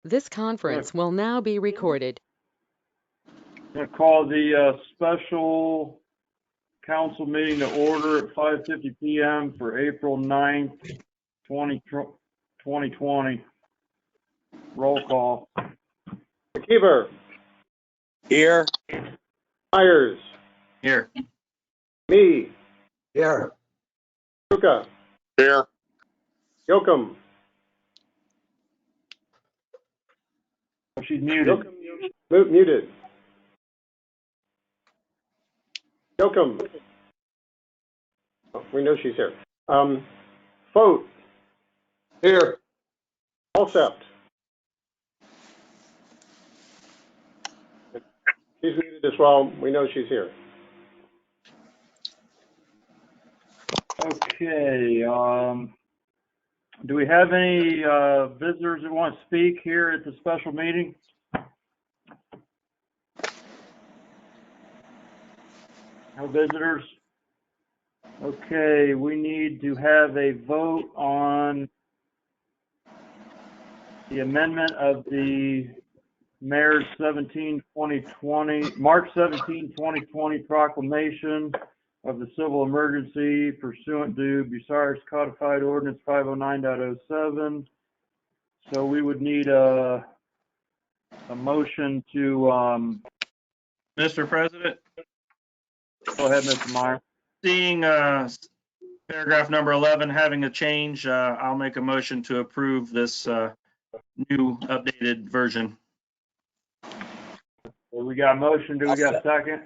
This conference will now be recorded. I'm going to call the special council meeting to order at 5:50 p.m. for April 9th, 2020. Roll call. McKeever. Here. Myers. Here. Me. Here. Ruka. Here. Yoakum. She's muted. Yoakum, muted. Yoakum. Oh, we know she's here. Fote. Here. Alsept. She's muted as well. We know she's here. Okay. Do we have any visitors that want to speak here at the special meeting? No visitors? Okay, we need to have a vote on the amendment of the Mayor's March 17, 2020 proclamation of the civil emergency pursuant to Bucyrus Codified Ordinance 509.07. So we would need a motion to Mr. President, go ahead, Mr. Meyer. seeing paragraph number 11 having a change, I'll make a motion to approve this new updated version. Well, we got a motion. Do we got a second?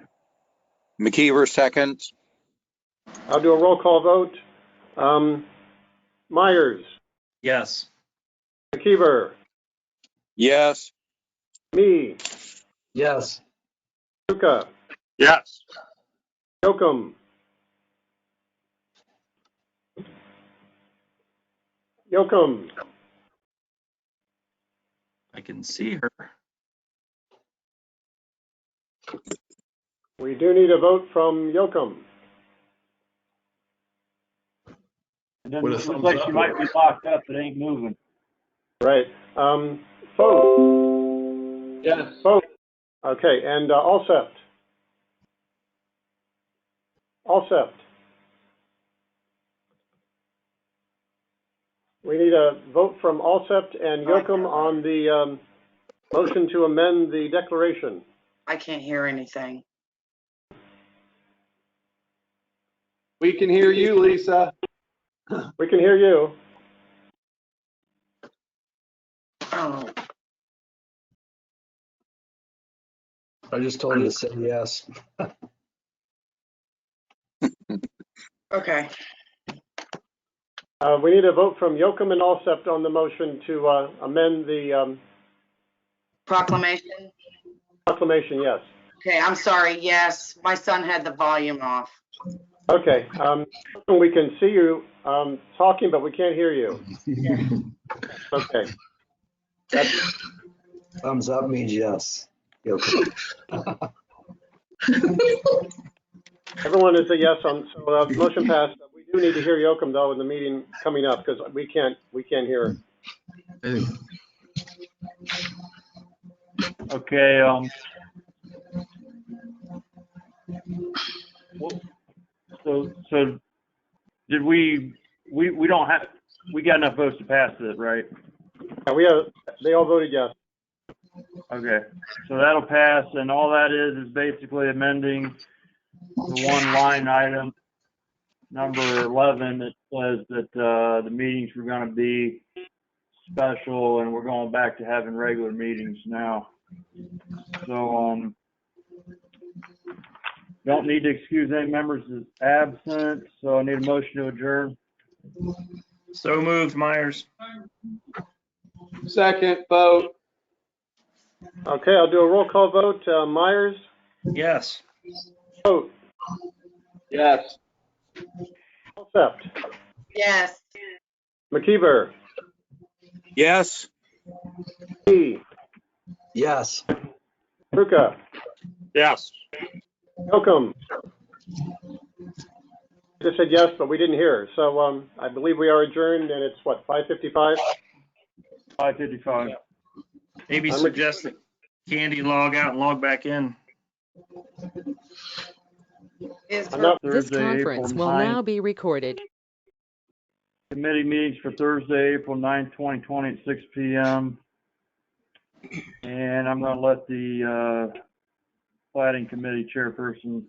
McKeever seconds. I'll do a roll call vote. Myers. Yes. McKeever. Yes. Me. Yes. Ruka. Yes. Yoakum. Yoakum. I can see her. We do need a vote from Yoakum. It looks like she might be locked up. It ain't moving. Right. Fote. Yes. Fote. Okay, and Alsept. Alsept. We need a vote from Alsept and Yoakum on the motion to amend the declaration. I can't hear anything. We can hear you, Lisa. We can hear you. Oh, I just told her to say yes. okay. We need a vote from Yoakum and Alsept on the motion to amend the Proclamation? proclamation, yes. Okay, I'm sorry. Yes, my son had the volume off. Okay, we can see you talking, but we can't hear you. Okay. That's, Thumbs up means yes. Yoakum. everyone is a yes on, so motion passed. We do need to hear Yoakum though in the meeting coming up because we can't hear her. Okay. So did we don't have, we got enough votes to pass it, right? Yeah, they all voted yes. Okay, so that'll pass, and all that is basically amending the one line item, number 11, that says that the meetings were going to be special, and we're going back to having regular meetings now. So, don't need to excuse any members as absent, so I need a motion to adjourn. So moved, Myers. Second vote. Okay, I'll do a roll call vote. Myers, Yes. vote. Yes. Alsept. Yes. McKeever. Yes. Me. Yes. Ruka. Yes. Yoakum. Just said yes, but we didn't hear her. So I believe we are adjourned, and it's what, 5:55? 5:55. Maybe I'm- suggest that Candy log out and log back in. Is I'm her, not, This Thursday, April conference will 9th. now be recorded. Committee meetings for Thursday, April 9th, 2020 at 6 p.m. And I'm going to let the Platting Committee chairperson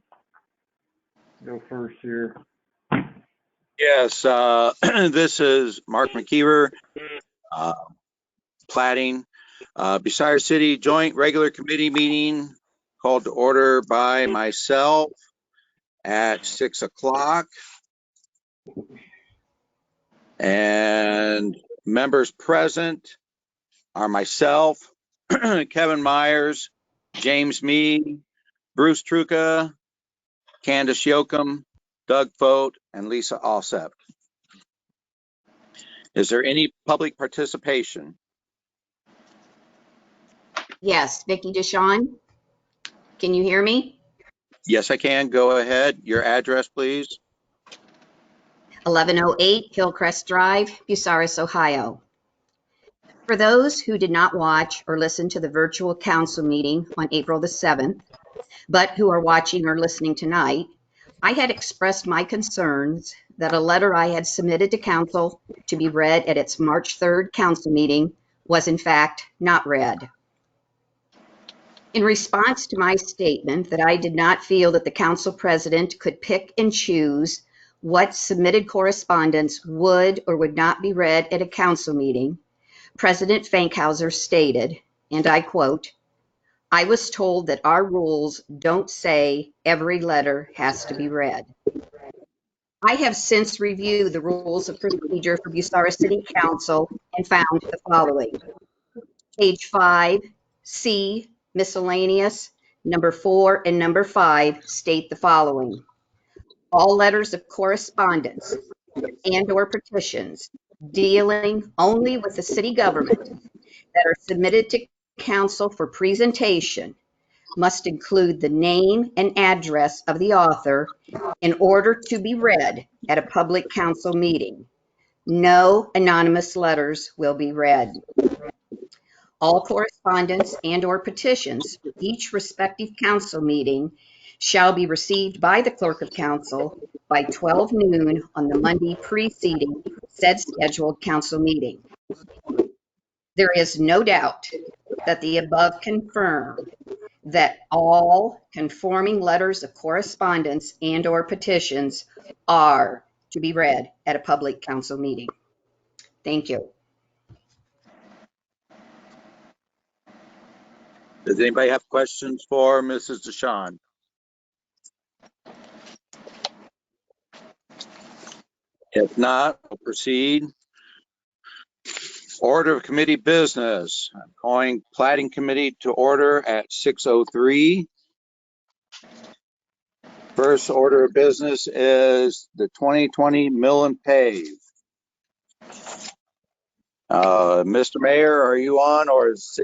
go first here. Yes, this is Mark McKeever, Platting. Bucyrus City Joint Regular Committee meeting called to order by myself at 6 o'clock. And members present are myself, Kevin Myers, James Mead, Bruce Truca, Candace Yoakum, Doug Fote, and Lisa Alsep. Is there any public participation? Yes, Vicki DeShawn. Can you hear me? Yes, I can. Go ahead. Your address, please. 1108 Hillcrest Drive, Bucyrus, Ohio. For those who did not watch or listen to the virtual council meeting on April the 7th, but who are watching or listening tonight, I had expressed my concerns that a letter I had submitted to council to be read at its March 3rd council meeting was in fact not read. In response to my statement that I did not feel that the council president could pick and choose what submitted correspondence would or would not be read at a council meeting, President Fankhauser stated, and I quote, "I was told that our rules don't say every letter has to be read." I have since reviewed the rules of procedure for Bucyrus City Council and found the following. Page 5, C, miscellaneous, number 4 and number 5 state the following. All letters of correspondence and/or petitions dealing only with the city government that are submitted to council for presentation must include the name and address of the author in order to be read at a public council meeting. No anonymous letters will be read. All correspondence and/or petitions for each respective council meeting shall be received by the clerk of council by 12 noon on the Monday preceding said scheduled council meeting. There is no doubt that the above confirm that all conforming letters of correspondence and/or petitions are to be read at a public council meeting. Thank you. Does anybody have questions for Mrs. DeShawn? If not, we'll proceed. Order of committee business. I'm calling Platting Committee to order at 6:03. First order of business is the 2020 mill-and-pave. Mr. Mayor, are you on, or is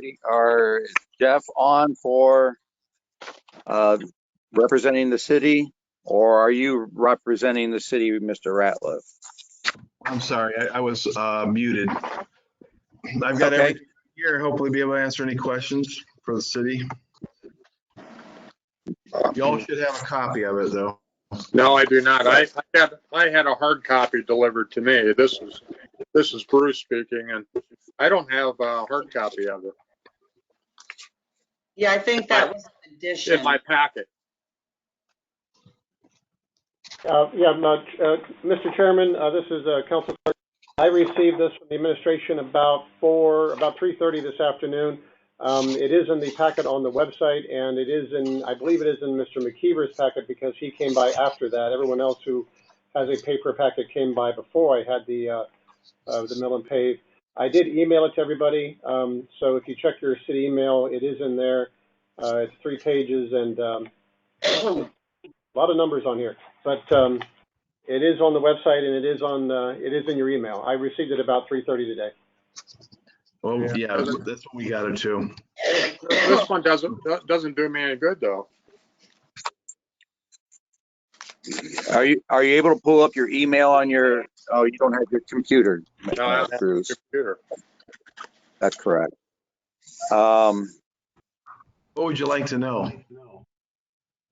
Jeff on for representing the city, or are you representing the city, Mr. Ratliff? I'm sorry, I was muted. I've got Okay. everything here, hopefully be able to answer any questions for the city. Y'all should have a copy of it, though. No, I do not. I had a hard copy delivered to me. This is Bruce speaking, and I don't have a hard copy of it yeah, I think that was an addition. in my packet. Mr. Chairman, this is Council Clerk. I received this from the administration about 3:30 this afternoon. It is in the packet on the website, and it is I believe it is in Mr. McKeever's packet because he came by after that. Everyone else who has a paper packet came by before I had the mill and pave. I did email it to everybody, so if you check your city email, it is in there. It's 3 pages and a lot of numbers on here, but it is on the website and it is in your email. I received it about 3:30 today. Well, yeah, that's what we got it too. This one doesn't do me any good though. Are you able to pull up your email on your? Oh, you don't have your computer. No, I don't have a Bruce. computer. That's correct. Um, What would you like to know?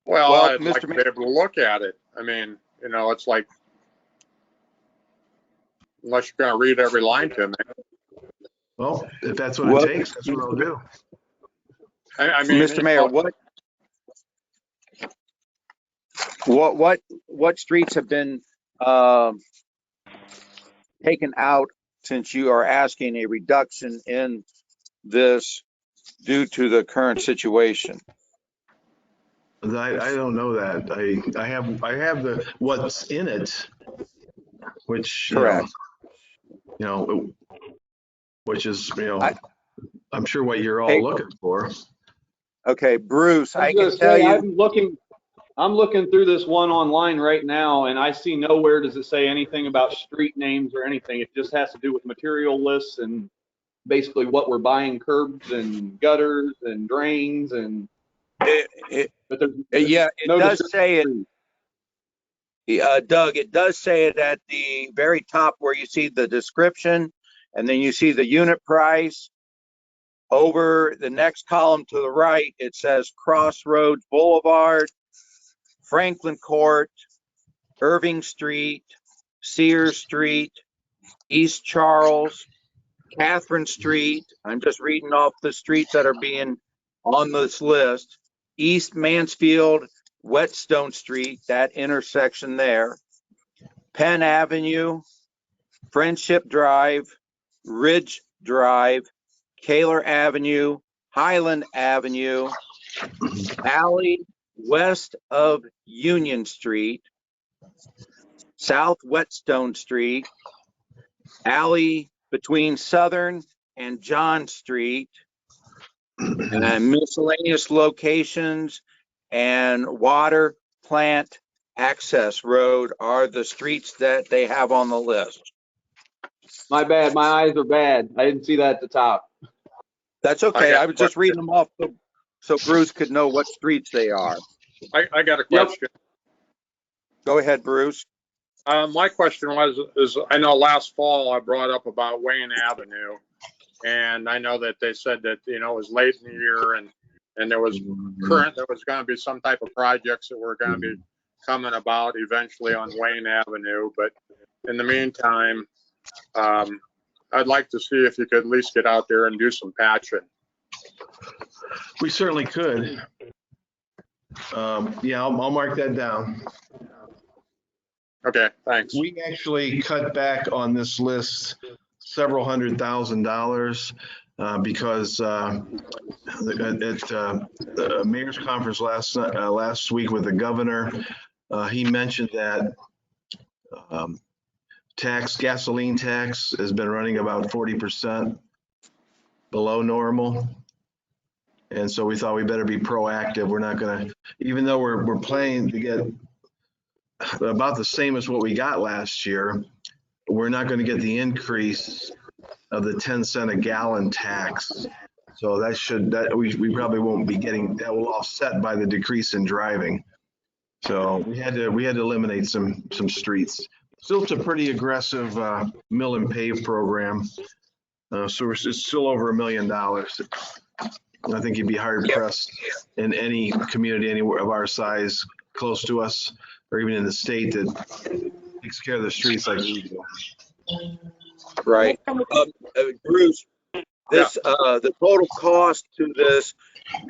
Well, Well, I'd like Mr. to be able to look at it. I mean, you know, it's like, unless you're going to read every line to me. Well, if that's what Well, it takes, that's what I'll do. I mean, Mr. Mayor, what streets have been taken out since you are asking a reduction in this due to the current situation? I don't know that. I have the what's in it, which Correct. which is I- I'm sure what you're all Hey. looking for. Okay, Bruce, I I was can gonna tell say, you, I'm looking through this one online right now, and I see nowhere does it say anything about street names or anything. It just has to do with material lists and basically what we're buying, curbs and gutters and drains and, but there's yeah, it no does description. say it, Doug, it does say it at the very top where you see the description and then you see the unit price. Over the next column to the right, it says Crossroads Boulevard, Franklin Court, Irving Street, Sears Street, East Charles, Catherine Street. I'm just reading off the streets that are being on this list. East Mansfield, Whetstone Street, that intersection there. Penn Avenue, Friendship Drive, Ridge Drive, Kaler Avenue, Highland Avenue, alley west of Union Street, South Whetstone Street, alley between Southern and John Street, and miscellaneous locations and water plant access road are the streets that they have on the list. My bad, my eyes are bad. I didn't see that at the top. That's okay. I was just reading them off so Bruce could know what streets they are. I got a question. Go ahead, Bruce. My question is I know last fall I brought up about Wayne Avenue, and I know that they said that, you know, it was late in the year and there was going to be some type of projects that were going to be coming about eventually on Wayne Avenue. But in the meantime, I'd like to see if you could at least get out there and do some patching. We certainly could. Yeah, I'll mark that down. Okay, thanks. We actually cut back on this list several $100,000 because at the mayor's conference last week with the governor, he mentioned that gasoline tax has been running about 40% below normal. And so we thought we better be proactive. We're not going to, even though we're planning to get about the same as what we got last year, we're not going to get the increase of the 10 cent a gallon tax. So we probably won't be getting, that will offset by the decrease in driving. So we had to eliminate some streets. Still, it's a pretty aggressive mill and pave program. So it's still over $1 million. I think you'd be hard pressed in any community anywhere of our size close to us, or even in the state, that takes care of the streets like we do. Right. Bruce, this the total cost to this,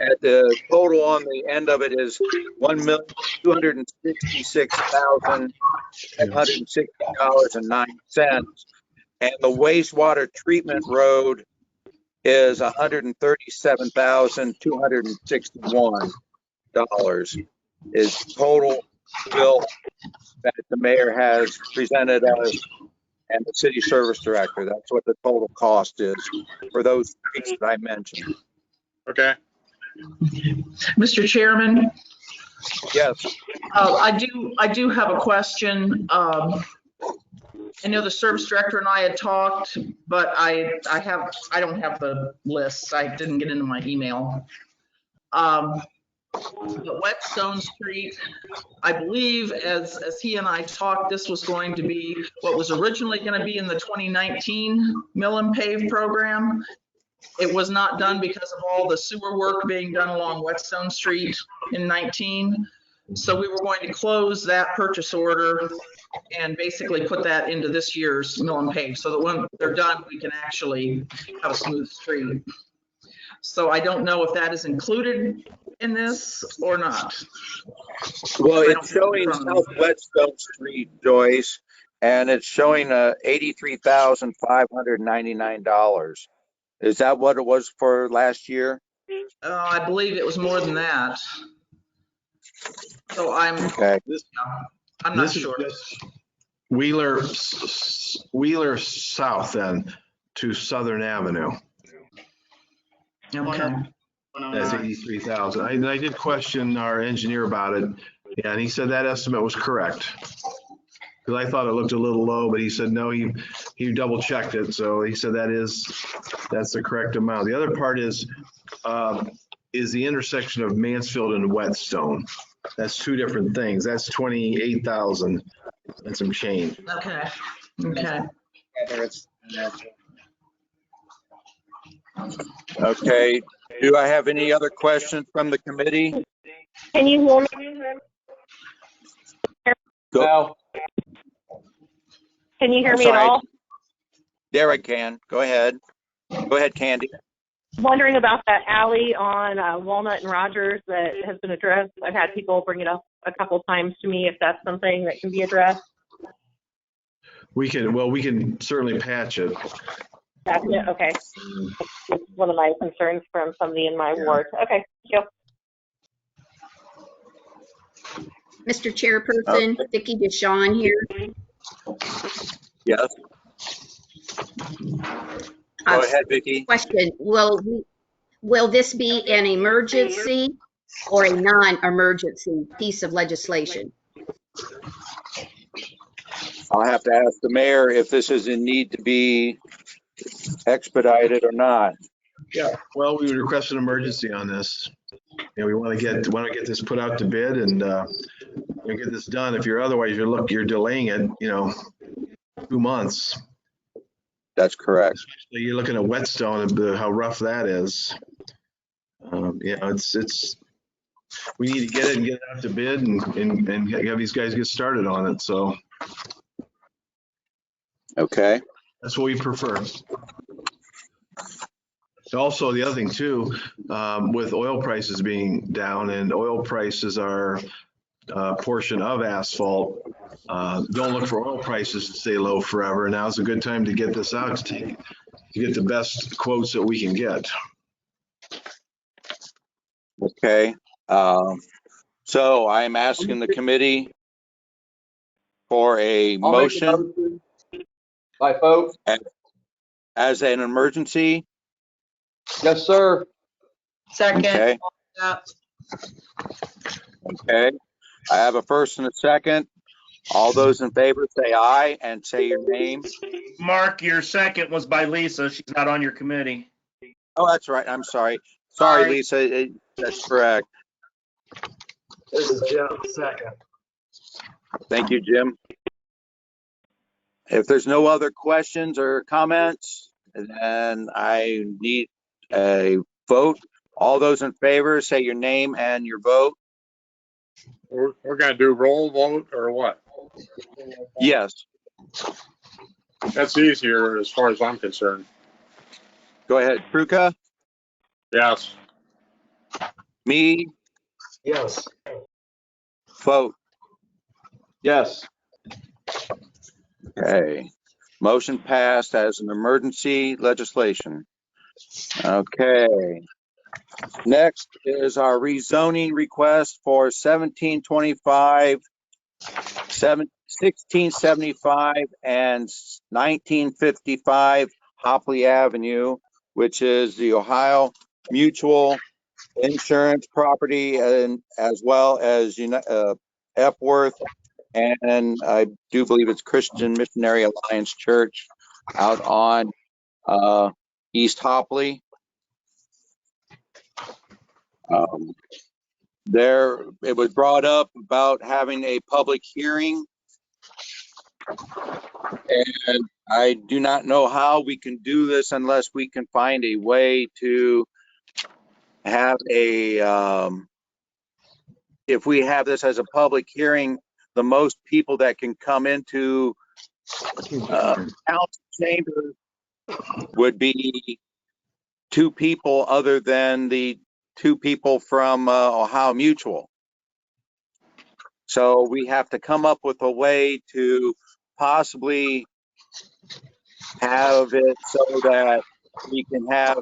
at the total on the end of it is $1,266,160.09, and the wastewater treatment road is $137,261 is total bill that the mayor has presented us and the city service director. That's what the total cost is for those streets that I mentioned. Okay. Mr. Chairman, Yes. I do have a question. I know the service director and I had talked, but I don't have the list. I didn't get into my email. The Whetstone Street, I believe as he and I talked, this was going to be what was originally going to be in the 2019 mill and pave program. It was not done because of all the sewer work being done along Whetstone Street in 19. So we were going to close that purchase order and basically put that into this year's mill and pave, so that when they're done, we can actually have a smooth street. So I don't know if that is included in this or not. Well, it's showing South Whetstone Street, Joyce, and it's showing $83,599. Is that what it was for last year? I believe it was more than that. So I'm Okay. I'm not This is sure. just Wheeler South then to Southern Avenue. Okay. That's 83,000. I did question our engineer about it, and he said that estimate was correct. Because I thought it looked a little low, but he said no, he double checked it. So he said that's the correct amount. The other part is the intersection of Mansfield and Whetstone. That's two different things. That's 28,000 and some change. Okay. Okay. Okay. Do I have any other questions from the committee? Can you hear me? Go. Can you hear I'm me at sorry. all? There I can. Go ahead. Go ahead, Candy. Wondering about that alley on Walnut and Rogers that has been addressed. I've had people bring it up a couple times to me if that's something that can be addressed. We can certainly patch it. That's it. Okay. It's one of my concerns from somebody in my ward. Okay. Thank you. Mr. Chairperson, Vicki DeShawn here. Yes. Go ahead, Vicki. Question, will this be an emergency or a non-emergency piece of legislation? I'll have to ask the mayor if this is in need to be expedited or not. Yeah. Well, we would request an emergency on this. We want to get this put out to bid and get this done. If you're delaying it, 2 months. That's correct. Especially you're looking at Whetstone and how rough that is. It's we need to get it and get it out to bid and have these guys get started on it. So. Okay. That's what we prefer. Also, the other thing too, with oil prices being down and oil prices are a portion of asphalt, don't look for oil prices to stay low forever. Now's a good time to get this out to get the best quotes that we can get. Okay. So I'm asking the committee for a motion by vote as an emergency. Yes, sir. Second. Okay. Yeah. Okay. I have a first and a second. All those in favor say aye and say your name. Mark, your second was by Lisa. She's not on your committee. Oh, that's right. I'm sorry. Sorry, Lisa. That's correct. This is Jim, second. Thank you, Jim. If there's no other questions or comments, then I need a vote. All those in favor, say your name and your vote. We're going to do roll vote or what? Yes. That's easier as far as I'm concerned. Go ahead. Pruka? Yes. Me? Yes. Vote. Yes. Okay. Motion passed as an emergency legislation. Okay. Next is our rezoning request for 1725, 1675, and 1955 Hopley Avenue, which is the Ohio Mutual Insurance property, and as well as Epworth, and I do believe it's Christian Missionary Alliance Church out on East Hopley. It was brought up about having a public hearing, and I do not know how we can do this unless we can find a way to have if we have this as a public hearing, the most people that can come into council chamber would be 2 people other than the 2 people from Ohio Mutual. So we have to come up with a way to possibly have it so that we can have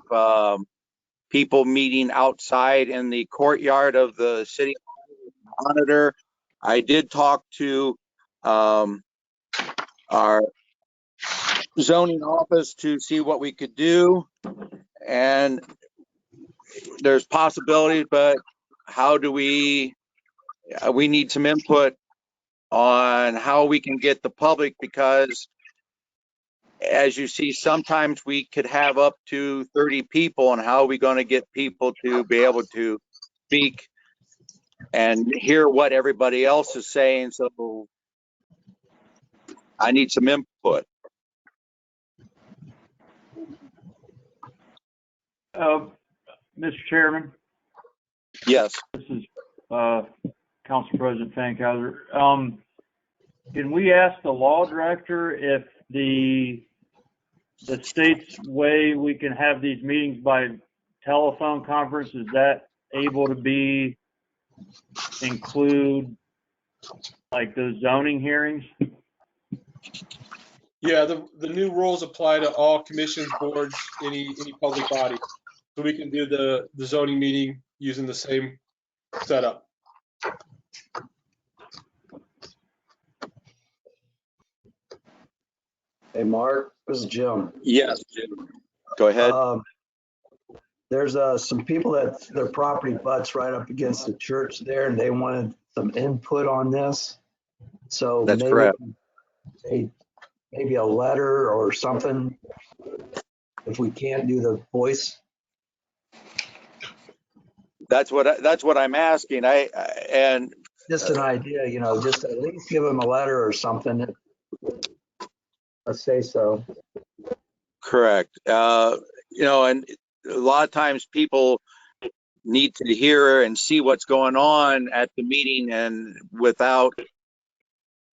people meeting outside in the courtyard of the city monitor. I did talk to our zoning office to see what we could do, and there's possibilities, but how do we need some input on how we can get the public, because as you see, sometimes we could have up to 30 people, and how are we going to get people to be able to speak and hear what everybody else is saying? So I need some input. Mr. Chairman, Yes. this is Council President Fankhauser. Can we ask the law director if the state's way we can have these meetings by telephone conference, is that able to be include like those zoning hearings? Yeah, the new rules apply to all commissions, boards, any public body. So we can do the zoning meeting using the same setup. Hey, Mark, this is Jim. Yes, Jim. Go ahead. There's some people that their property butts right up against the church there, and they wanted some input on this. So That's correct. Maybe a letter or something, if we can't do the voice. That's what I'm asking. And just an idea, just at least give them a letter or something. Let's say so. Correct. And a lot of times people need to hear and see what's going on at the meeting, and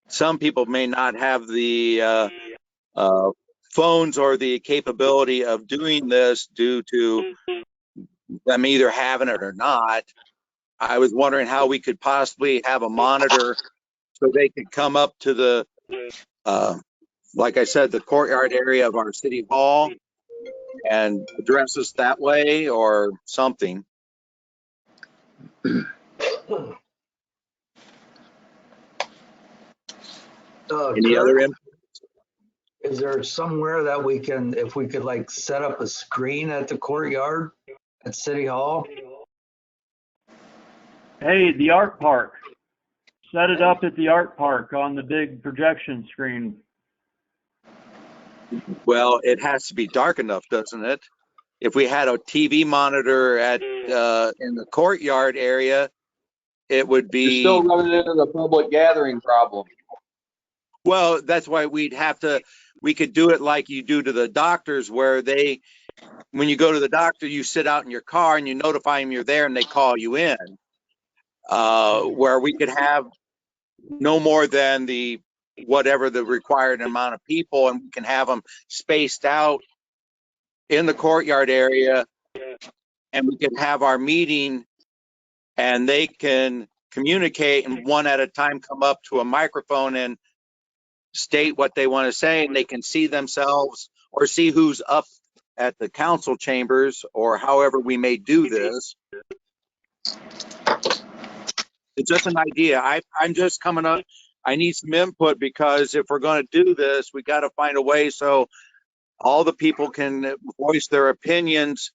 some people may not have the phones or the capability of doing this due to them either having it or not. I was wondering how we could possibly have a monitor so they could come up to the, like I said, the courtyard area of our city hall and address us that way or something. Any other input? Is there somewhere that we can, if we could like set up a screen at the courtyard at City Hall? Hey, the art park. Set it up at the art park on the big projection screen. Well, it has to be dark enough, doesn't it? If we had a TV monitor at in the courtyard area, it would be. You're still running into the public gathering problem. Well, that's why we could do it like you do to the doctors, where when you go to the doctor, you sit out in your car and you notify them you're there and they call you in. Where we could have no more than whatever the required amount of people, and we can have them spaced out in the courtyard area, and we can have our meeting and they can communicate, and one at a time come up to a microphone and state what they want to say, and they can see themselves or see who's up at the council chambers, or however we may do this. It's just an idea. I'm just coming up. I need some input, because if we're going to do this, we got to find a way so all the people can voice their opinions,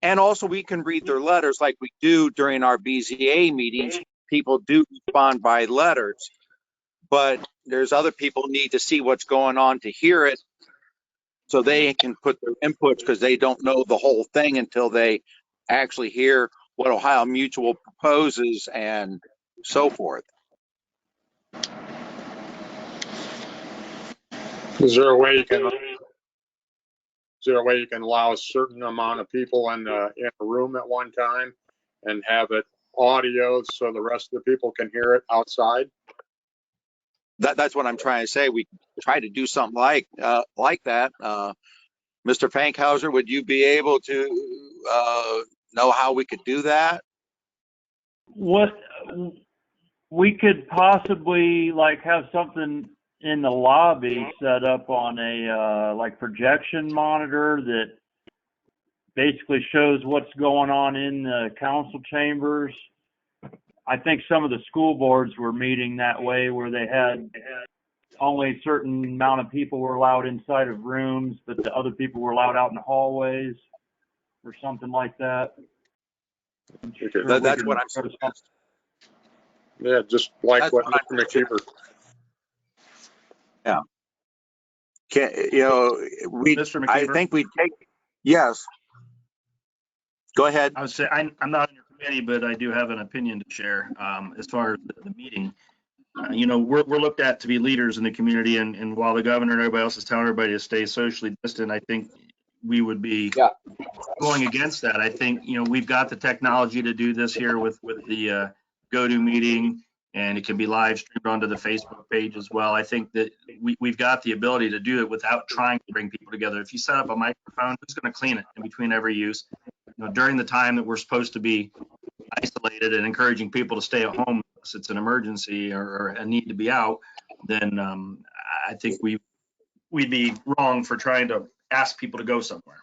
and also we can read their letters like we do during our BZA meetings. People do respond by letters, but there's other people who need to see what's going on to hear it, so they can put their inputs, because they don't know the whole thing until they actually hear what Ohio Mutual proposes and so forth. Is there a way you can, allow a certain amount of people in a room at one time and have it audio so the rest of the people can hear it outside? That's what I'm trying to say. We try to do something like that. Mr. Fankhauser, would you be able to know how we could do that? What we could possibly like have something in the lobby set up on a like projection monitor that basically shows what's going on in the council chambers. I think some of the school boards were meeting that way, where they had only a certain amount of people were allowed inside of rooms, but the other people were allowed out in the hallways or something like that. That's what I'm suggesting. Yeah, just like That's what what Mr. McKeever. Yeah. Mr. McKeever? I think we take, yes. Go ahead. I would say I'm not on your committee, but I do have an opinion to share as far as the meeting. We're looked at to be leaders in the community, and while the governor and everybody else is telling everybody to stay socially distant, I think we would be going against that. I think, we've got the technology to do this here with the GoTo meeting, and it can be live streamed onto the Facebook page as well. I think that we've got the ability to do it without trying to bring people together. If you set up a microphone, who's going to clean it in between every use? During the time that we're supposed to be isolated and encouraging people to stay at home unless it's an emergency or a need to be out, then I think we'd be wrong for trying to ask people to go somewhere.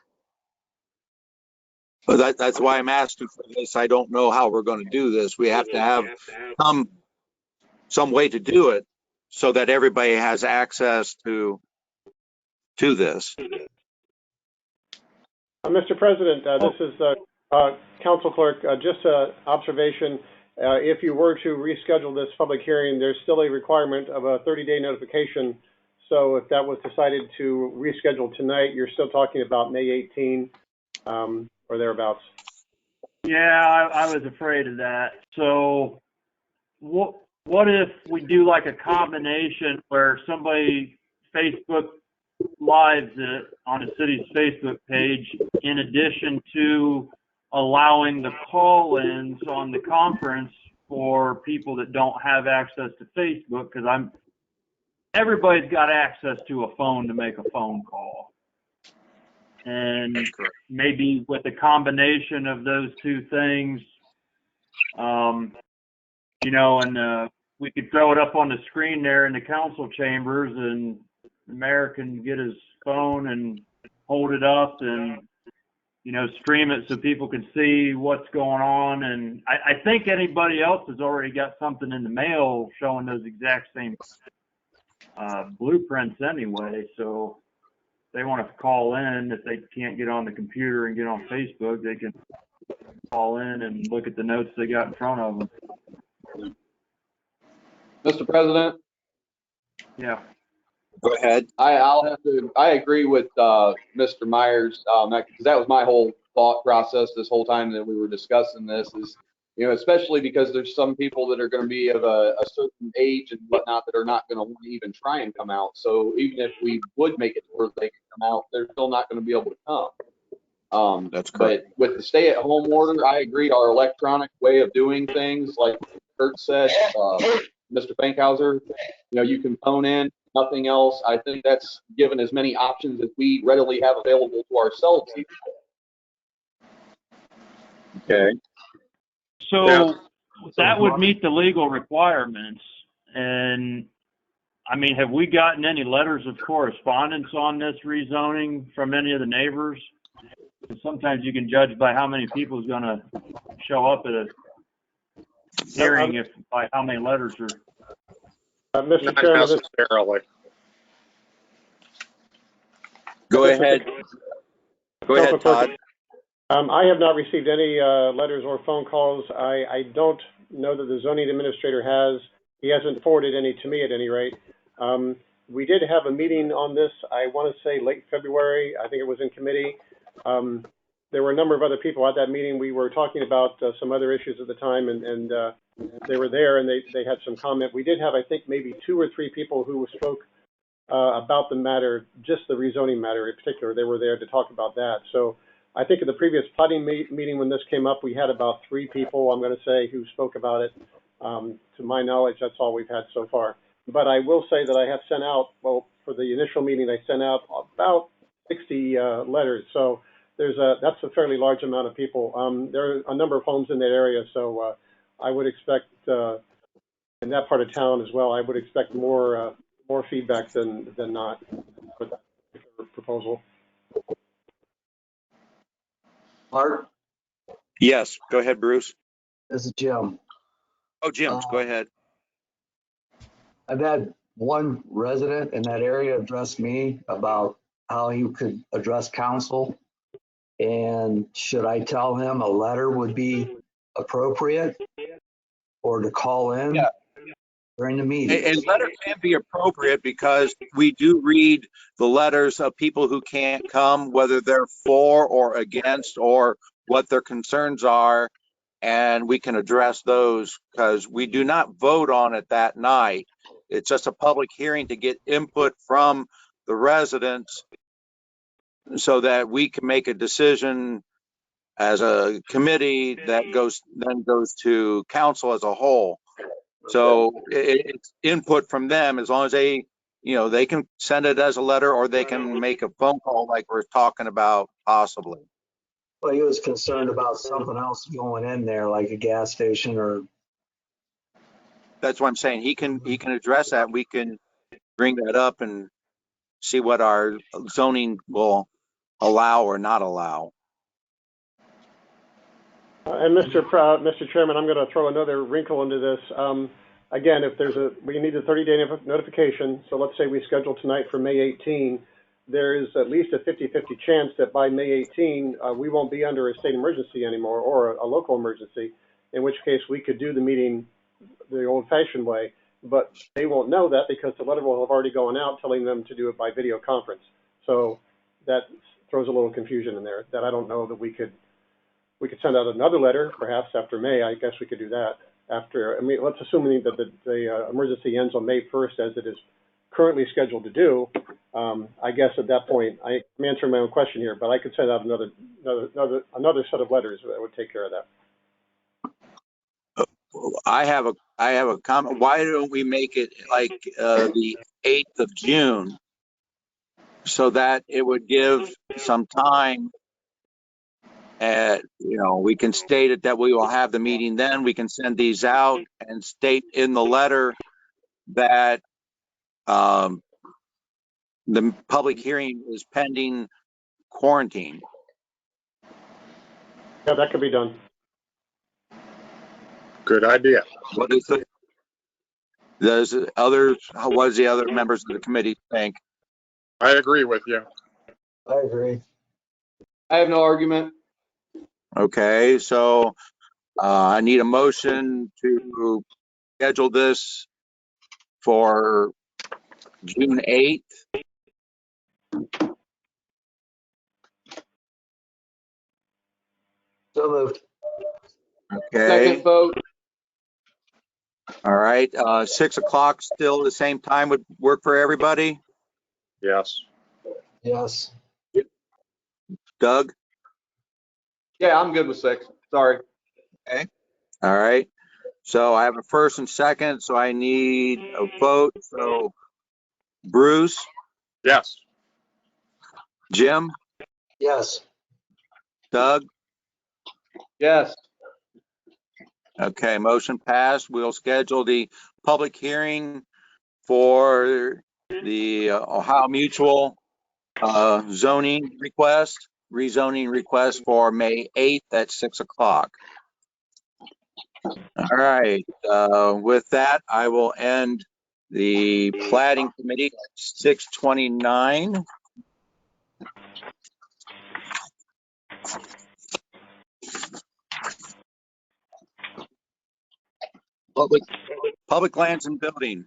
But that's why I'm asking for this. I don't know how we're going to do this. We have to have some way to do it so that everybody has access to this. Mr. President, this is Council Clerk. Just an observation. If you were to reschedule this public hearing, there's still a requirement of a 30-day notification. So if that was decided to reschedule tonight, you're still talking about May 18 or thereabouts. Yeah, I was afraid of that. So what if we do like a combination where somebody Facebook lives it on a city's Facebook page, in addition to allowing the call-ins on the conference for people that don't have access to Facebook? Because everybody's got access to a phone to make a phone call. And maybe with a combination of those two things, and we could throw it up on the screen there in the council chambers, and the mayor can get his phone and hold it up and, stream it so people can see what's going on. And I think anybody else has already got something in the mail showing those exact same blueprints anyway. So if they want to call in, if they can't get on the computer and get on Facebook, they can call in and look at the notes they got in front of them. Mr. President? Yeah. Go ahead. I agree with Mr. Myers, because that was my whole thought process this whole time that we were discussing this is, especially because there's some people that are going to be of a certain age and whatnot that are not going to even try and come out. So even if we would make it where they can come out, they're still not going to be able to come. That's correct. But with the stay-at-home order, I agree. Our electronic way of doing things, like Kurt said, Mr. Fankhauser, you can phone in, nothing else. I think that's given as many options as we readily have available to ourselves. Okay. So that would meet the legal requirements. And have we gotten any letters of correspondence on this rezoning from any of the neighbors? Sometimes you can judge by how many people is going to show up at a hearing by how many letters are. Mr. Not Chairman, necessarily. Go ahead. Go ahead, Todd. I have not received any letters or phone calls. I don't know that the zoning administrator has. He hasn't forwarded any to me at any rate. We did have a meeting on this, I want to say late February. I think it was in committee. There were a number of other people at that meeting. We were talking about some other issues at the time, and they were there and they had some comment. We did have, I think, maybe 2 or 3 people who spoke about the matter, just the rezoning matter in particular. They were there to talk about that. So I think in the previous platting meeting when this came up, we had about 3 people, I'm going to say, who spoke about it. To my knowledge, that's all we've had so far. But I will say that I have sent out, well, for the initial meeting, I sent out about 60 letters. So that's a fairly large amount of people. There are a number of homes in that area, so I would expect in that part of town as well, I would expect more feedback than not for that particular proposal. Mark, Yes, go ahead, Bruce. this is Jim. Oh, Jim, go ahead. I've had one resident in that area address me about how he could address council. And should I tell him a letter would be appropriate or to call in during the meeting? A letter can be appropriate because we do read the letters of people who can't come, whether they're for or against or what their concerns are, and we can address those because we do not vote on it that night. It's just a public hearing to get input from the residents so that we can make a decision as a committee that then goes to council as a whole. So it's input from them as long as they can send it as a letter or they can make a phone call like we're talking about possibly. Well, he was concerned about something else going in there, like a gas station or. That's what I'm saying. He can address that. We can bring that up and see what our zoning will allow or not allow. And Mr. Chairman, I'm going to throw another wrinkle into this. Again, if we need a 30-day notification, so let's say we schedule tonight for May 18, there is at least a 50-50 chance that by May 18, we won't be under a state emergency anymore or a local emergency, in which case we could do the meeting the old-fashioned way, but they won't know that because the letter will have already gone out telling them to do it by video conference. So that throws a little confusion in there that I don't know that we could send out another letter perhaps after May. I guess we could do that after. I mean, let's assume that the emergency ends on May 1st as it is currently scheduled to do. I guess at that point, I'm answering my own question here, but I could send out another set of letters that would take care of that. I have a comment. Why don't we make it like the 8th of June so that it would give some time we can state it that we will have the meeting then. We can send these out and state in the letter that the public hearing is pending quarantine. Yeah, that could be done. Good idea. What does the other members of the committee think? I agree with you. I agree. I have no argument. Okay, so I need a motion to schedule this for June 8th. So moved. Okay. Second vote. All right. 6 o'clock still the same time would work for everybody? Yes. Yes. Doug? Yeah, I'm good with 6. Sorry. Okay. All right. So I have a first and second, so I need a vote. So Bruce? Yes. Jim? Yes. Doug? Yes. Okay, motion passed. We'll schedule the public hearing for the Ohio Mutual rezoning request for May 8th at 6 o'clock. All right, with that, I will end the Platting Committee at 6:29. Public lands and building.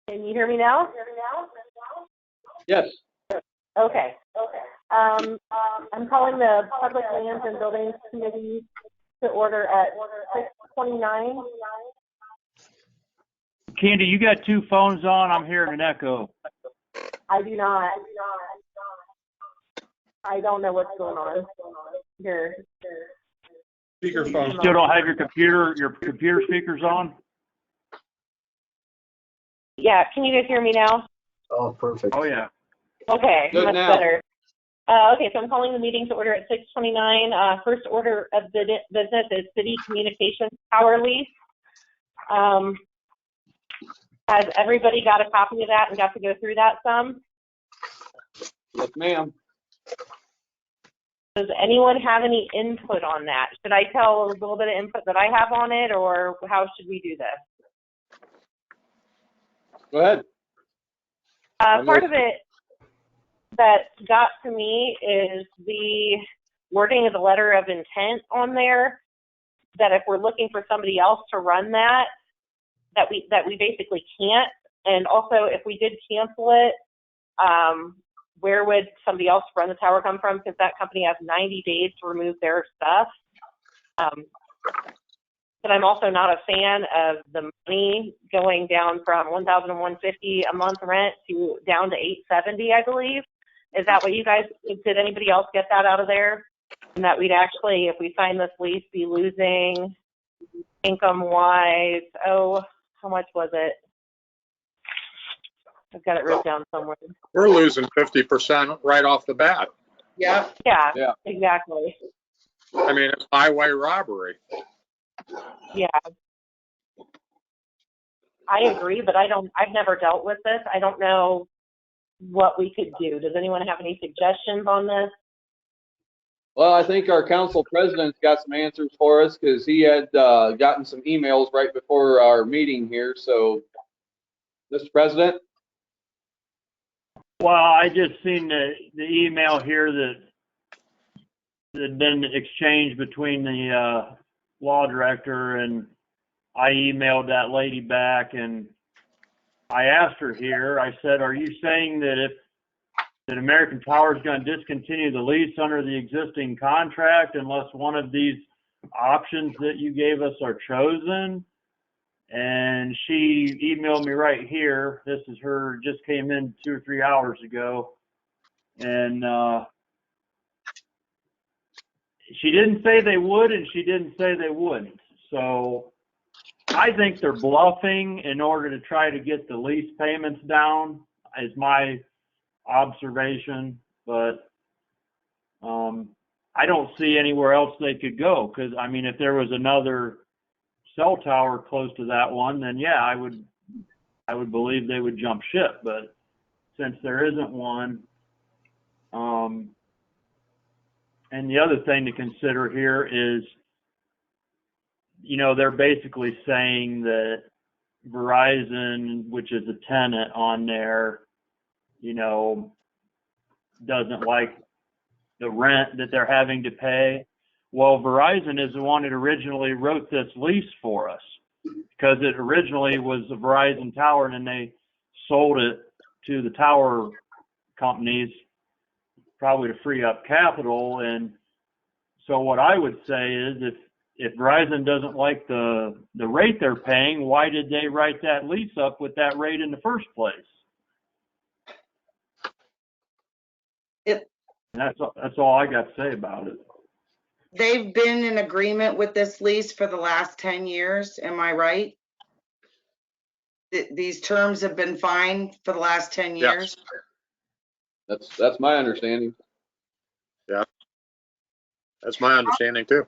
Can you hear me now? Yes. Okay. I'm calling the Public Lands and Buildings Committee to order at 6:29. Candy, you got two phones on. I'm hearing an echo. I do not. I don't know what's going on here. Speakerphone. You still don't have your computer speakers on? Yeah, can you guys hear me now? Oh, perfect. Oh, yeah. Okay, Good much now. better. Okay, so I'm calling the meeting to order at 6:29. First order of business is city communications tower lease. Has everybody got a copy of that and got to go through that some? Yes, ma'am. Does anyone have any input on that? Should I tell a little bit of input that I have on it, or how should we do this? Go ahead. Part of it that got to me is the wording of the letter of intent on there, that if we're looking for somebody else to run that we basically can't. And also, if we did cancel it, where would somebody else run the tower come from? Because that company has 90 days to remove their stuff. But I'm also not a fan of the money going down from $1,150 a month rent to down to $870, I believe. Is that what you guys, did anybody else get that out of there? And that we'd actually, if we sign this lease, be losing income-wise, how much was it? I've got it written down somewhere. We're losing 50% right off the bat. Yeah. Yeah, exactly. I mean, it's highway robbery. Yeah. I agree, but I've never dealt with this. I don't know what we could do. Does anyone have any suggestions on this? Well, I think our council president's got some answers for us because he had gotten some emails right before our meeting here. So, Mr. President? Well, I just seen the email here that had been exchanged between the law director, and I emailed that lady back, and I asked her here, I said, are you saying that that American Tower is going to discontinue the lease under the existing contract unless one of these options that you gave us are chosen? And she emailed me right here. This is her, just came in 2 or 3 hours ago. And she didn't say they would, and she didn't say they wouldn't. So I think they're bluffing in order to try to get the lease payments down, is my observation. But I don't see anywhere else they could go, because I mean, if there was another cell tower close to that one, then yeah, I would believe they would jump ship. But since there isn't one, and the other thing to consider here is, you know, they're basically saying that Verizon, which is a tenant on there, you know, doesn't like the rent that they're having to pay. Well, Verizon is the one that originally wrote this lease for us, because it originally was a Verizon tower, and then they sold it to the tower companies, probably to free up capital. And so what I would say is, if Verizon doesn't like the rate they're paying, why did they write that lease up with that rate in the first place? That's all I got to say about it. They've been in agreement with this lease for the last 10 years. Am I right? These terms have been fine for the last 10 years? Yes. That's my understanding. Yeah. That's my understanding too.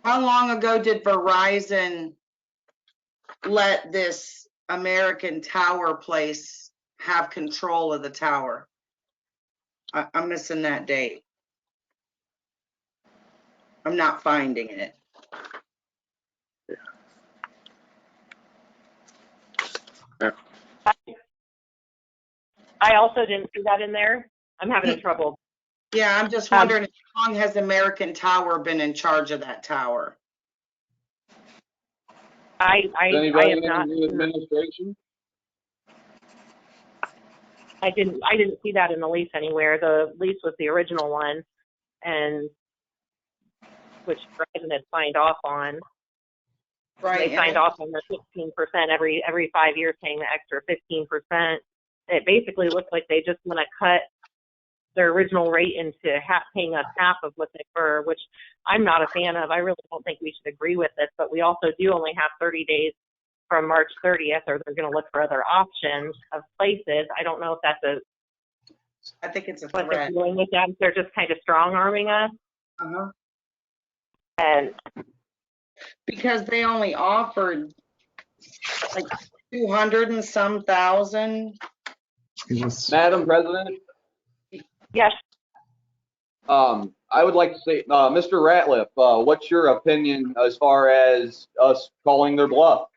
How long ago did Verizon let this American Tower place have control of the tower? I'm missing that date. I'm not finding it. Yeah. I also didn't see that in there. I'm having trouble. Yeah, I'm just wondering how long has American Tower been in charge of that tower? I Is anybody have in not. the administration? I didn't see that in the lease anywhere. The lease was the original one, and which Verizon had signed off on. Right. They signed off on the 15% every 5 years, paying the extra 15%. It basically looks like they just want to cut their original rate into paying us half of what they were, which I'm not a fan of. I really don't think we should agree with this, but we also do only have 30 days from March 30th, or they're going to look for other options of places. I don't know if that's I think it's a what threat. they're doing with them. They're just kind of strong arming us. Uh-huh. And Because they only offered like 200 and some thousand. Madam President, yes, I would like to say, Mr. Ratliff, what's your opinion as far as us calling their bluff?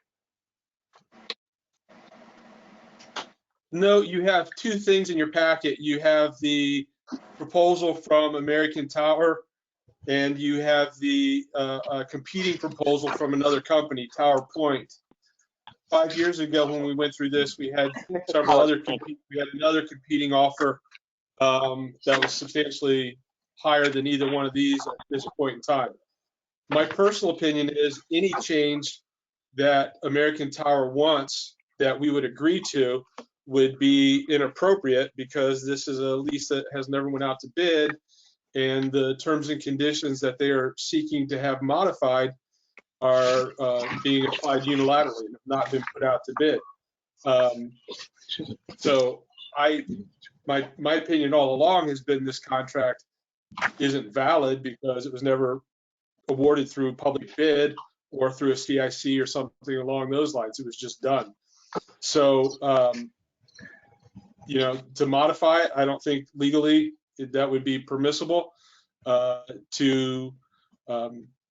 No, you have two things in your packet. You have the proposal from American Tower, and you have the competing proposal from another company, Tower Point. 5 years ago, when we went through this, we had another competing offer that was substantially higher than either one of these at this point in time. My personal opinion is any change that American Tower wants that we would agree to would be inappropriate, because this is a lease that has never went out to bid, and the terms and conditions that they are seeking to have modified are being applied unilaterally and have not been put out to bid. So my opinion all along has been this contract isn't valid because it was never awarded through public bid or through a CIC or something along those lines. It was just done. So, to modify it, I don't think legally that would be permissible.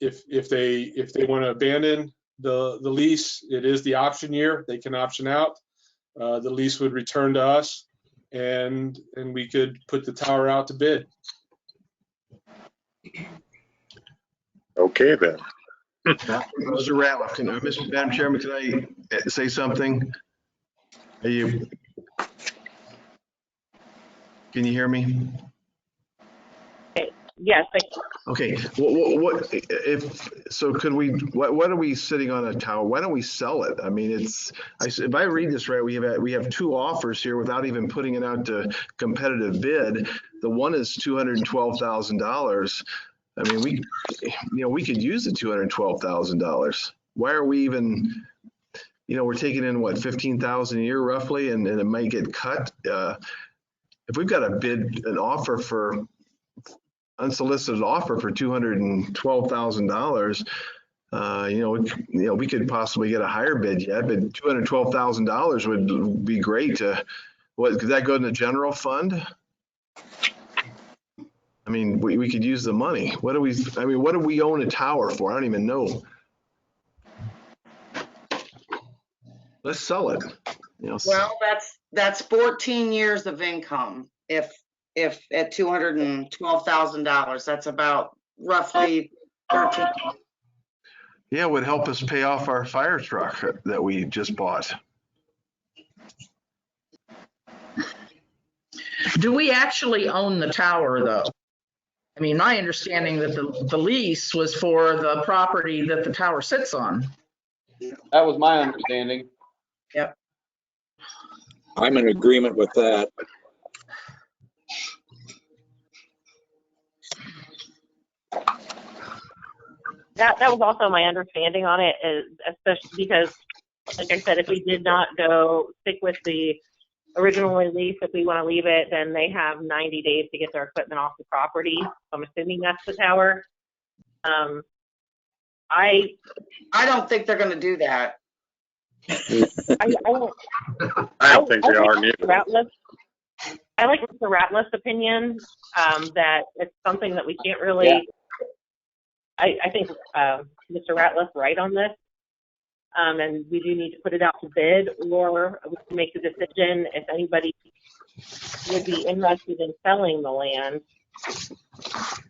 If they want to abandon the lease, it is the option year. They can option out. The lease would return to us, and we could put the tower out to bid. Okay, then. Mr. Ratliff, Madam Chairman, can I say something? Can you hear me? yes, thank you. Okay, what are we sitting on a tower? Why don't we sell it? I mean, if I read this right, we have two offers here without even putting it out to competitive bid. The one is $212,000. I mean, we could use the $212,000. Why are we even, we're taking in what, $15,000 a year roughly, and it might get cut. If we've got an unsolicited offer for $212,000, we could possibly get a higher bid yet, but $212,000 would be great could that go in the general fund? I mean, we could use the money. What do we own a tower for? I don't even know. Let's sell it. Well, that's 14 years of income. If at $212,000, that's about roughly 13. Yeah, it would help us pay off our fire truck that we just bought. Do we actually own the tower, though? I mean, my understanding that the lease was for the property that the tower sits on. That was my understanding. Yep. I'm in agreement with that. That was also my understanding on it, especially because, like I said, if we did not stick with the original lease, if we want to leave it, then they have 90 days to get their equipment off the property. So I'm assuming that's the tower. I don't think they're going to do that. I don't think they are neither. I like Mr. Ratliff's opinion that it's something that we can't really. Yeah. I think Mr. Ratliff's right on this, and we do need to put it out to bid, or we can make a decision if anybody would be interested in selling the land.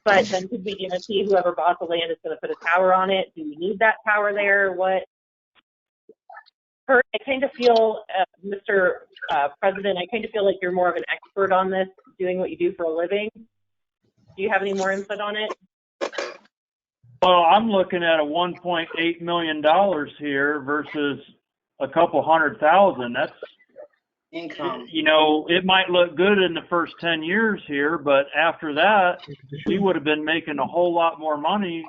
But then could we guarantee whoever bought the land is going to put a tower on it? Do we need that tower there? What? Kurt, I kind of feel, Mr. President, I kind of feel like you're more of an expert on this, doing what you do for a living. Do you have any more input on it? Well, I'm looking at a $1.8 million here versus a couple $100,000. That's Income. You know, it might look good in the first 10 years here, but after that, we would have been making a whole lot more money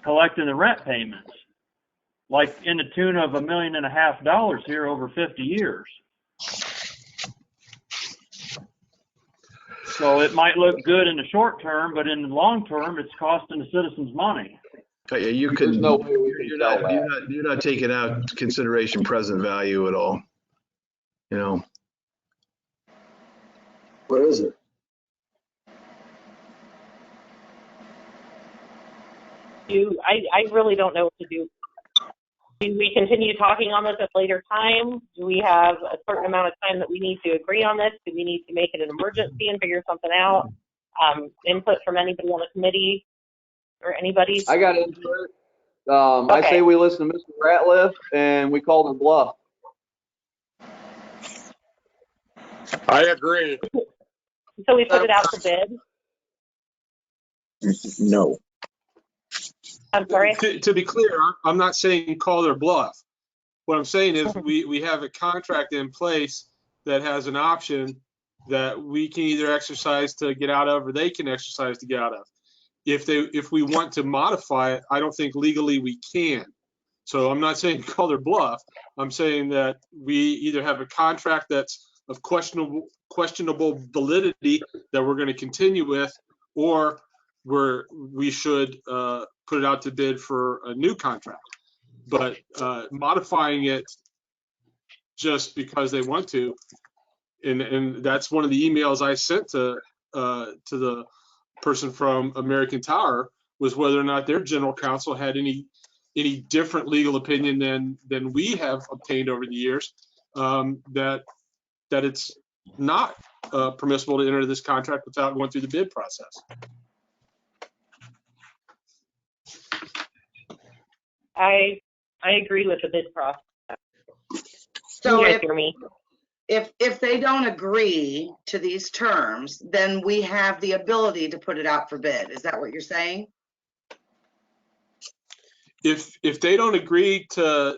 collecting the rent payments, like in the tune of $1.5 million here over 50 years. So it might look good in the short term, but in the long term, it's costing the citizens money. Yeah, you could. There's no way we can sell that. You're not taking out consideration present value at all. You know. What is it? I really don't know what to do. Do we continue talking on this at a later time? Do we have a certain amount of time that we need to agree on this? Do we need to make it an emergency and figure something out? Input from anybody on the committee or anybody? I got into it. Okay. I say we listen to Mr. Ratliff and we call their bluff. I agree. So we put it out to bid? No. I'm sorry? To be clear, I'm not saying call their bluff. What I'm saying is we have a contract in place that has an option that we can either exercise to get out of or they can exercise to get out of. If we want to modify it, I don't think legally we can. So I'm not saying call their bluff. I'm saying that we either have a contract that's of questionable validity that we're going to continue with, or we should put it out to bid for a new contract. But modifying it just because they want to, and that's one of the emails I sent to the person from American Tower, was whether or not their general counsel had any different legal opinion than we have obtained over the years, that it's not permissible to enter this contract without going through the bid process. I agree with the bid process. So you guys hear me? If they don't agree to these terms, then we have the ability to put it out for bid. Is that what you're saying? If they don't agree to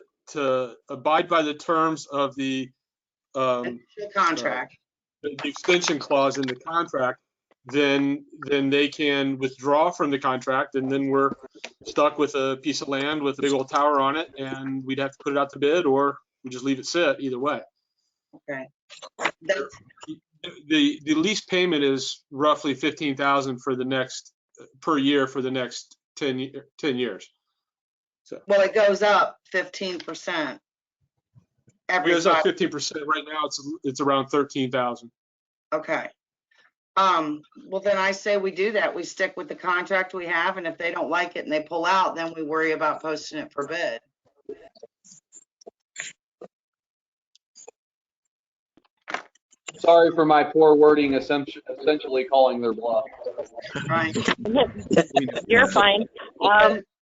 abide by the terms of the Contract. the extension clause in the contract, then they can withdraw from the contract, and then we're stuck with a piece of land with a big old tower on it, and we'd have to put it out to bid, or we just leave it sit. Either way. Okay. The lease payment is roughly $15,000 for the next per year for the next 10 years. So Well, it goes up 15%. it goes up 15%. Right now, it's around 13,000. Okay. Well, then I say we do that. We stick with the contract we have, and if they don't like it and they pull out, then we worry about posting it for bid. Sorry for my poor wording, essentially calling their bluff. Right. You're fine.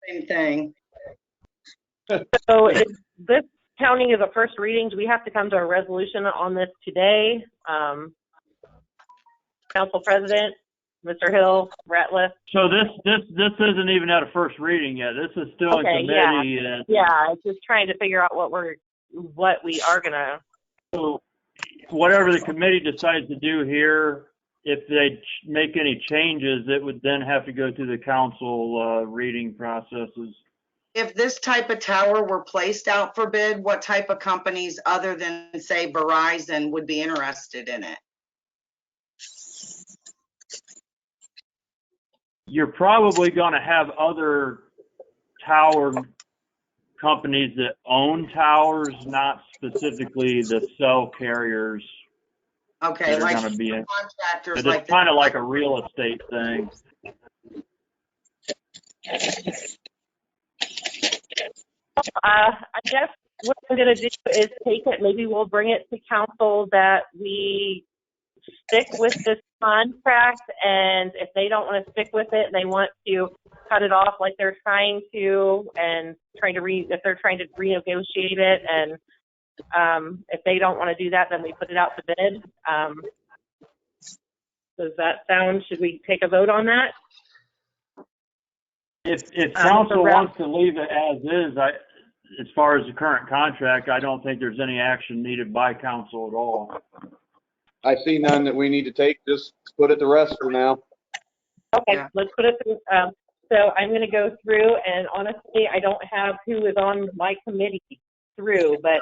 Same thing. So if this counting is a first reading, do we have to come to a resolution on this today? Council President, Mr. Hill, Ratliff? So this isn't even at a first reading yet. This is still in committee. And Yeah, it's just trying to figure out what we are gonna. so whatever the committee decides to do here, if they make any changes, it would then have to go through the council reading processes. If this type of tower were placed out for bid, what type of companies other than, say, Verizon would be interested in it? You're probably going to have other tower companies that own towers, not specifically the cell carriers. Okay, that are like gonna be contractors But like it's kind of like a real estate thing. I guess what I'm gonna do is take it, maybe we'll bring it to council that we stick with this contract, and if they don't want to stick with it, they want to cut it off like they're trying to, and if they're trying to renegotiate it, and if they don't want to do that, then we put it out to bid. Does that sound, should we take a vote on that? If council wants to leave it as is, as far as the current contract, I don't think there's any action needed by council at all. I see none that we need to take. Just put it to rest for now. Okay, let's put it through. So I'm going to go through, and honestly, I don't have who is on my committee through, but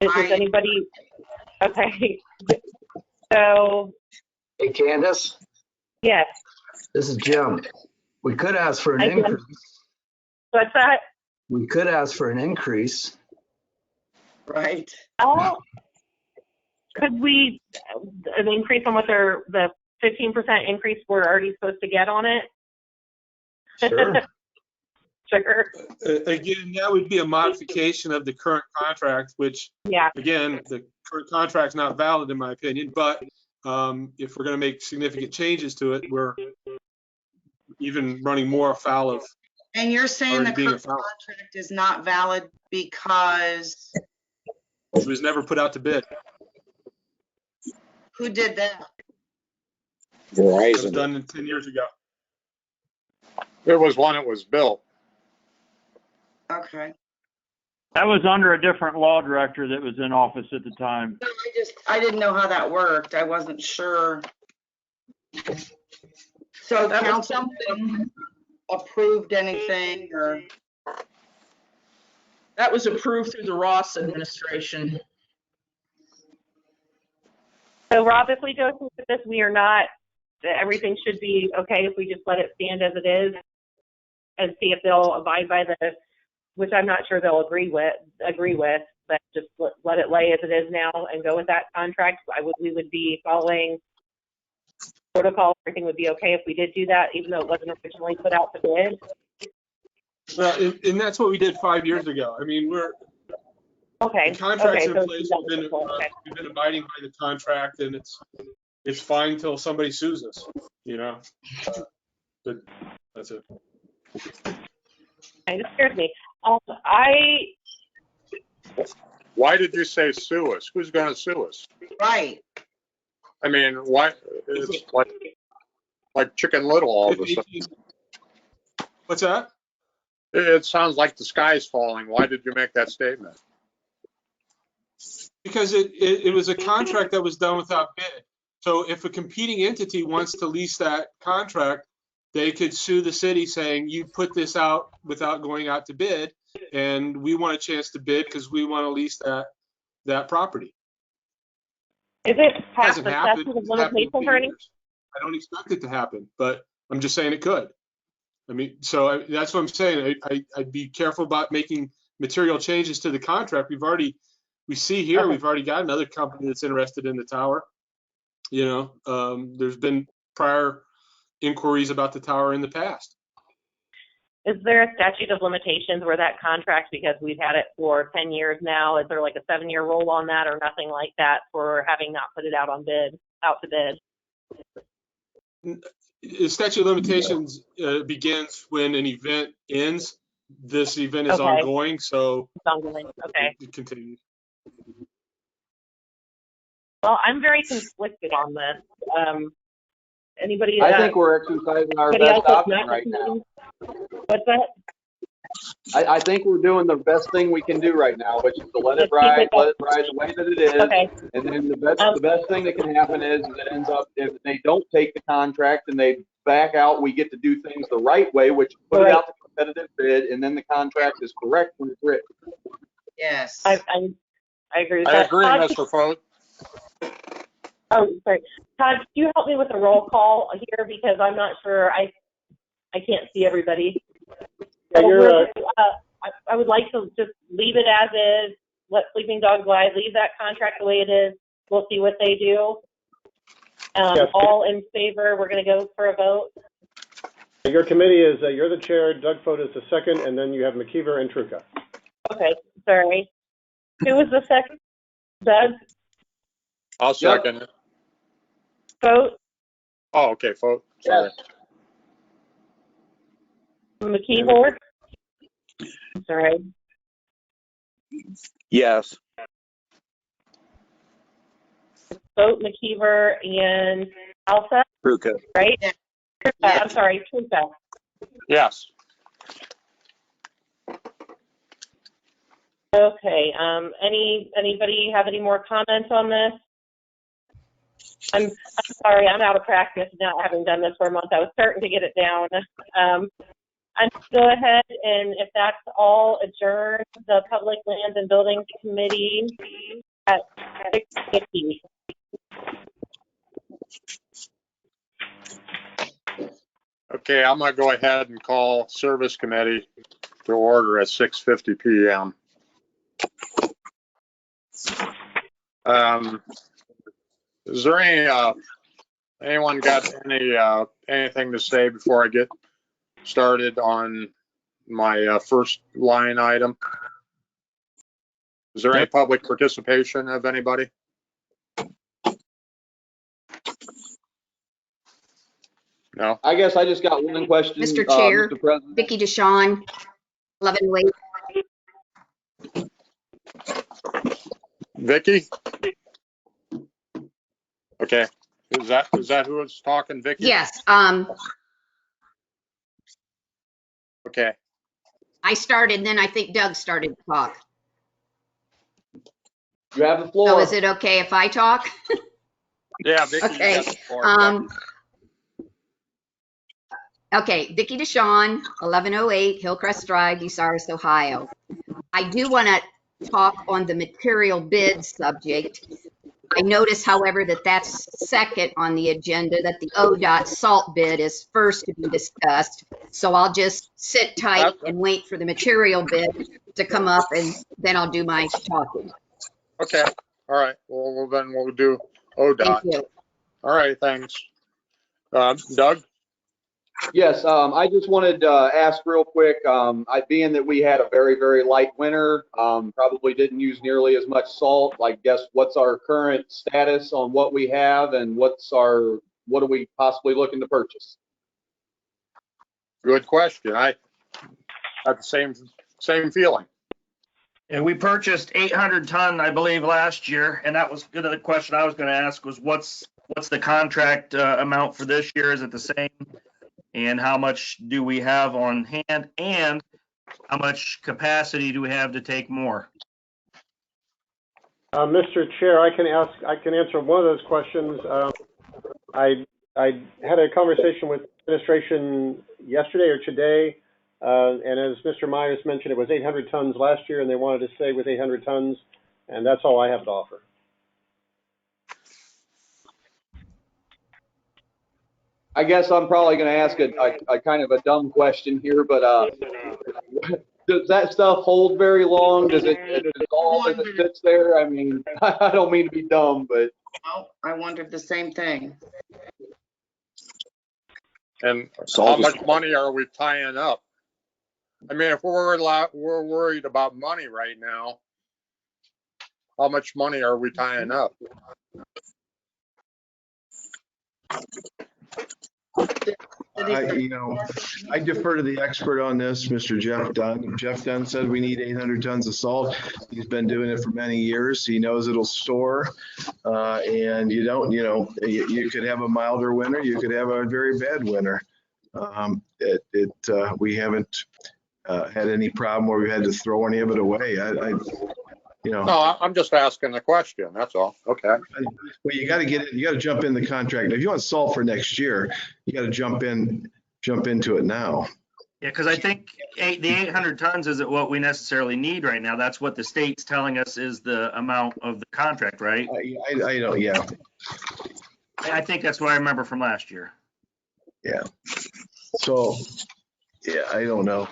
is there anybody? Okay. So. Hey, Candace? Yes. This is Jim. We could ask for an increase. What's that? We could ask for an increase. Right. Oh, could we, an increase on what the 15% increase we're already supposed to get on it? Sure. Sure. Again, that would be a modification of the current contract, which, again, the current contract's not valid in my opinion, but if we're going to make significant changes to it, we're even running more afoul of. And you're saying the current contract is not valid because? It was never put out to bid. Who did that? Verizon. It was done 10 years ago. There was one, it was Bill. Okay. That was under a different law director that was in office at the time. No, I didn't know how that worked. I wasn't sure. So That was council approved anything, or? That was approved through the Ross administration. So Rob, if we go through with this, we are not, everything should be okay if we just let it stand as it is and see if they'll abide by the, which I'm not sure they'll agree with, but just let it lay as it is now and go with that contract. We would be following protocol. Everything would be okay if we did do that, even though it wasn't originally put out to bid. Well, and that's what we did 5 years ago. I mean, okay. The contract's okay, in place. We've been abiding by the contract, and it's fine until somebody sues us, you know. But that's it. It scares me. Why did you say sue us? Who's going to sue us? Right. I mean, why? It's like Chicken Little all of a sudden. What's that? It sounds like the sky's falling. Why did you make that statement? Because it was a contract that was done without bid. So if a competing entity wants to lease that contract, they could sue the city saying, you put this out without going out to bid, and we want a chance to bid because we want to lease that property. Is it past Hasn't the happened. statute of It's happened limitations or anything? I don't expect it to happen, but I'm just saying it could. I mean, so that's what I'm saying. I'd be careful about making material changes to the contract. We've already got another company that's interested in the tower. You know, there's been prior inquiries about the tower in the past. Is there a statute of limitations where that contract, because we've had it for 10 years now, is there like a 7-year roll on that or nothing like that for having not put it out to bid? The statute of limitations begins when an event ends. This event is ongoing, so it's ongoing. Okay. It continues. Well, I'm very conflicted on this. Anybody? I think we're exercising our best option right now. What's that? I think we're doing the best thing we can do right now, which is to let it ride the way that it is. Okay. And then the best thing that can happen is it ends up, if they don't take the contract and they back out, we get to do things the right way, which put it out to competitive bid, and then the contract is correct when it's written. Yes. I agree with that. I agree, Mr. Fote. Oh, sorry. Todd, could you help me with the roll call here, because I'm not sure, I can't see everybody. Yeah, I would like to just leave it as is, let Sleeping Dogs lie, leave that contract the way it is. We'll see what they do. Yes. All in favor, we're going to go for a vote. Your committee is, you're the chair, Doug Fote is the second, and then you have McKeever and Truca. Okay, sorry. Who was the second? Doug? I'll second it. Vote. Oh, okay, vote. Sorry. McKeever. Sorry. Yes. Vote McKeever and Alpha, Ruka. right? Yeah. I'm sorry, Truca. Yes. Okay, anybody have any more comments on this? I'm sorry, I'm out of practice now, having done this for a month. I was starting to get it down. And go ahead, and if that's all, adjourn the Public Lands and Buildings Committee at 6:50. Okay, I'm gonna go ahead and call Service Committee to order at 6:50 p.m. Is there anyone got anything to say before I get started on my first line item? Is there any public participation of anybody? No? I guess I just got one question. Mr. Chair, Mr. President. Vicky DeShawn, 1108. Vicky? Okay. Is that who was talking, Vicky? Yes, Okay. I started, then I think Doug started to talk. You have the floor. So is it okay if I talk? Yeah, Vicky. Okay. You got the floor. Okay, Vicky DeShawn, 1108 Hillcrest Drive, Bucyrus, Ohio. I do want to talk on the material bid subject. I notice, however, that that's second on the agenda, that the ODOT salt bid is first to be discussed. So I'll just sit tight and wait for the material bid to come up, and then I'll do my talking. Okay. All right. Well, then we'll do ODOT. Thank you. All right. Thanks. Doug? Yes, I just wanted to ask real quick, being that we had a very, very light winter, probably didn't use nearly as much salt, I guess what's our current status on what we have and what are we possibly looking to purchase? Good question. I had the same feeling. And we purchased 800 ton, I believe, last year, and that was the question I was going to ask was what's the contract amount for this year? Is it the same? And how much do we have on hand? And how much capacity do we have to take more? Mr. Chair, I can answer one of those questions. I had a conversation with administration yesterday or today, and as Mr. Myers mentioned, it was 800 tons last year, and they wanted to stay with 800 tons, and that's all I have to offer. I guess I'm probably going to ask a kind of a dumb question here, but does that stuff hold very long? Does it all as it sits there? I mean, I don't mean to be dumb, but. Oh, I wondered the same thing. And how much money are we tying up? I mean, if we're worried about money right now, how much money are we tying up? I defer to the expert on this, Mr. Jeff Dunn. Jeff Dunn said we need 800 tons of salt. He's been doing it for many years. He knows it'll store. And you could have a milder winter. You could have a very bad winter. We haven't had any problem where we had to throw any of it away. No, I'm just asking the question. That's all. Okay. Well, you got to jump in the contract. If you want salt for next year, you got to jump into it now. Yeah, because I think the 800 tons isn't what we necessarily need right now. That's what the state's telling us is the amount of the contract, right? I know, yeah. I think that's what I remember from last year. Yeah. So, yeah, I don't know.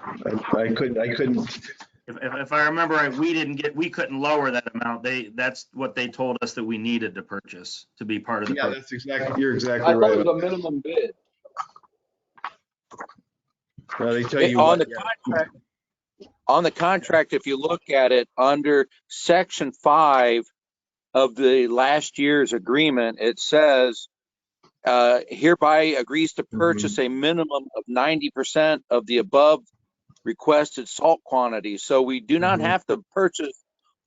I couldn't. If I remember right, we couldn't lower that amount. That's what they told us that we needed to purchase to be part of the. Yeah, you're exactly right. I thought it was a minimum bid. Well, they tell you on the contract, if you look at it under section 5 of the last year's agreement, it says hereby agrees to purchase a minimum of 90% of the above requested salt quantity. So we do not have to purchase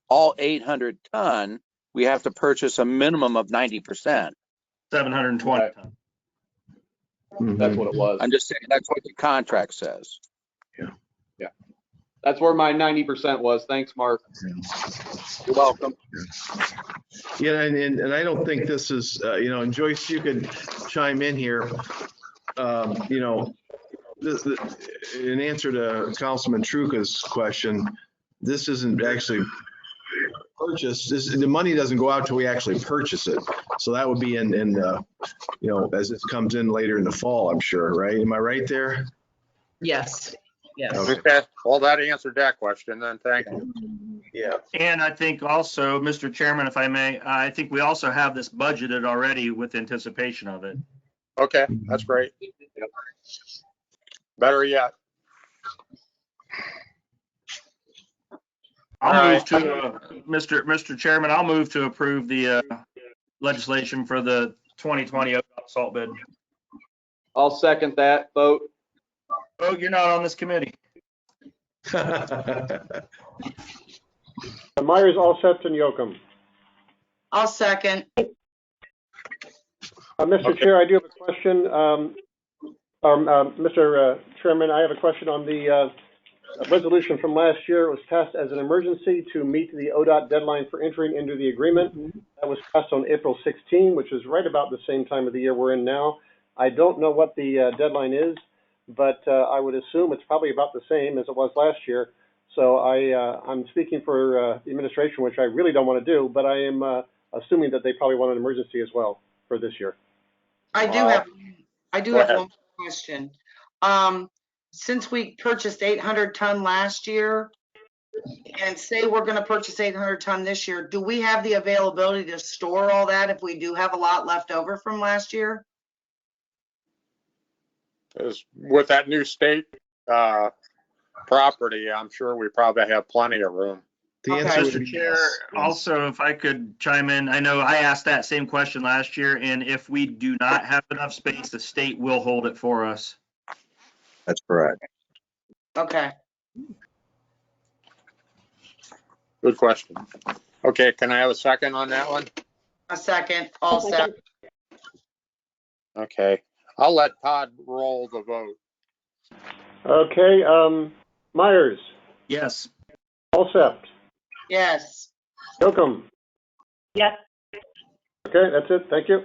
all 800 ton. We have to purchase a minimum of 90%. 720 Right. tons. That's what it was. I'm just saying that's what the contract says. That's where my 90% was. Thanks, Mark. You're welcome. Yeah, and I don't think this is, and Joyce, you could chime in here. In answer to Councilman Truca's question, this isn't actually purchased. The money doesn't go out till we actually purchase it. So that would be in as it comes in later in the fall, I'm sure, right? Am I right there? Yes, yes. Okay, well, that answered that question then, thank you. Yeah. And I think also, Mr. Chairman, if I may, I think we also have this budgeted already with anticipation of it. Okay, that's great. Yep. Better yet. I'll move to, Mr. Chairman, I'll move to approve the legislation for the 2020 ODOT salt bid. I'll second that vote. Oh, you're not on this committee. Myers, Allsett, and Yocum. I'll second. Mr. Chair, I do have a question. Mr. Chairman, I have a question on the resolution from last year. It was passed as an emergency to meet the ODOT deadline for entering into the agreement. That was passed on April 16, which is right about the same time of the year we're in now. I don't know what the deadline is, but I would assume it's probably about the same as it was last year. So I'm speaking for the administration, which I really don't want to do, but I am assuming that they probably want an emergency as well for this year. I do have one more question. Since we purchased 800 ton last year, and say we're going to purchase 800 ton this year, do we have the availability to store all that if we do have a lot left over from last year? With that new state property, I'm sure we probably have plenty of room. The answer would Mr. be Chair, yes. also, if I could chime in, I know I asked that same question last year, and if we do not have enough space, the state will hold it for us. That's correct. Okay. Good question. Okay, can I have a second on that one? A second, Allsett. Okay, I'll let Todd roll the vote. Okay, Myers, Yes. Allsett, Yes. Yocum. Yes. Okay, that's it. Thank you.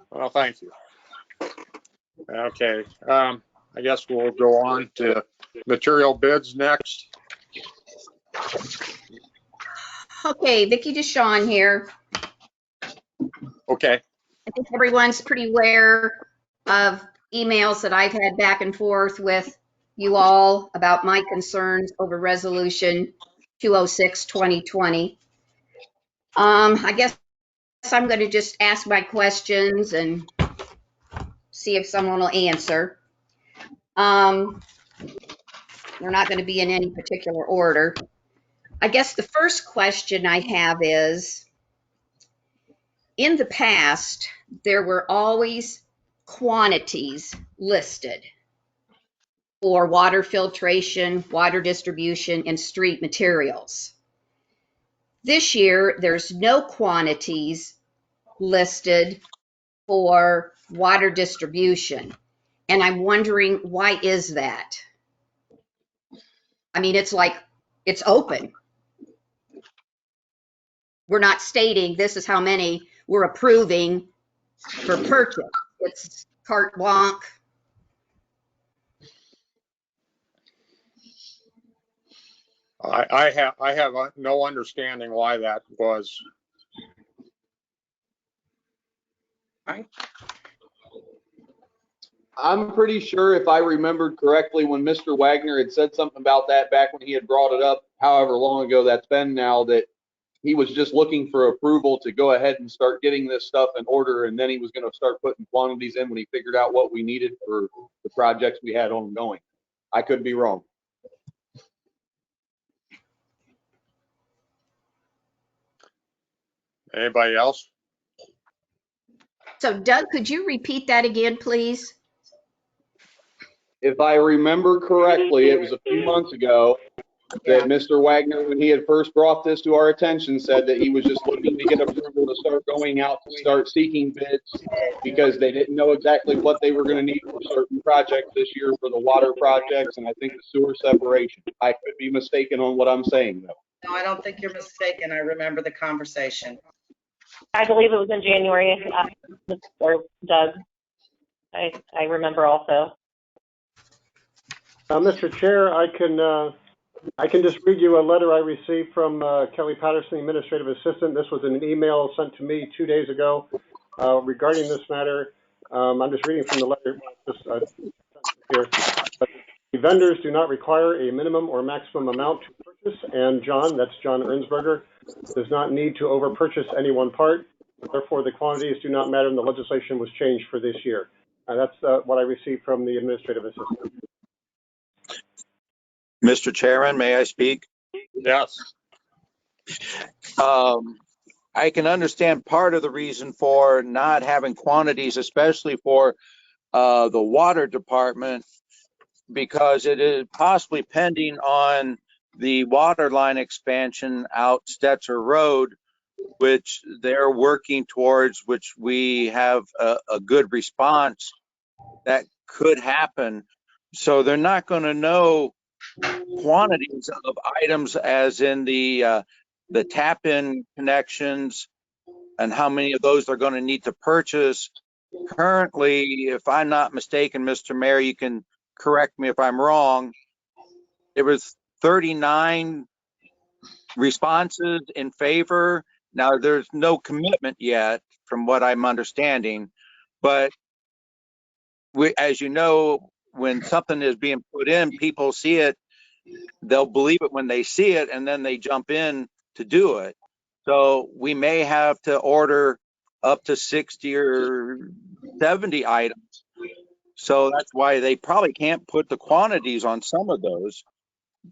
Well, thank you. Okay, I guess we'll go on to material bids next. Okay, Vicki DeShawn here. Okay, I think everyone's pretty aware of emails that I've had back and forth with you all about my concerns over Resolution 206-2020. I guess I'm going to just ask my questions and see if someone will answer. They're not going to be in any particular order. I guess the first question I have is, in the past, there were always quantities listed for water filtration, water distribution, and street materials. This year, there's no quantities listed for water distribution. And I'm wondering, why is that? I mean, it's like, it's open. We're not stating this is how many we're approving for purchase. It's carte blanche. I have no understanding why that was. I'm pretty sure if I remembered correctly, when Mr. Wagner had said something about that back when he had brought it up, however long ago that's been now, that he was just looking for approval to go ahead and start getting this stuff in order, and then he was going to start putting quantities in when he figured out what we needed for the projects we had ongoing. I could be wrong. Anybody else? So Doug, could you repeat that again, please? If I remember correctly, it was a few months ago that Mr. Wagner, when he had first brought this to our attention, said that he was just looking to get approval to start going out to start seeking bids because they didn't know exactly what they were going to need for certain projects this year for the water projects and I think the sewer separation. I could be mistaken on what I'm saying though. No, I don't think you're mistaken. I remember the conversation. I believe it was in January, or Doug. I remember also. Mr. Chair, I can just read you a letter I received from Kelly Patterson, Administrative Assistant. This was an email sent to me 2 days ago regarding this matter. I'm just reading from the letter here. The vendors do not require a minimum or maximum amount to purchase, and John, that's John Ernsberger, does not need to over-purchase any one part. Therefore, the quantities do not matter, and the legislation was changed for this year. That's what I received from the Administrative Assistant. Mr. Chairman, may I speak? Yes. I can understand part of the reason for not having quantities, especially for the water department, because it is possibly pending on the water line expansion out Stetzer Road, which they're working towards, which we have a good response that could happen. So they're not going to know quantities of items as in the tap-in connections and how many of those they're going to need to purchase. Currently, if I'm not mistaken, Mr. Mayor, you can correct me if I'm wrong, there was 39 responses in favor. Now, there's no commitment yet from what I'm understanding, but as you know, when something is being put in, people see it, they'll believe it when they see it, and then they jump in to do it. So we may have to order up to 60 or 70 items. So that's why they probably can't put the quantities on some of those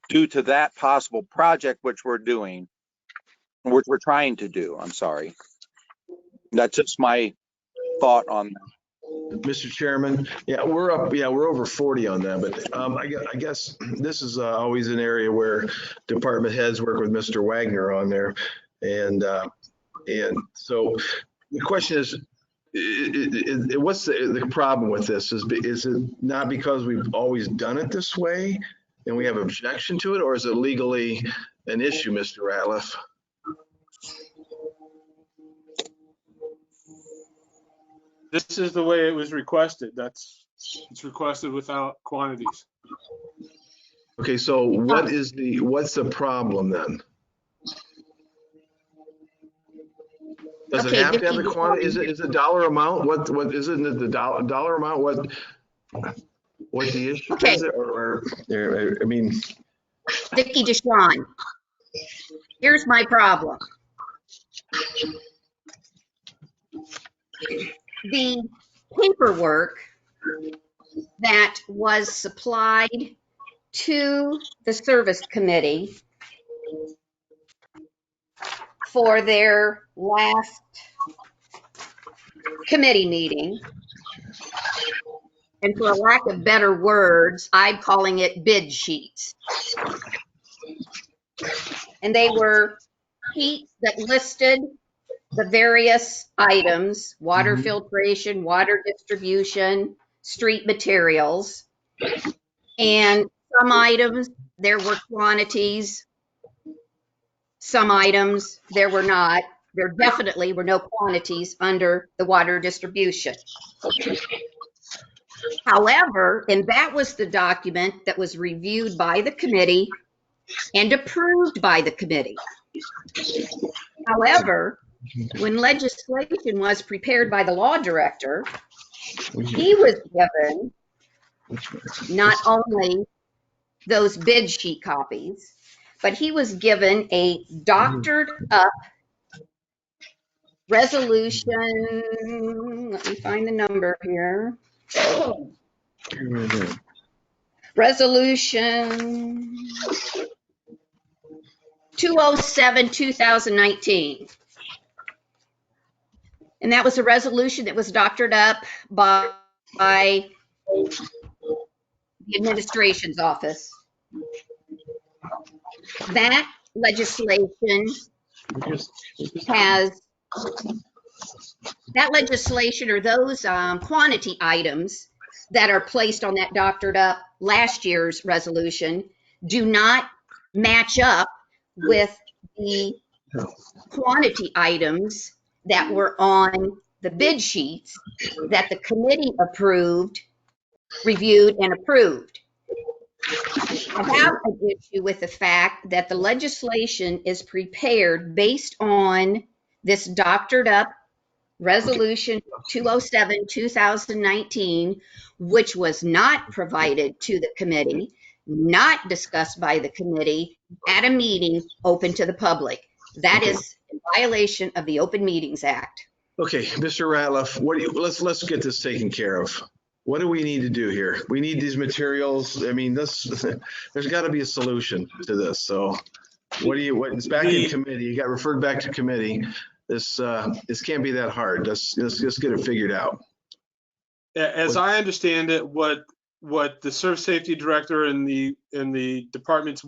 due to that possible project which we're doing, which we're trying to do. I'm sorry. That's just my thought on that. Mr. Chairman, we're over 40 on that, but I guess this is always an area where department heads work with Mr. Wagner on there. And so the question is what's the problem with this? Is it not because we've always done it this way and we have objection to it, or is it legally an issue, Mr. Ratliff? This is the way it was requested. It's requested without quantities. Okay, so what's the problem then? Does it have to have the quantity? Is it a dollar amount? What isn't it the dollar amount? What the issue is? Or I mean, Vicki DeShawn, here's my problem. The paperwork that was supplied to the service committee for their last committee meeting, and for a lack of better words, I'm calling it bid sheets. And they were sheets that listed the various items: water filtration, water distribution, street materials. And some items, there were quantities. Some items, there were not. There definitely were no quantities under the water distribution. However, and that was the document that was reviewed by the committee and approved by the committee. However, when legislation was prepared by the law director, he was given not only those bid sheet copies, but he was given a doctored up resolution. Let me find the number here. Resolution 207, 2019. And that was a resolution that was doctored up by the administration's office. That legislation or those quantity items that are placed on that doctored up last year's resolution do not match up with the quantity items that were on the bid sheets that the committee reviewed and approved. I have an issue with the fact that the legislation is prepared based on this doctored up resolution 207, 2019, which was not provided to the committee, not discussed by the committee at a meeting open to the public. That is in violation of the Open Meetings Act. Okay, Mr. Ratliff, let's get this taken care of. What do we need to do here? We need these materials. I mean, there's got to be a solution to this. So it's back in committee. You got referred back to committee. This can't be that hard. Let's get it figured out. As I understand it, what the service safety director and the departments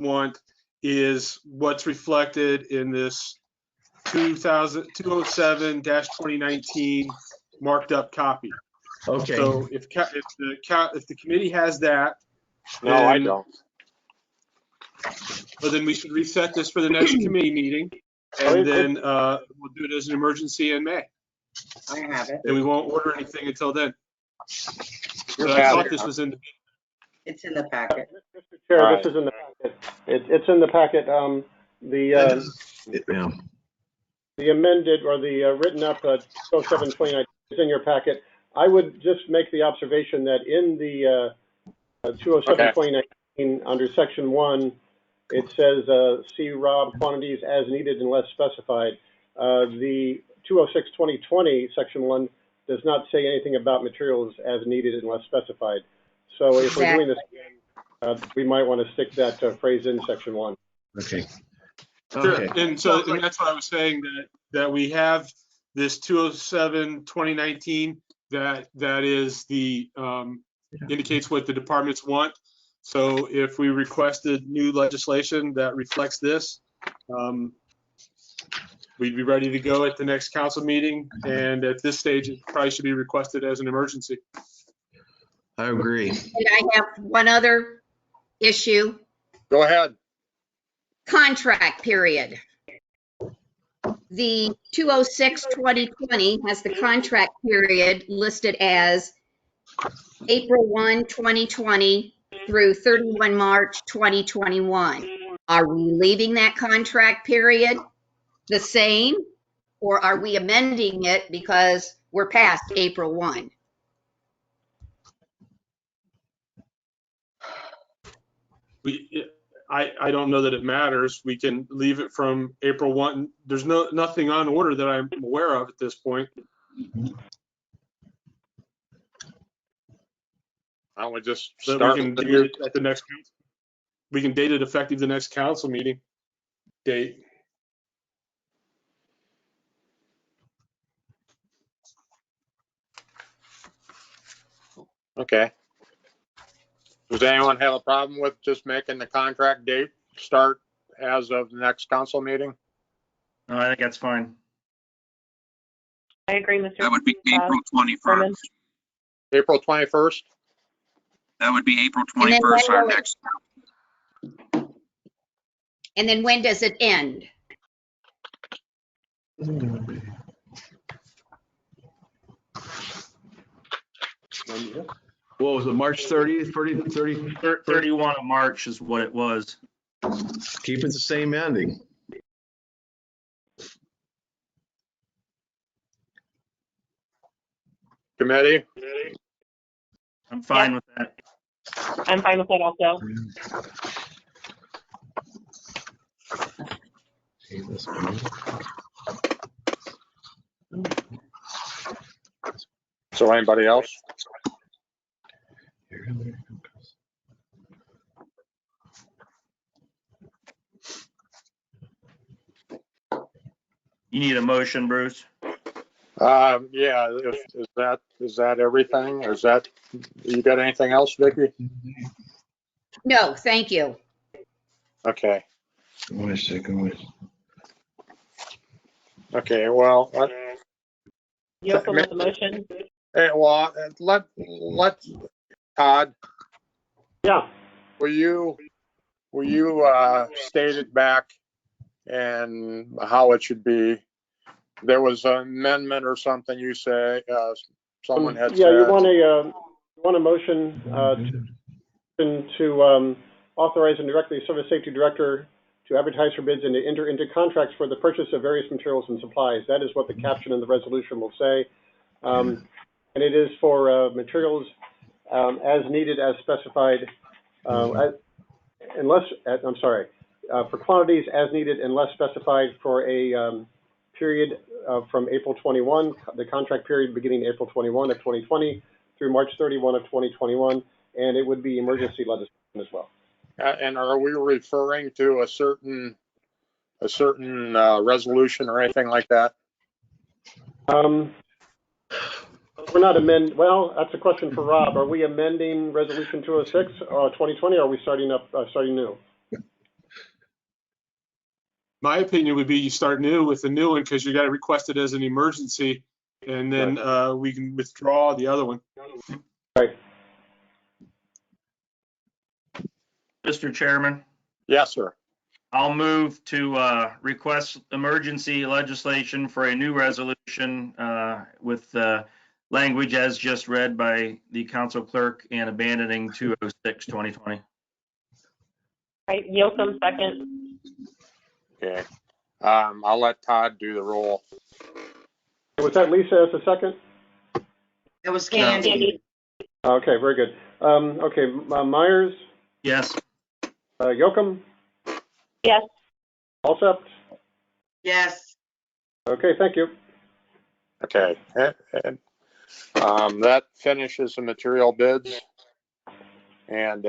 is what's reflected in this 207-2019 marked up copy. Okay. So if the committee has that, No, I don't. Well, then we should reset this for the next committee meeting, and then we'll do it as an emergency in May. I have it. And we won't order anything until then. But I thought this was in the. It's in the packet. Mr. Chair, All this is in the packet. It's in the packet. The amended or the written up 207-2019 is in your packet. I would just make the observation that in the 207-2019 under section 1, it says see Rob quantities as needed unless specified. The 206-2020 section 1 does not say anything about materials as needed unless specified. So if we're doing this again, we might want to stick that phrase in section 1. Okay. Sure. Okay. And that's what I was saying, that we have this 207-2019 that is the indicates what the departments want. So if we requested new legislation that reflects this, we'd be ready to go at the next council meeting. And at this stage, it probably should be requested as an emergency. I agree. And I have one other issue. Go ahead. Contract period. The 206-2020 has the contract period listed as April 1, 2020 through 31 March 2021. Are we leaving that contract period the same, or are we amending it because we're past April 1? I don't know that it matters. We can leave it from April 1. There's nothing on order that I'm aware of at this point. Why don't we just But start? we can date it at the next. We can date it effective the next council meeting date. Okay. Does anyone have a problem with just making the contract date start as of the next council meeting? No, I think that's fine. I agree, Mr. That would be April Chairman. 21st. April 21st? That would be April And then 21st, our when will next. And then when does it end? What was it, March 30th, 30? 31 of March is what it was. Keep it the same ending. Committee? I'm fine with that. I'm fine with that also. So anybody else? You need a motion, Bruce? Yeah, is that everything? Is that, you got anything else, Vicki? No, thank you. Okay. Wait a second. Okay, well, You open with the motion? hey, well, let Todd, Yeah. will you state it back and how it should be? There was an amendment or something you say, someone had Yeah, you said. want a motion to authorize and direct the Service Safety Director to advertise for bids and to enter into contracts for the purchase of various materials and supplies. That is what the caption in the resolution will say. And it is for materials as needed, as specified, for quantities as needed unless specified for a period from April 21, the contract period beginning April 21 of 2020 through March 31 of 2021, and it would be emergency legislation as well. And are we referring to a certain resolution or anything like that? We're not well, that's a question for Rob. Are we amending Resolution 206, 2020, or are we starting new? My opinion would be you start new with the new one because you got to request it as an emergency, and then we can withdraw the other one. Right. Mr. Chairman, Yes, sir. I'll move to request emergency legislation for a new resolution with language as just read by the council clerk and abandoning 206, 2020. Right, Yocum, second. Okay. I'll let Todd do the roll. Was that Lisa as a second? It was Candy. Okay, very good. Okay, Myers, Yes. Yocum, Yes. Alsept. Yes. Okay, thank you. Okay. And that finishes the material bids. And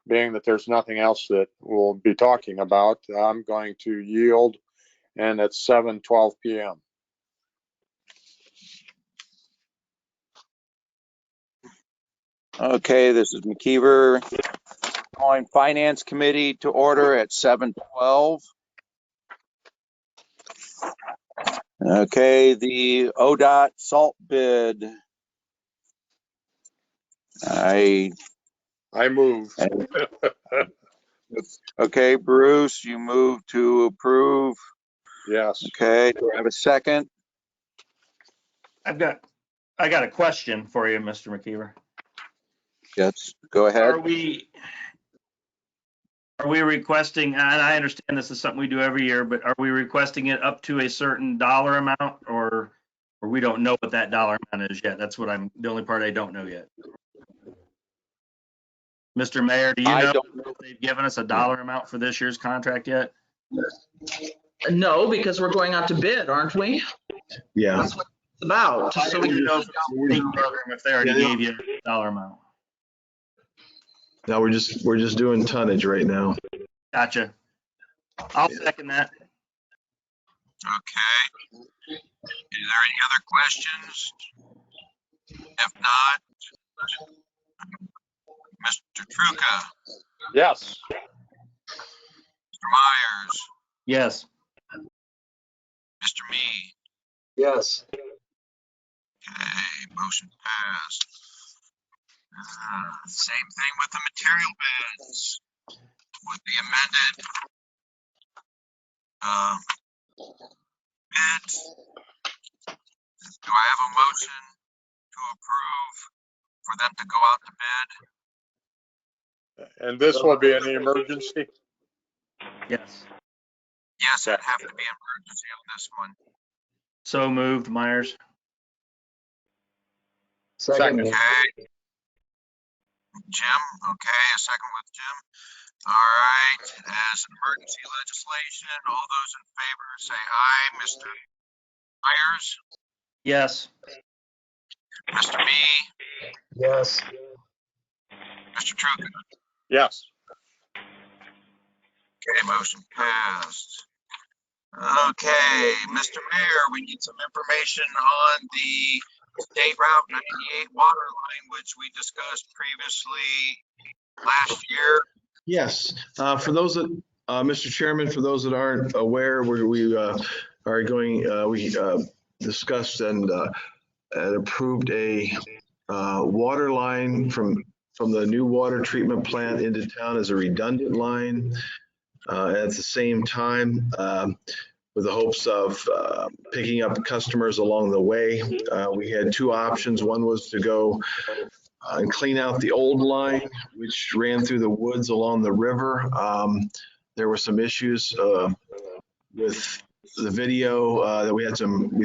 being that there's nothing else that we'll be talking about, I'm going to yield, and it's 7:12 p.m. Okay, this is McKeever calling Finance Committee to order at 7:12. Okay, the ODOT salt bid. I move. Okay, Bruce, you move to approve. Yes. Okay, do I have a second? I got a question for you, Mr. McKeever. Yes, go ahead. Are we requesting, and I understand this is something we do every year, but are we requesting it up to a certain dollar amount, or we don't know what that dollar amount is yet? That's the only part I don't know yet. Mr. Mayor, do you know if they've given us a dollar amount for this year's contract yet? No, because we're going out to bid, aren't we? Yeah. That's what it's about. I don't even know if it's a state program, if they already gave you a dollar amount. No, we're just doing tonnage right now. Gotcha. I'll second that. Okay. Is there any other questions? If not, Mr. Truca. Yes. Mr. Myers. Yes. Mr. Me. Yes. Okay, motion passed. Same thing with the material bids. With the amended bids. Do I have a motion to approve for them to go out to bid? And this will be an emergency? Yes. Yes, it'd have to be emergency on this one. So moved, Myers. Second. Okay. Jim, okay, a second with Jim. All right, as emergency legislation, all those in favor say aye. Mr. Myers? Yes. Mr. Me? Yes. Mr. Truca? Yes. Okay, motion passed. Okay, Mr. Mayor, we need some information on the State Route 98 water line, which we discussed previously last year. Yes, for those that, Mr. Chairman, for those that aren't aware, we are going, we discussed and approved a water line from the new water treatment plant into town as a redundant line. At the same time, with the hopes of picking up customers along the way. We had two options. One was to go and clean out the old line, which ran through the woods along the river. There were some issues with the video that we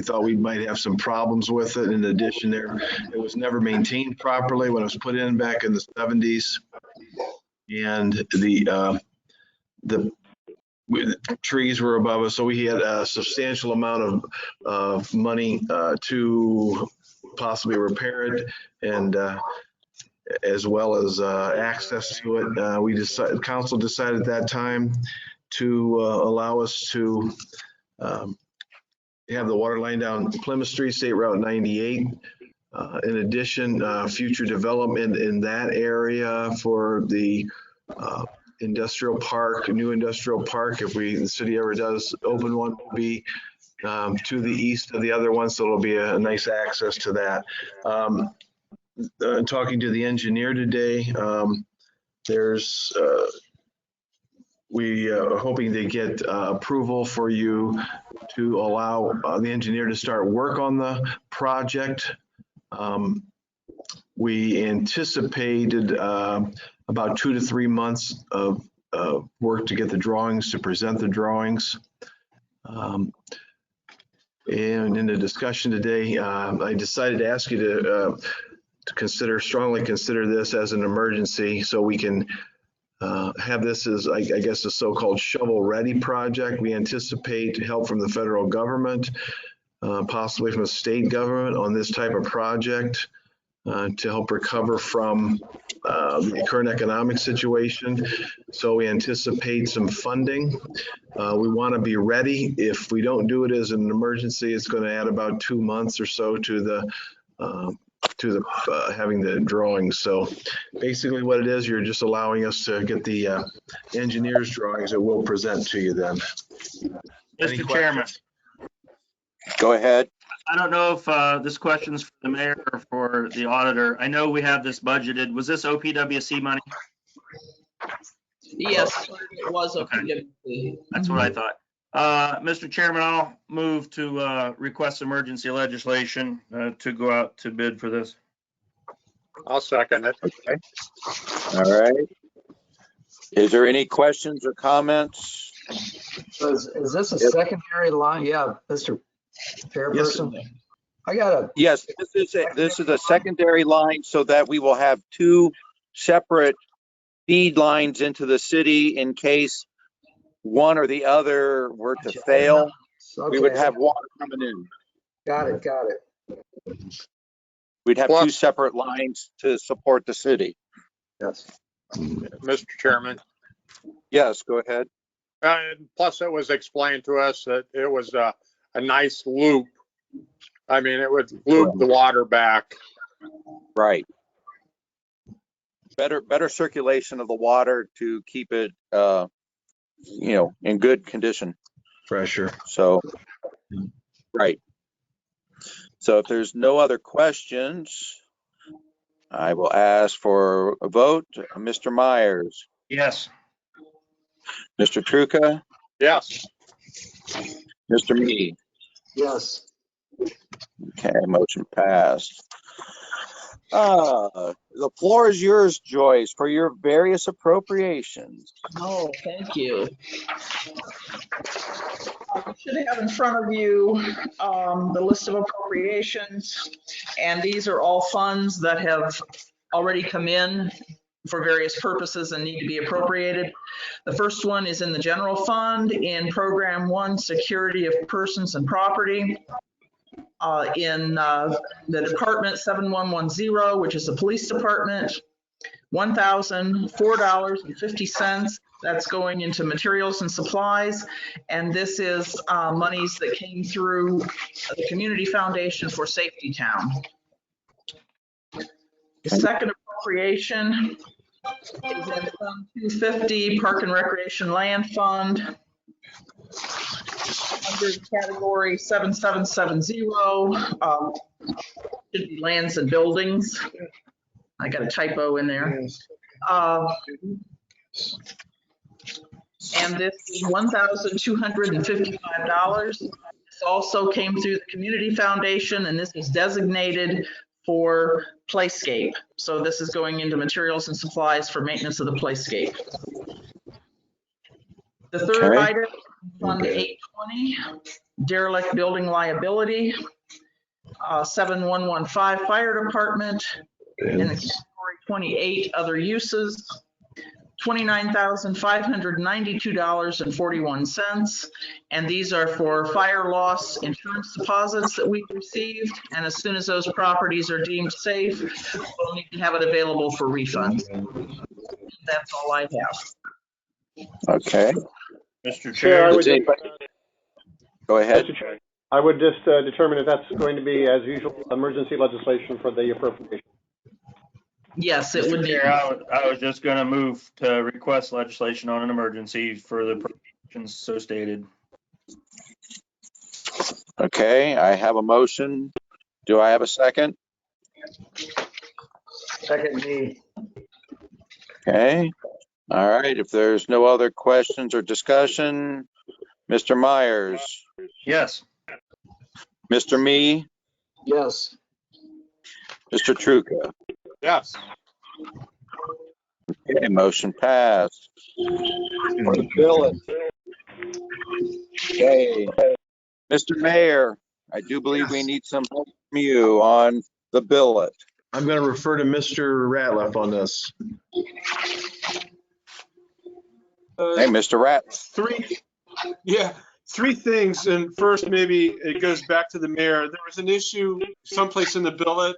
thought we might have some problems with it. In addition, it was never maintained properly when it was put in back in the 70s. And the trees were above us, so we had a substantial amount of money to possibly repair it, and as well as access to it. Council decided at that time to allow us to have the water line down Plymouth Street, State Route 98. In addition, future development in that area for the industrial park, new industrial park, if the city ever does open one, will be to the east of the other one, so it'll be a nice access to that. Talking to the engineer today, we are hoping to get approval for you to allow the engineer to start work on the project. We anticipated about 2 to 3 months of work to get the drawings, to present the drawings. And in the discussion today, I decided to ask you to strongly consider this as an emergency, so we can have this as, I guess, a so-called shovel-ready project. We anticipate help from the federal government, possibly from the state government on this type of project. To help recover from the current economic situation. So we anticipate some funding. We want to be ready. If we don't do it as an emergency, it's going to add about 2 months or so to the having the drawings. So basically what it is, you're just allowing us to get the engineer's drawings that we'll present to you then. Mr. Chairman. Go ahead. I don't know if this question's for the mayor or for the auditor. I know we have this budgeted. Was this OPWC money? Yes, it was Okay. OPWC. That's what I thought. Mr. Chairman, I'll move to request emergency legislation to go out to bid for this. I'll second it. Okay. All right. Is there any questions or comments? So is this a secondary line? Yeah, Mr. Chairperson. Yes. This is a secondary line so that we will have 2 separate feed lines into the city in case one or the other were to fail. Okay. We would have water coming in. Got it. We'd have 2 separate lines to support the city. Yes. Mr. Chairman. Yes, go ahead. Plus, it was explained to us that it was a nice loop. I mean, it would loop the water back. Right. Better circulation of the water to keep it, in good condition. Fresher. So, right. So if there's no other questions, I will ask for a vote. Mr. Myers. Yes. Mr. Truca. Yes. Mr. Meade. Yes. Okay, motion passed. The floor is yours, Joyce, for your various appropriations. Oh, thank you. You should have in front of you the list of appropriations, and these are all funds that have already come in for various purposes and need to be appropriated. The first one is in the general fund in Program 1, Security of Persons and Property. In the department 7110, which is the police department, $1,004.50 That's going into materials and supplies. And this is monies that came through the Community Foundation for Safety Town. The second appropriation is in Fund 250, Park and Recreation Land Fund. Under category 7770, should be lands and buildings. I got a typo in there. And this is $1,255. This also came through the Community Foundation, and this is designated for playscape. So this is going into materials and supplies for maintenance of the playscape. The third item, Fund 820, derelict building liability, 7115 Fire Department, in the category 28 other uses, $29,592.41. And these are for fire loss insurance deposits that we've received. And as soon as those properties are deemed safe, we'll need to have it available for refund. That's all I have. Okay. Mr. Chair, Go ahead. Mr. Chair, I would just determine if that's going to be, as usual, emergency legislation for the appropriation. Yes, it would be. Chair, I was just going to move to request legislation on an emergency for the appropriations so stated. Okay, I have a motion. Do I have a second? Second me. Okay. All right. If there's no other questions or discussion, Mr. Myers, Yes. Mr. Me, Yes. Mr. Truca. Yes. Okay, motion passed. For the billet. Okay. Mr. Mayor, I do believe we need some help from you on the billet. I'm going to refer to Mr. Ratliff on this. Hey, Mr. Ratliff. Three things. And first, maybe it goes back to the mayor. There was an issue someplace in the billet,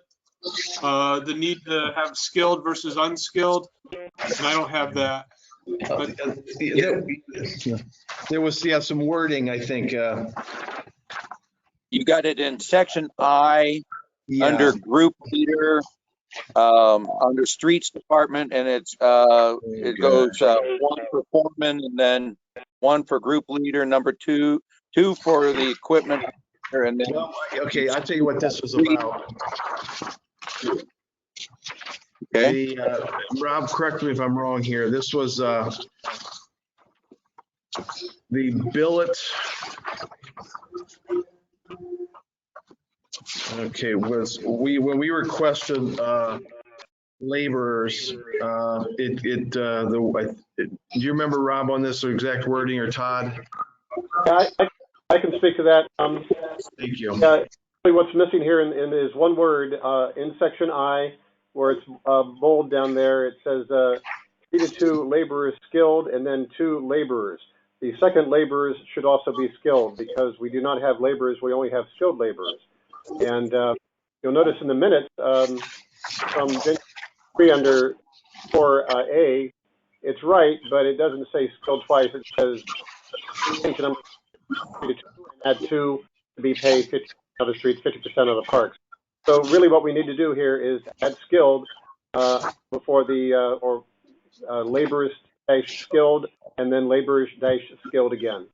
the need to have skilled versus unskilled, and I don't have that. But, There was, some wording, I think. You got it in section I, under group leader, under streets department, and it goes one for foreman, and then one for group leader, number two for the equipment, and then. Well, okay, I'll tell you what this was about. Okay. Rob, correct me if I'm wrong here. This was the billet. Okay, when we requested laborers, do you remember, Rob, on this exact wording, or Todd? I can speak to that. Thank you. What's missing here is one word in section I, where it's bold down there. It says 3 to 2 laborers skilled, and then 2 laborers. The second laborers should also be skilled, because we do not have laborers, we only have skilled laborers. And you'll notice in the minutes from 3 under 4A, it's right, but it doesn't say skilled twice. It says change the number 3 to 2 and add 2 to be paid 50% of the streets, 50% of the parks. So really what we need to do here is add skilled before the laborers dash skilled, and then laborers dash skilled again.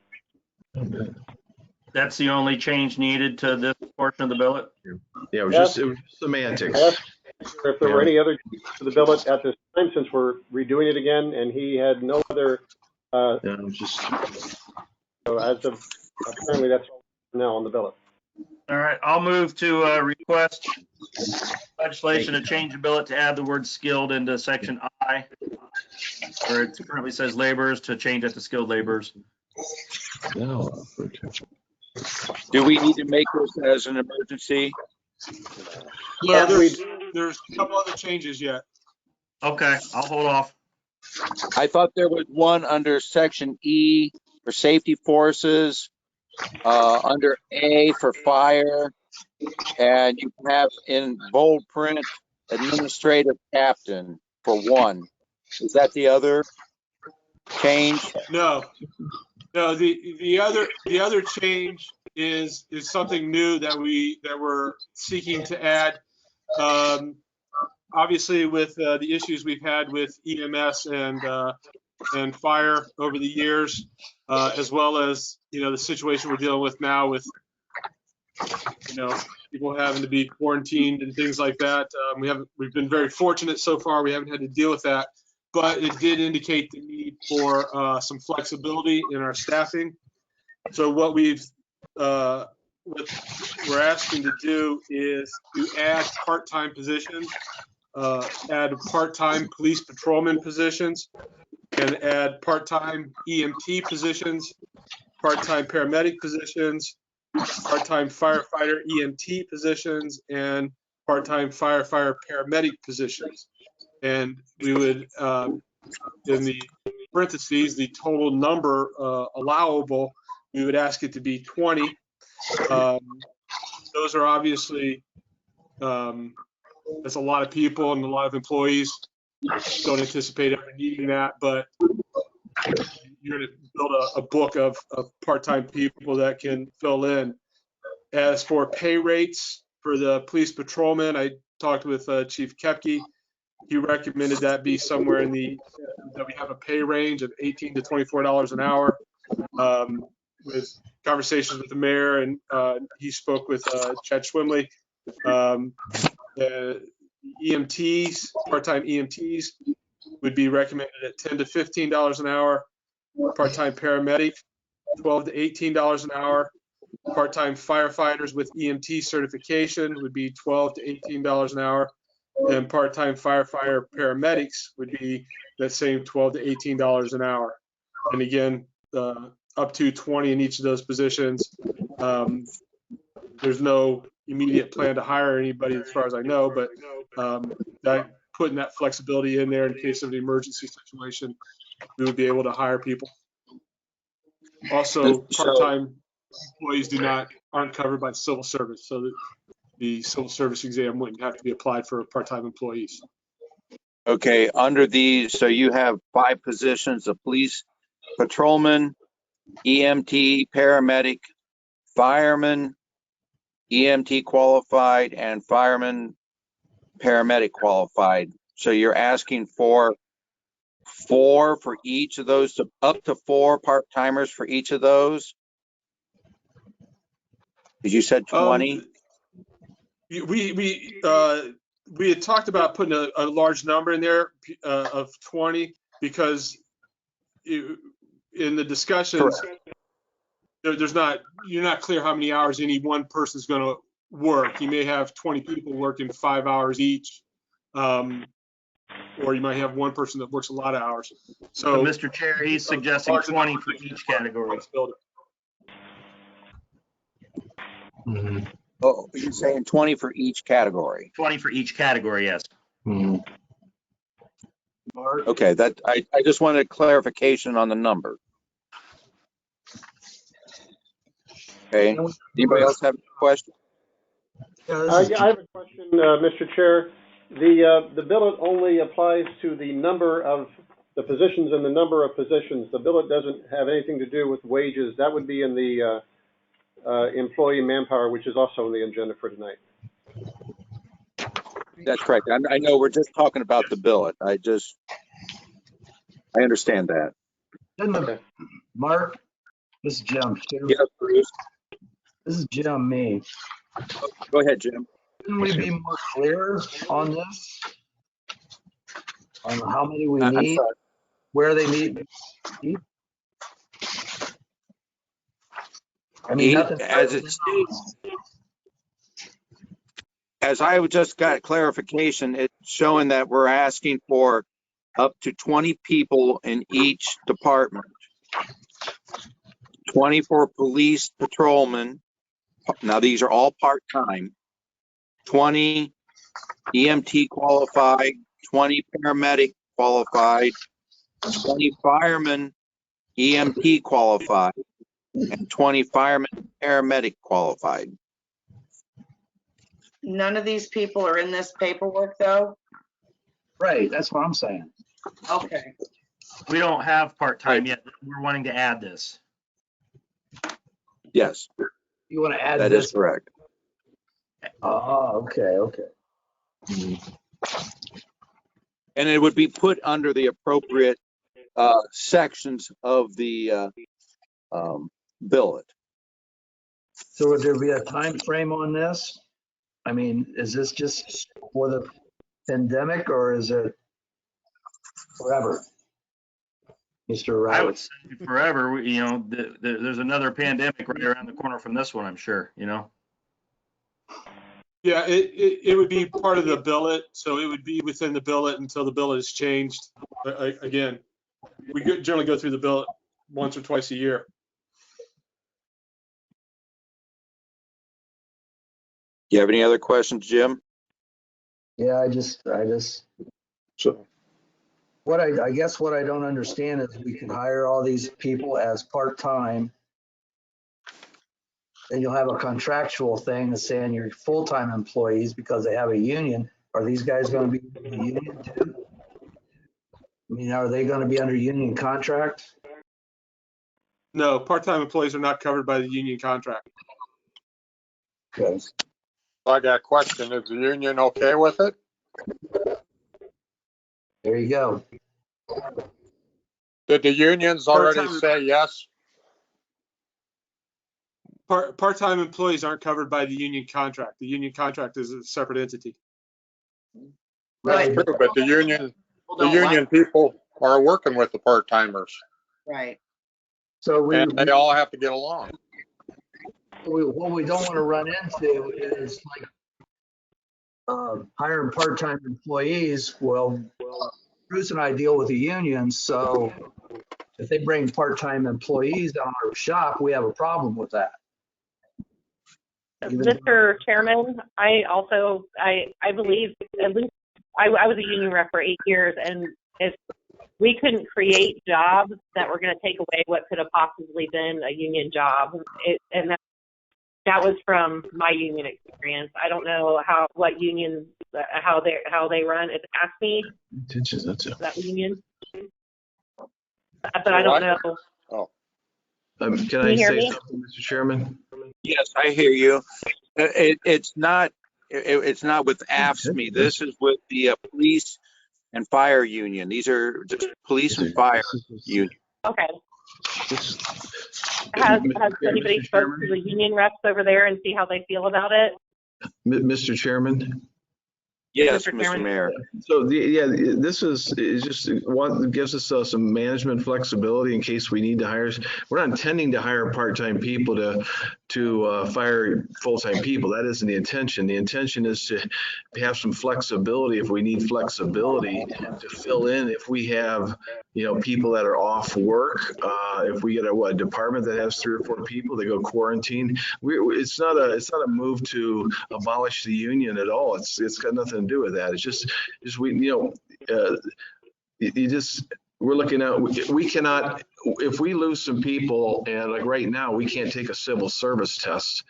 That's the only change needed to this portion of the billet? Yeah, it was just semantics. If there were any other changes to the billet at this time, since we're redoing it again, and he had no other. So as of apparently that's now on the billet. All right, I'll move to request legislation to change the billet to add the word skilled into section I, where it currently says laborers, to change it to skilled laborers. Do we need to make this as an emergency? Yeah, there's a couple other changes yet. Okay, I'll hold off. I thought there was one under section E for safety forces, under A for fire, and you have in bold print administrative captain for 1. Is that the other? change? No, the other change is something new that we're seeking to add. Obviously, with the issues we've had with EMS and fire over the years, as well as the situation we're dealing with now with people having to be quarantined and things like that. We've been very fortunate so far. We haven't had to deal with that, but it did indicate the need for some flexibility in our staffing. So what we're asking to do is to add part-time positions, add part-time police patrolman positions, and add part-time EMT positions, part-time paramedic positions, part-time firefighter EMT positions, and part-time firefighter paramedic positions. And we would, in the parentheses, the total number allowable, we would ask it to be 20. Those are obviously, that's a lot of people and a lot of employees. Don't anticipate ever needing that, but you're going to build a book of part-time people that can fill in. As for pay rates for the police patrolman, I talked with Chief Kepke. He recommended that be somewhere in that we have a pay range of $18 to $24 an hour. With conversations with the mayor, and he spoke with Chad Schwimley. EMTs, part-time EMTs would be recommended at $10 to $15 an hour. Part-time paramedic, $12 to $18 an hour. Part-time firefighters with EMT certification would be $12 to $18 an hour. And part-time firefighter paramedics would be that same $12 to $18 an hour. And again, up to 20 in each of those positions. There's no immediate plan to hire anybody as far as I know, but putting that flexibility in there in case of an emergency situation, we would be able to hire people. Also, part-time employees aren't covered by civil service, so that the civil service exam wouldn't have to be applied for part-time employees. Okay, under these, so you have 5 positions: a police patrolman, EMT, paramedic, fireman, EMT qualified, and fireman, paramedic qualified. So you're asking for 4 for each of those, up to 4 part-timers for each of those? Because you said 20. We had talked about putting a large number in there of 20 because in the discussions, you're not clear how many hours any one person is going to work. You may have 20 people working 5 hours each, or you might have one person that works a lot of hours. So Mr. Chair, he's suggesting 20 for each category. Mhm. Oh, you're saying 20 for each category? 20 for each category, yes. Mhm. Mark? Okay, that I just wanted clarification on the number. Okay, anybody else have a question? I have a question, Mr. Chair. The billet only applies to the number of the positions and the number of positions. The billet doesn't have anything to do with wages. That would be in the employee manpower, which is also on the agenda for tonight. That's correct. I know we're just talking about the billet. I understand that. Okay. Mark, this is Jim. Yeah, Bruce. This is Jim, me. Go ahead, Jim. Couldn't we be more clear on this? On how many we I'm need, sorry. where they need? I mean, nothing. As I just got clarification, it's showing that we're asking for up to 20 people in each department. 20 for police patrolmen. Now these are all part-time. 20 EMT qualified, 20 paramedic qualified, 20 firemen EMT qualified, and 20 firemen paramedic qualified. None of these people are in this paperwork, though? Right, that's what I'm saying. Okay. We don't have part-time yet. We're wanting to add this. Yes, You want to add that this? is correct. Oh, okay. And it would be put under the appropriate sections of the billet. So would there be a time frame on this? I mean, is this just for the pandemic or is it forever? Mr. I Riley? would say forever. You know, there's another pandemic right around the corner from this one, I'm sure, you know. Yeah, it would be part of the billet, so it would be within the billet until the billet is changed. Again, we generally go through the billet once or twice a year. You have any other questions, Jim? Yeah, I just, So, I guess what I don't understand is we can hire all these people as part-time. Then you'll have a contractual thing that's saying you're full-time employees because they have a union. Are these guys going to be in the union too? I mean, are they going to be under union contract? No, part-time employees are not covered by the union contract. Okay. I got a question. Is the union okay with it? There you go. Did the unions already Part-time- say yes? Part-time employees aren't covered by the union contract. The union contract is a separate entity. Right. True, but the union people are working with the part-timers, Right. So and they all have to get along. what we don't want to run into is like hiring part-time employees. Well, Bruce and I deal with the unions, so if they bring part-time employees down our shop, we have a problem with that. Mr. Chairman, I believe, at least, I was a union rep for 8 years, and if we couldn't create jobs that were going to take away what could have possibly been a union job, and that was from my union experience. I don't know what unions, how they run. It's ASME, that union, but I don't know. Oh. Can you I hear say me? something, Mr. Chairman? Yes, I hear you. It's not with AFSCME. This is with the police and fire union. These are just police and fire union. Okay. Has anybody Mr. spoke to the union reps over there and see how they feel about it? Mr. Chairman? Yes, Mr. Mr. Chairman? Mayor. So this is just one gives us some management flexibility in case we need to hire. We're not intending to hire part-time people to fire full-time people. That isn't the intention. The intention is to have some flexibility if we need flexibility to fill in if we have people that are off work. If we get a department that has 3 or 4 people that go quarantine, it's not a move to abolish the union at all. It's got nothing to do with that. It's just we're looking at, we cannot, if we lose some people, and like right now, we can't take a civil service test.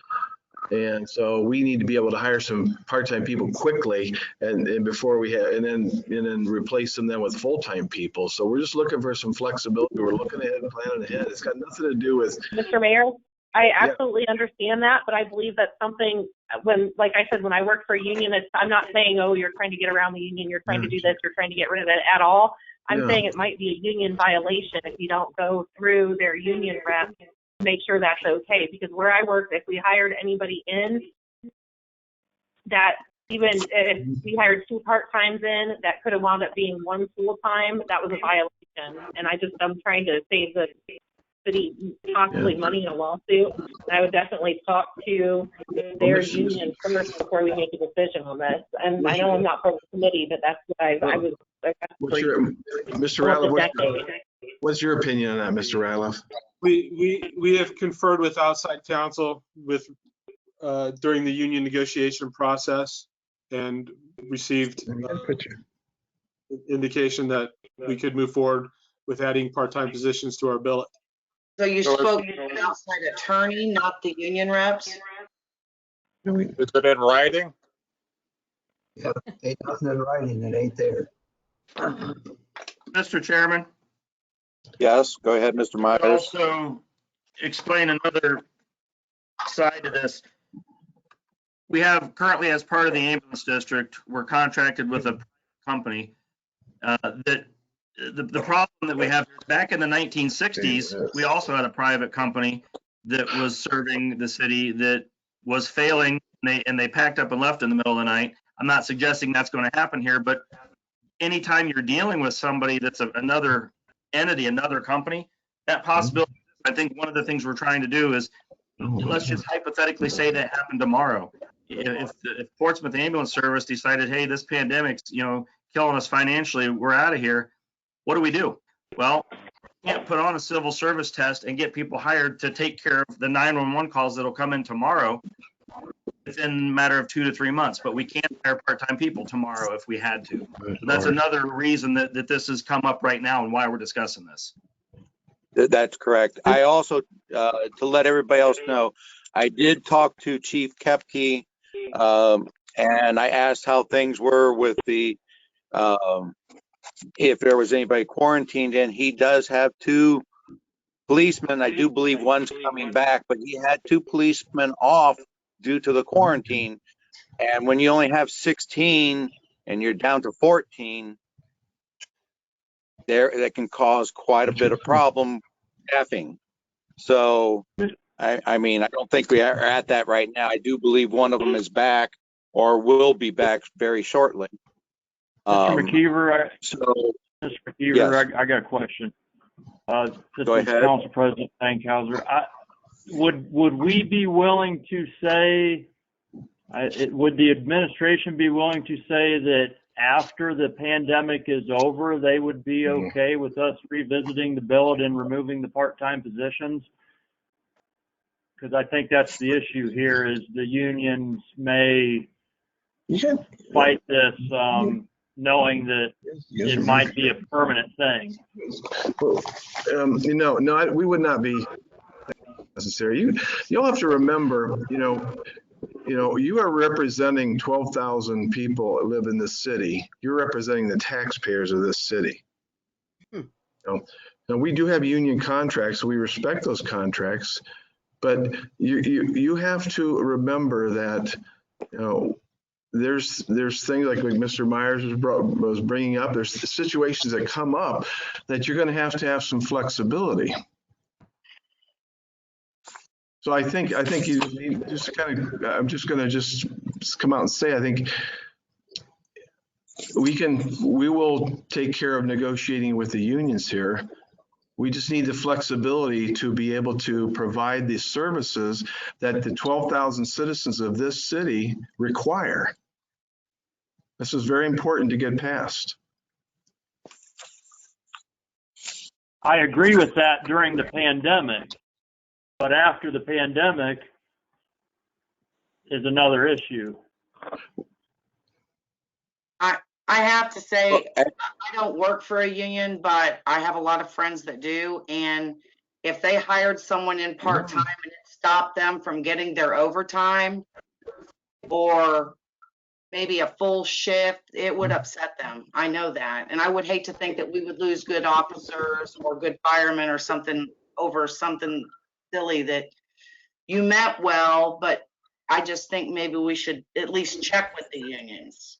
And so we need to be able to hire some part-time people quickly and before we have, and then replace them then with full-time people. So we're just looking for some flexibility. We're looking ahead and planning ahead. It's got nothing to do with. Mr. Mayor, I absolutely understand that, but I believe that's something like I said, when I work for a union, I'm not saying, oh, you're trying to get around the union, you're trying to do this, you're trying to get rid of it at all. I'm saying it might be a union violation if you don't go through their union rep to make sure that's okay. Because where I worked, if we hired anybody in, that even if we hired 2 part-times in, that could have wound up being 1 full-time, that was a violation. And I'm trying to save the city possibly money in a lawsuit. I would definitely talk to their union first before we make a decision on this. And I know I'm not part of the committee, but that's what I was. Mr. Ralph, what's your opinion on that, Mr. Ralph? We have conferred with outside counsel during the union negotiation process and received indication that we could move forward with adding part-time positions to our billet. So you spoke to an outside attorney, not the union reps? Is it in writing? Yeah, ain't nothing in writing. It ain't there. Mr. Chairman, Yes, go ahead, Mr. Myers. Also explain another side to this. We have currently, as part of the ambulance district, we're contracted with a company that the problem that we have back in the 1960s, we also had a private company that was serving the city that was failing, and they packed up and left in the middle of the night. I'm not suggesting that's going to happen here, but anytime you're dealing with somebody that's another entity, another company, that possibility, I think one of the things we're trying to do is, let's just hypothetically say that happened tomorrow. If Portsmouth Ambulance Service decided, hey, this pandemic's, killing us financially, we're out of here, what do? Well, you can't put on a civil service test and get people hired to take care of the 911 calls that'll come in tomorrow within a matter of 2 to 3 months, but we can't hire part-time people tomorrow if we had to. So that's another reason that this has come up right now and why we're discussing this. That's correct. I also, to let everybody else know, I did talk to Chief Kepke, and I asked how things were with the, if there was anybody quarantined, and he does have 2 policemen. I do believe one's coming back, but he had 2 policemen off due to the quarantine. And when you only have 16 and you're down to 14, that can cause quite a bit of problem staffing. So, I mean, I don't think we are at that right now. I do believe one of them is back or will be back very shortly. Mr. McKeever, Yes. I got a question. This Go is ahead. Council President Fankhauser. Would we be willing to say, would the administration be willing to say that after the pandemic is over, they would be okay with us revisiting the billet and removing the part-time positions? Because I think that's the issue here, is the unions may fight this, knowing that it might be a permanent thing. No, we would not be necessary. You'll have to remember, you are representing 12,000 people that live in this city. You're representing the taxpayers of this city. Now, we do have union contracts, so we respect those contracts, but you have to remember that, there's things like Mr. Myers was bringing up. There's situations that come up that you're going to have some flexibility. So I think you just I'm just going to come out and say, I think we will take care of negotiating with the unions here. We just need the flexibility to be able to provide the services that the 12,000 citizens of this city require. This is very important to get passed. I agree with that during the pandemic, but after the pandemic is another issue. I have to say, I don't work for a union, but I have a lot of friends that do. And if they hired someone in part-time and it stopped them from getting their overtime or maybe a full shift, it would upset them. I know that. And I would hate to think that we would lose good officers or good firemen or something over something silly that you meant well, but I just think maybe we should at least check with the unions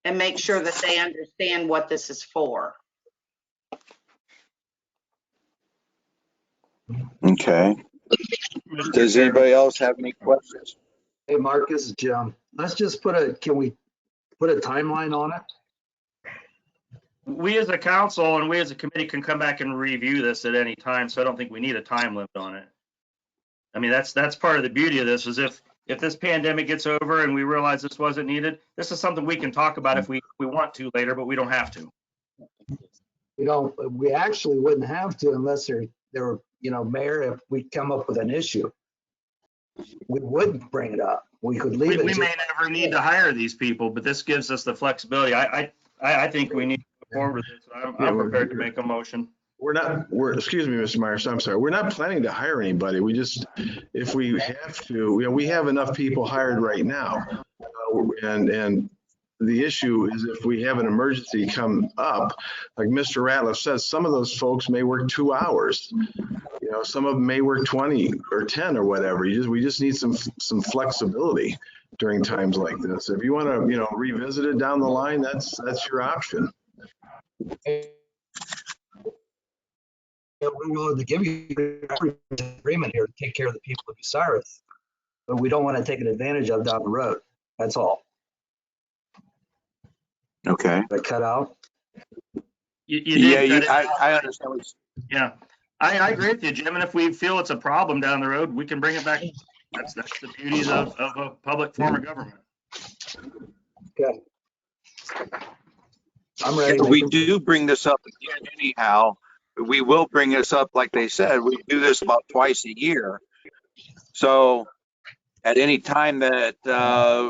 and make sure that they understand what this is for. Okay. Does anybody else have any questions? Hey, Marcus, Jim, let's just can we put a timeline on it? We as a council and we as a committee can come back and review this at any time, so I don't think we need a time limit on it. I mean, that's part of the beauty of this, is if this pandemic gets over and we realize this wasn't needed, this is something we can talk about if we want to later, but we don't have to. We actually wouldn't have to unless there were, Mayor, if we come up with an issue, we wouldn't bring it up. We could leave it. We may never need to hire these people, but this gives us the flexibility. I think we need to move forward with this. I'm prepared to make a motion. Excuse me, Mr. Myers, I'm sorry. We're not planning to hire anybody. We just, if we have to, we have enough people hired right now. And the issue is if we have an emergency come up, like Mr. Ratliff says, some of those folks may work 2 hours. You know, some of them may work 20 or 10 or whatever. We just need some flexibility during times like this. If you want to, you know, revisit it down the line, that's your option. We're willing to give you an agreement here to take care of the people of Bucyrus, but we don't want to take an advantage of down the road. That's all. Okay. I cut out. You Yeah, did cut it out. I understand. Yeah, I agree with you, Jim. And if we feel it's a problem down the road, we can bring it back. That's the beauties of a public form of government. Okay. I'm ready. We do bring this up again anyhow. We will bring this up, like they said, we do this about twice a year. So at any time that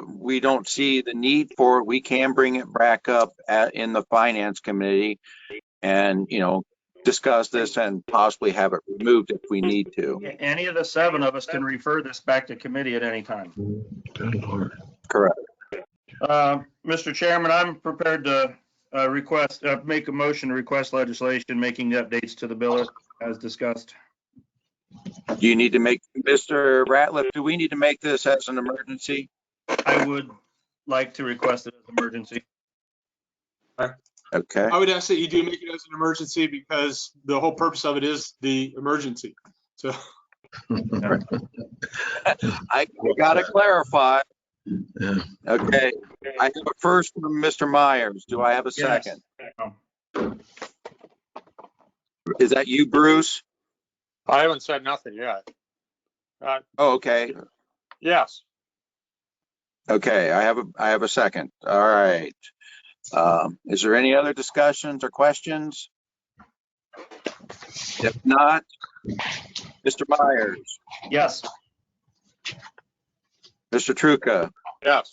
we don't see the need for it, we can bring it back up in the Finance Committee and, you know, discuss this and possibly have it removed if we need to. Any of the 7 of us can refer this back to committee at any time. Correct. Mr. Chairman, I'm prepared to make a motion to request legislation making the updates to the billet as discussed. Do you need to make, Mr. Ratliff, do we need to make this as an emergency? I would like to request it as emergency. Okay. I would ask that you do make it as an emergency because the whole purpose of it is the emergency. So I gotta clarify. Yeah. Okay. I have a first from Mr. Myers. Do I have a second? Yes. Is that you, Bruce? I haven't said nothing yet. Oh, okay. Yes. Okay, I have a second. All right. Is there any other discussions or questions? If not, Mr. Myers, Yes. Mr. Truca, Yes.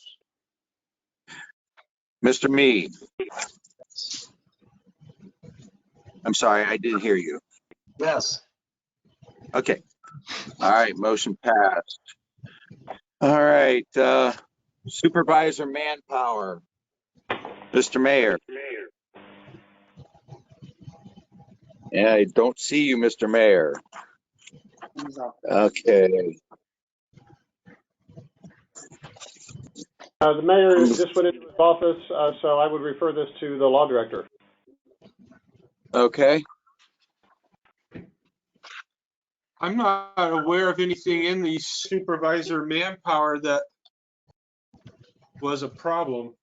Mr. Mead. I'm sorry, I didn't hear you. Yes. Okay. All right, motion passed. All right, Supervisor Manpower, Mr. Mayor. Yeah, I don't see you, Mr. Mayor. Okay. The mayor just went into his office, so I would refer this to the law director. Okay. I'm not aware of anything in the Supervisor Manpower that was a problem.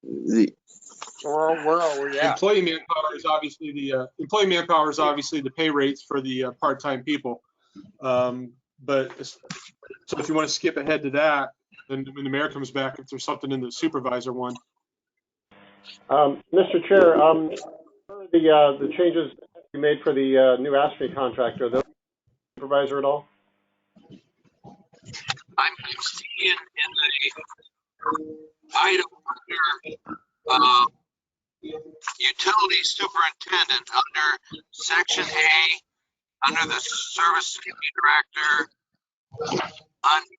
Where are we at? Employee manpower is obviously the pay rates for the part-time people. But so if you want to skip ahead to that, then when the mayor comes back, if there's something in the supervisor one. Mr. Chair, the changes you made for the new ASPE contract, are those supervisor at all? I'm seeing in the item under utility superintendent under section A, under the service director, under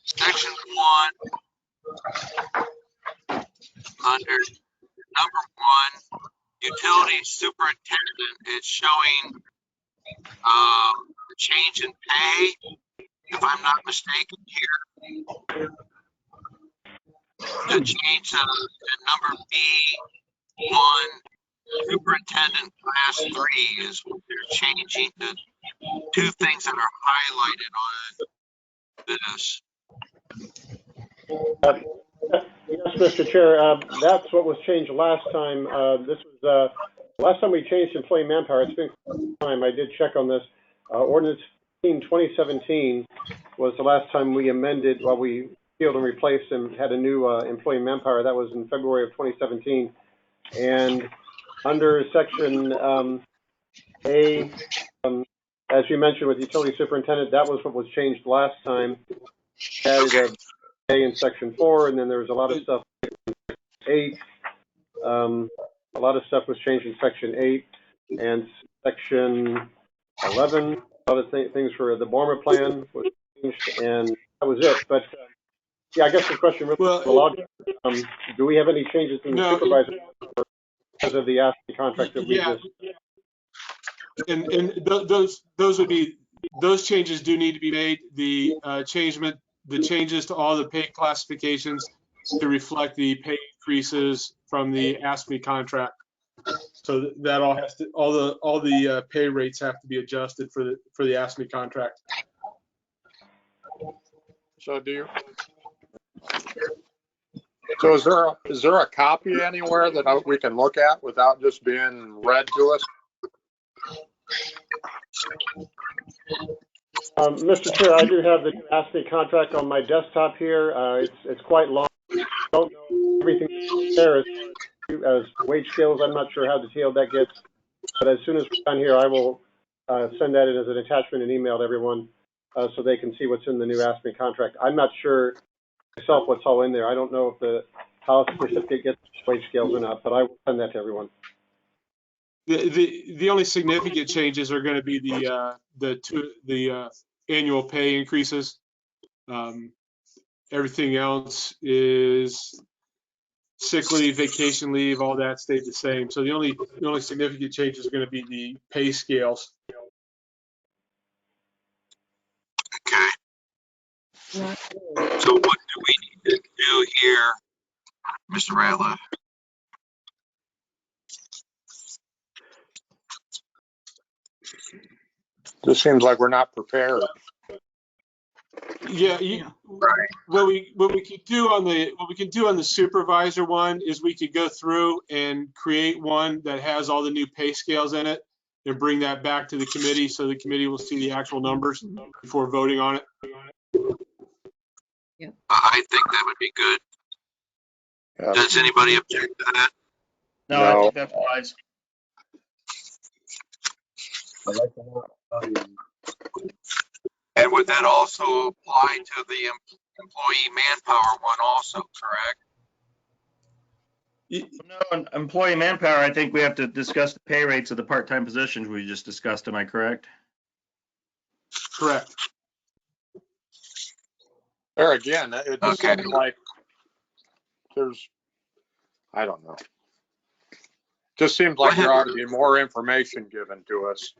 section 1, under number 1, utility superintendent, it's showing the change in pay, if I'm not mistaken here. The change in number B1, superintendent class 3 is what they're changing. The 2 things that are highlighted on this. Yes, Mr. Chair, that's what was changed last time. This was last time we changed employee manpower. It's been some time. I did check on this. Ordinance 2017 was the last time we amended, well, we peeled and replaced and had a new employee manpower. That was in February of 2017. And under section A, as you mentioned with utility superintendent, that was what was changed last time. Added A in section 4, and then there was a lot of stuff in 8. A lot of stuff was changed in section 8 and section 11. A lot of things for the Borma plan was changed, and that was it. But yeah, I guess the question really Well, is allowed. Do we have any changes in the no, supervisor because of the ASME contract that we yeah, just? those changes do need to be made. The changes to all the pay classifications to reflect the pay increases from the ASME contract. So that all has to, all the pay rates have to be adjusted for the ASME contract. So is there a copy anywhere that we can look at without just being read to us? Mr. Chair, I do have the new ASME contract on my desktop here. It's quite long. I don't know everything there as wage scales. I'm not sure how detailed that gets, but as soon as we're done here, I will send that in as an attachment and email to everyone so they can see what's in the new ASME contract. I'm not sure myself what's all in there. I don't know if the house certificate gets wage scales or not, but I will send that to everyone. The only significant changes are going to be the annual pay increases. Everything else is sick leave, vacation leave, all that stayed the same. So the only significant changes are going to be the pay scales. Okay. So what do we need to do here, Mr. Ratliff? This seems like we're not prepared. Yeah, what we could do on the supervisor one is we could go through and create one that has all the new pay scales in it and bring that back to the committee so the committee will see the actual numbers before voting on it. Yeah. I think that would be good. Does anybody object to that? No, I think that's wise. And would that also apply to the employee manpower one also, correct? No, on employee manpower, I think we have to discuss the pay rates of the part-time positions we just discussed. Am I correct? Correct. There again, it just seems like I don't know. Just seems like there ought to be more information given to us.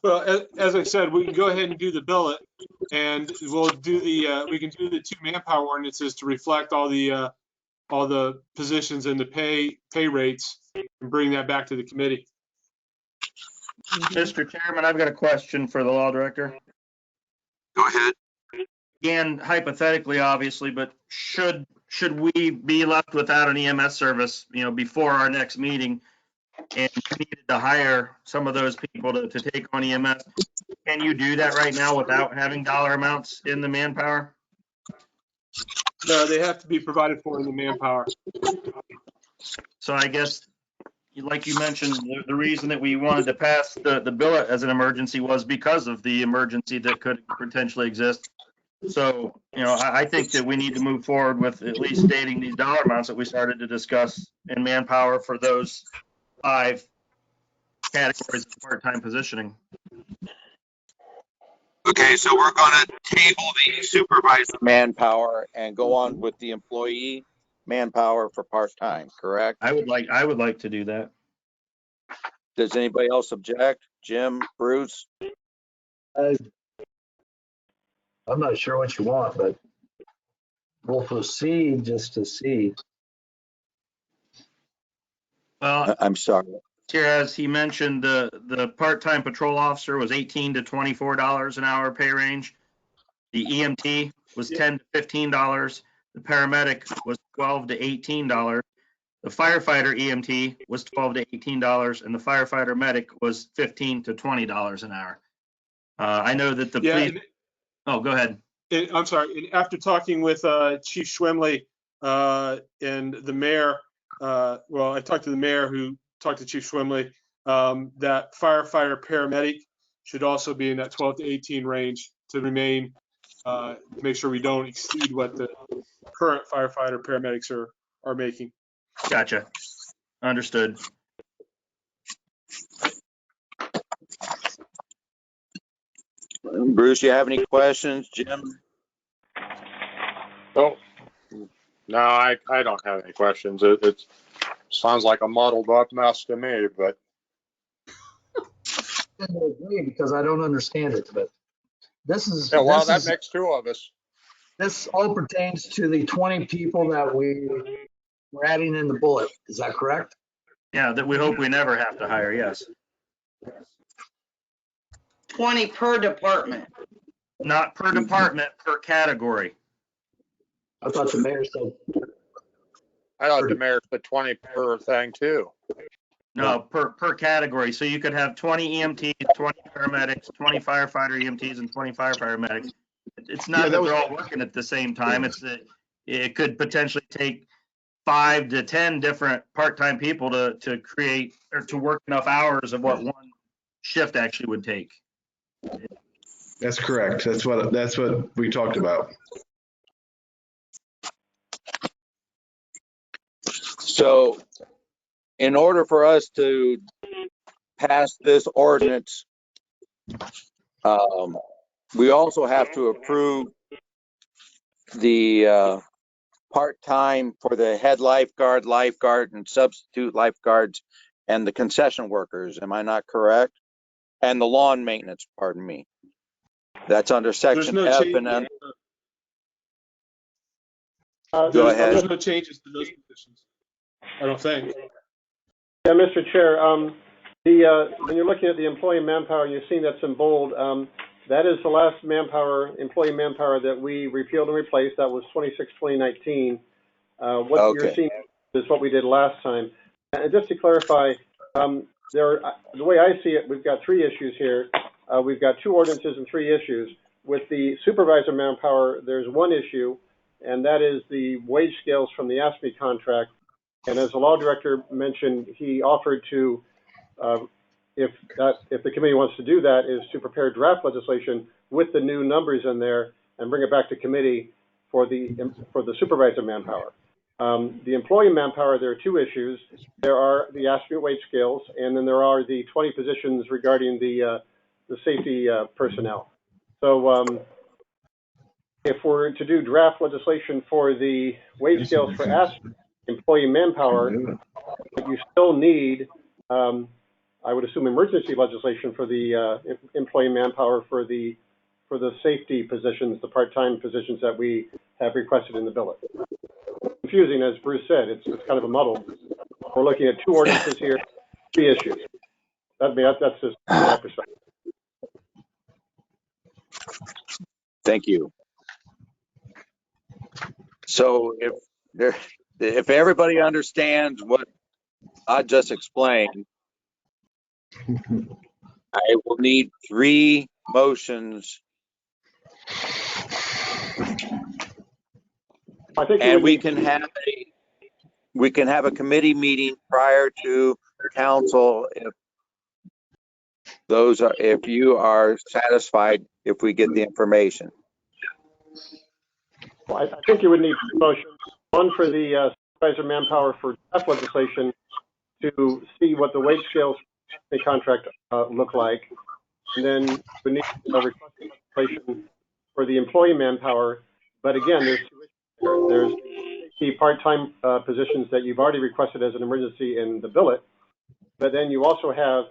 Well, as I said, we can go ahead and do the billet, and we'll do we can do the two manpower ordinances to reflect all the positions and the pay rates and bring that back to the committee. Mr. Chairman, I've got a question for the law director. Go ahead. Again, hypothetically, obviously, but should we be left without an EMS service, before our next meeting, and we needed to hire some of those people to take on EMS, can you do that right now without having dollar amounts in the manpower? No, they have to be provided for in the manpower. So I guess, like you mentioned, the reason that we wanted to pass the billet as an emergency was because of the emergency that could potentially exist. So, I think that we need to move forward with at least stating these dollar amounts that we started to discuss in manpower for those 5 categories of part-time positioning. Okay, so we're going to table the supervisor manpower and go on with the employee manpower for part-time, correct? I would like to do that. Does anybody else object? Jim, Bruce? I'm not sure what you want, but we'll proceed just to see. Well, I'm sorry. Here, as he mentioned, the part-time patrol officer was $18 to $24 an hour pay range. The EMT was $10 to $15. The paramedic was $12 to $18. The firefighter EMT was $12 to $18, and the firefighter medic was $15 to $20 an hour. I know that the police. Oh, go ahead. I'm sorry. After talking with Chief Schwemley and the mayor, I talked to the mayor who talked to Chief Schwemley, that firefighter paramedic should also be in that 12 to 18 range to remain, to make sure we don't exceed what the current firefighter paramedics are making. Gotcha. Understood. Bruce, you have any questions? Jim? Oh, no, I don't have any questions. It sounds like a muddled up mess to me, but I agree because I don't understand it, but this is, yeah, well, this that is, makes two of us. this all pertains to the 20 people that we're adding in the bullet. Is that correct? Yeah, that we hope we never have to hire, yes. 20 per department. Not per department, per category. I thought the mayor said, I thought the mayor said 20 per thing too. No, per category. So you could have 20 EMTs, 20 paramedics, 20 firefighter EMTs, and 20 firefighter medics. It's not that they're all working at the same time. It's that it could potentially take 5 to 10 different part-time people to create or to work enough hours of what one shift actually would take. That's correct. That's what we talked about. So in order for us to pass this ordinance, we also have to approve the part-time for the head lifeguard, and substitute lifeguards and the concession workers. Am I not correct? And the lawn maintenance, pardon me. That's under section no F change. and then. Go ahead. There's no changes to those positions, I don't think. Yeah, Mr. Chair, when you're looking at the employee manpower, you're seeing that's in bold. That is the last employee manpower that we repealed and replaced. That was 26/2019. What you're seeing is what we did last time. And just to clarify, the way I see it, we've got 3 issues here. We've got 2 ordinances and 3 issues. With the supervisor manpower, there's 1 issue, and that is the wage scales from the ASME contract. And as the law director mentioned, he offered to, if the committee wants to do that, is to prepare draft legislation with the new numbers in there and bring it back to committee for the supervisor manpower. The employee manpower, there are 2 issues. There are the ASME wage scales, and then there are the 20 positions regarding the safety personnel. So if we're to do draft legislation for the wage scales for ASME employee manpower, you still need, I would assume, emergency legislation for the employee manpower for the safety positions, the part-time positions that we have requested in the billet. Confusing, as Bruce said, it's kind of a muddle. We're looking at 2 ordinances here, 3 issues. That's just my perspective. Thank you. So if everybody understands what I just explained, I will need 3 motions. And we can have a committee meeting prior to council if you are satisfied if we get the information. Well, I think you would need 2 motions. One for the supervisor manpower for draft legislation to see what the wage scales for the contract look like. And then we need a requested legislation for the employee manpower. But again, there's 2 issues there. There's the part-time positions that you've already requested as an emergency in the billet. But then you also have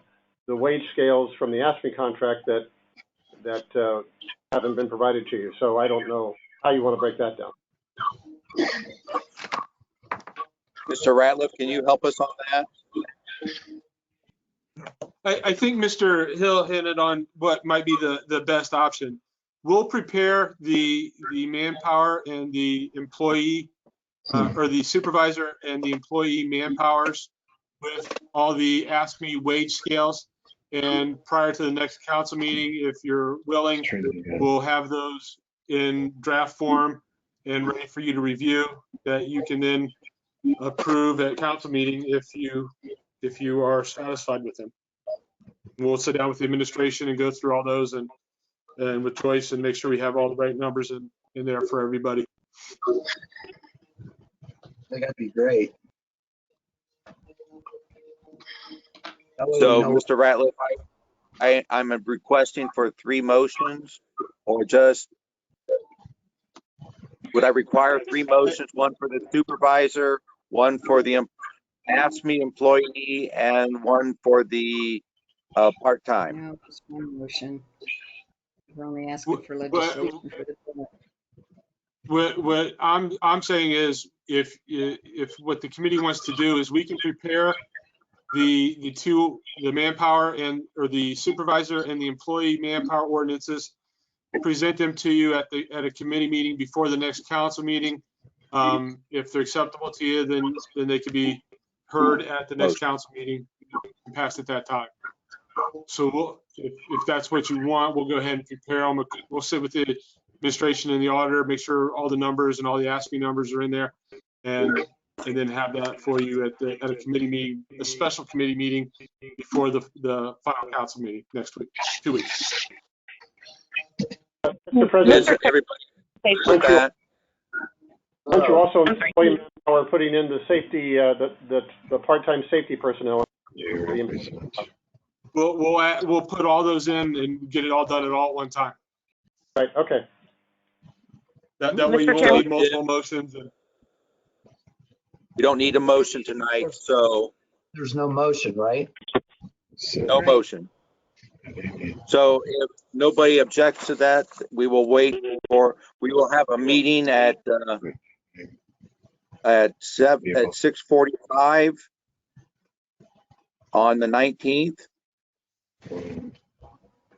the wage scales from the ASME contract that haven't been provided to you. So I don't know how you want to break that down. Mr. Ratliff, can you help us on that? I think Mr. Hill hinted on what might be the best option. We'll prepare the manpower and the employee or the supervisor and the employee manpowers with all the ASME wage scales. And prior to the next council meeting, if you're willing, we'll have those in draft form and ready for you to review, that you can then approve at council meeting if you are satisfied with them. We'll sit down with the administration and go through all those and with Joyce and make sure we have all the right numbers in there for everybody. I think that'd be great. So, Mr. Ratliff, I'm requesting for 3 motions, or just, would I require 3 motions, one for the supervisor, one for the ASME employee, and one for the part-time? No, just one motion. We're only asking for legislation for the bill. What I'm saying is, if what the committee wants to do is, we can prepare the manpower or the supervisor and the employee manpower ordinances, present them to you at a committee meeting before the next council meeting. If they're acceptable to you, then they could be heard at the next council meeting and passed at that time. So if that's what you want, we'll go ahead and prepare them. We'll sit with the administration and the auditor, make sure all the numbers and all the ASME numbers are in there, and then have that for you at a committee meeting, a special committee meeting before the final council meeting next week, 2 weeks. Mr. President, Is everybody with that? aren't you also employee manpower putting in the safety, the part-time safety personnel? We'll put all those in and get it all done at one time. Right, okay. That way you won't need multiple motions. And We don't need a motion tonight, so There's no motion, right? no motion. So if nobody objects to that, we will have a meeting at 6:45 on the 19th.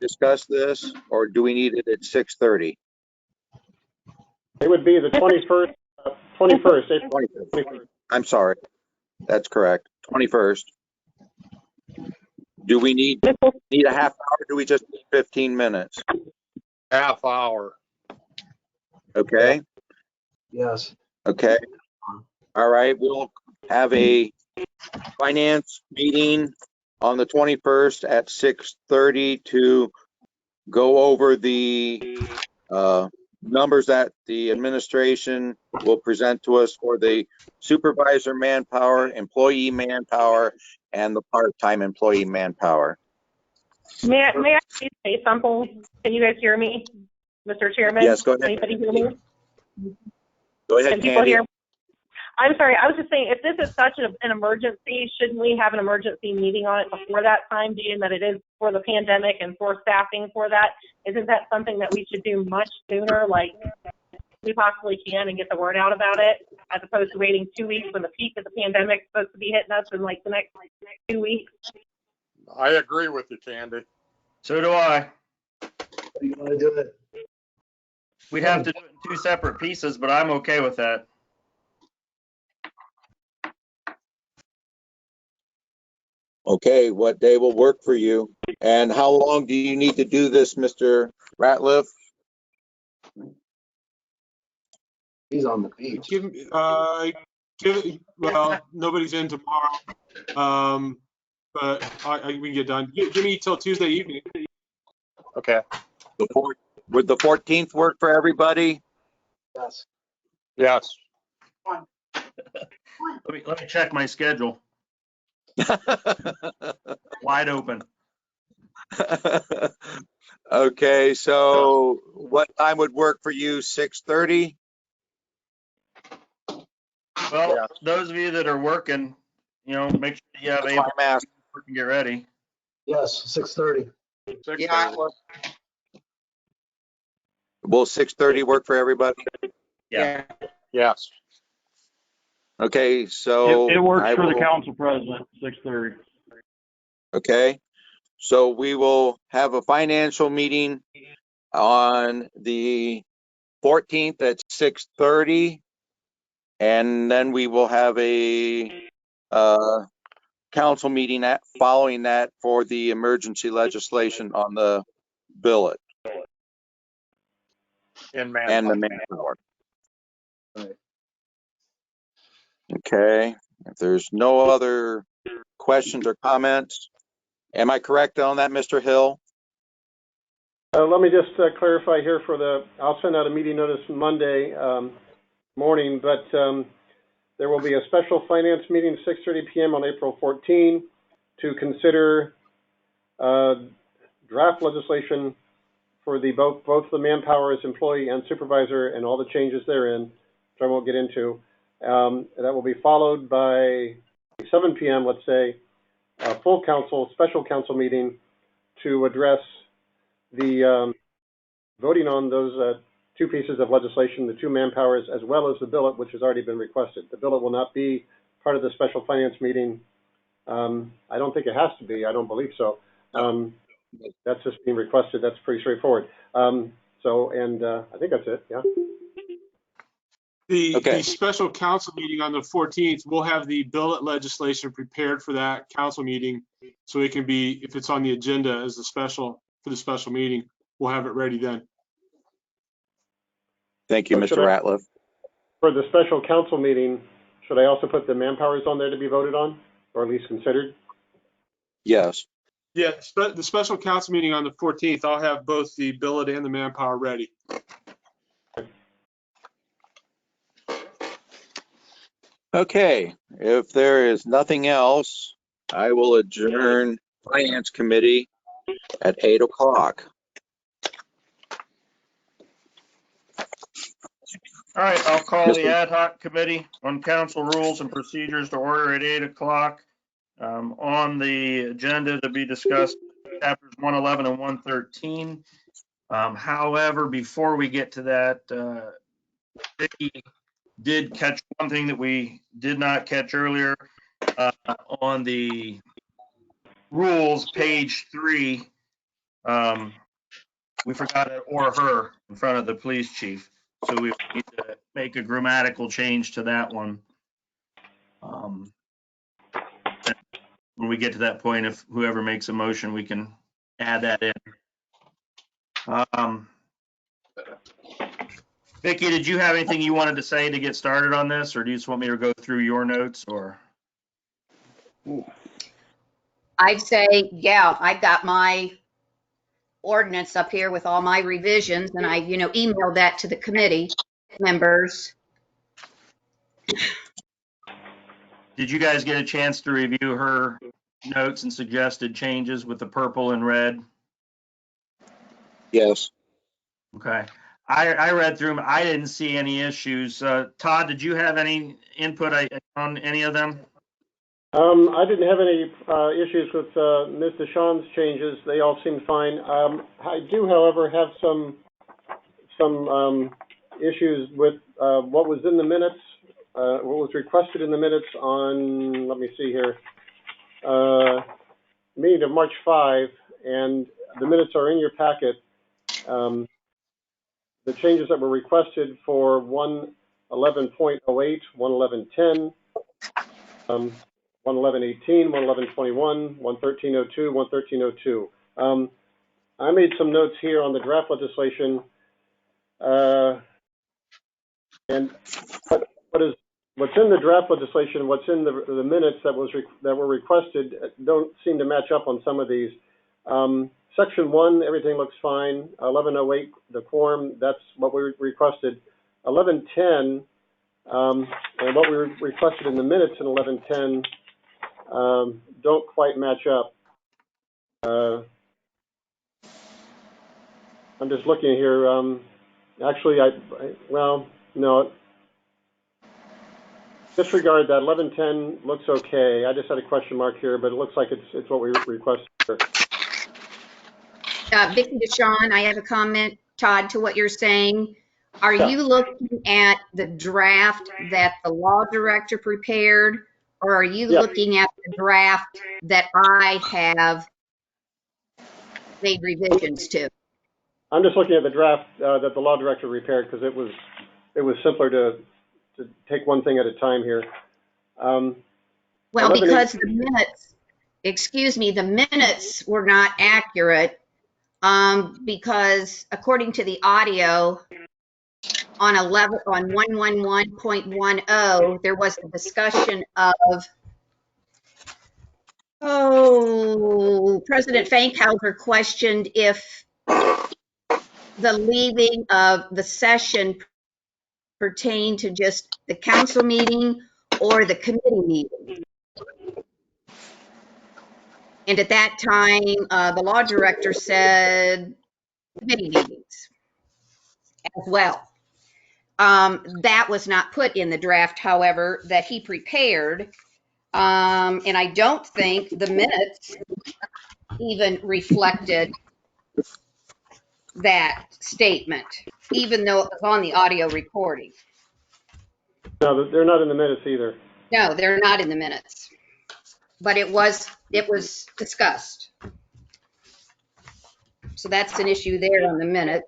Discuss this, or do we need it at 6:30? It would be the 21st, April 21st. I'm sorry. That's correct. 21st. Do we need a half hour? Or do we just need 15 minutes? Half hour. Okay. Yes. Okay. All right. We'll have a finance meeting on the 21st at 6:30 to go over the numbers that the administration will present to us for the supervisor manpower, employee manpower, and the part-time employee manpower. May I please say something? Can you guys hear me, Mr. Chairman? Yes, go ahead. Anybody hear me? Go ahead, Can people Candy. hear me? I'm sorry, I was just saying, if this is such an emergency, shouldn't we have an emergency meeting on it before that time, being that it is for the pandemic and for staffing for that? Isn't that something that we should do much sooner, like we possibly can, and get the word out about it, as opposed to waiting 2 weeks when the peak of the pandemic is supposed to be hitting us in like the next 2 weeks? I agree with you, Candy. So do I. You want to do it? We'd have to do it in 2 separate pieces, but I'm okay with that. Okay, what day will work for you? And how long do you need to do this, Mr. Ratliff? He's on the beach. Well, nobody's in tomorrow, but we can get done. Give me till Tuesday evening. Okay. Would the 14th work for everybody? Yes. Yes. Let me check my schedule. Wide open. Okay, so what time would work for you? 6:30? Well, Yeah. those of you that are working, make sure you have That's able why I'm asking. to get ready. Yes, 6:30. Yeah, Will 6:30 work for everybody? Yeah. Yes. Okay, so It works I for the will- council president, 6:30. Okay, so we will have a financial meeting on the 14th at 6:30. And then we will have a council meeting following that for the emergency legislation on the billet In and the manpower. manpower. Okay, if there's no other questions or comments, am I correct on that, Mr. Hill? Let me just clarify here I'll send out a meeting notice Monday morning, but there will be a special finance meeting 6:30 p.m. on April 14 to consider draft legislation for both the Manpower as employee and supervisor and all the changes therein, which I won't get into. That will be followed by 7 p.m., let's say, a full council, special council meeting to address the voting on those two pieces of legislation, the two Manpowers, as well as the billet, which has already been requested. The billet will not be part of the special finance meeting. I don't think it has to be. I don't believe so. That's just being requested. That's pretty straightforward. I think that's it. Yeah. The special council meeting on the 14th, we'll have the billet legislation prepared for that council meeting, so it can be, if it's on the agenda as the special meeting, we'll have it ready then. Thank you, Mr. Ratliff. For the special council meeting, should I also put the Manpowers on there to be voted on, or at least considered? Yes. Yeah, the special council meeting on the 14th, I'll have both the billet and the Manpower ready. Okay, if there is nothing else, I will adjourn Finance Committee at 8 o'clock. All right, I'll call the ad hoc committee on council rules and procedures to order at 8 o'clock. On the agenda to be discussed, chapters 111 and 113. However, before we get to that, Vicki did catch one thing that we did not catch earlier on the rules, page 3. We forgot an "or her" in front of the police chief, so we need to make a grammatical change to that one. When we get to that point, if whoever makes a motion, we can add that in. Vicki, did you have anything you wanted to say to get started on this, or do you just want me to go through your notes, or? I'd say, yeah, I've got my ordinance up here with all my revisions, and I, emailed that to the committee members. Did you guys get a chance to review her notes and suggested changes with the purple and red? Yes. Okay. I read through them. I didn't see any issues. Todd, did you have any input on any of them? I didn't have any issues with Ms. DeShawn's changes. They all seemed fine. I do, however, have some issues with what was in the minutes, what was requested in the minutes on, let me see here, meeting of March 5, and the minutes are in your packet. The changes that were requested for 111.08, 111.10, 111.18, 111.21, 113.02, 113.02. I made some notes here on the draft legislation, and what's in the draft legislation, what's in the minutes that were requested don't seem to match up on some of these. Section 1, everything looks fine. 11.08, the quorum, that's what we requested. 11.10, and what we requested in the minutes in 11.10 don't quite match up. I'm just looking here. Actually, well, no. Disregard that. 11.10 looks okay. I just had a question mark here, but it looks like it's what we requested. Vicki DeShawn, I have a comment, Todd, to what you're saying. Are you looking at the draft that the law director prepared, or are you looking at the draft that I have made revisions to? I'm just looking at the draft that the law director prepared, because it was simpler to take one thing at a time here. Well, because the minutes were not accurate, because according to the audio on 111.10, there was a discussion of, President Fankhauser questioned if the leaving of the session pertained to just the council meeting or the committee meeting. And at that time, the law director said committee meetings as well. That was not put in the draft, however, that he prepared. And I don't think the minutes even reflected that statement, even though it was on the audio recording. No, they're not in the minutes either. No, they're not in the minutes, but it was discussed. So that's an issue there on the minutes.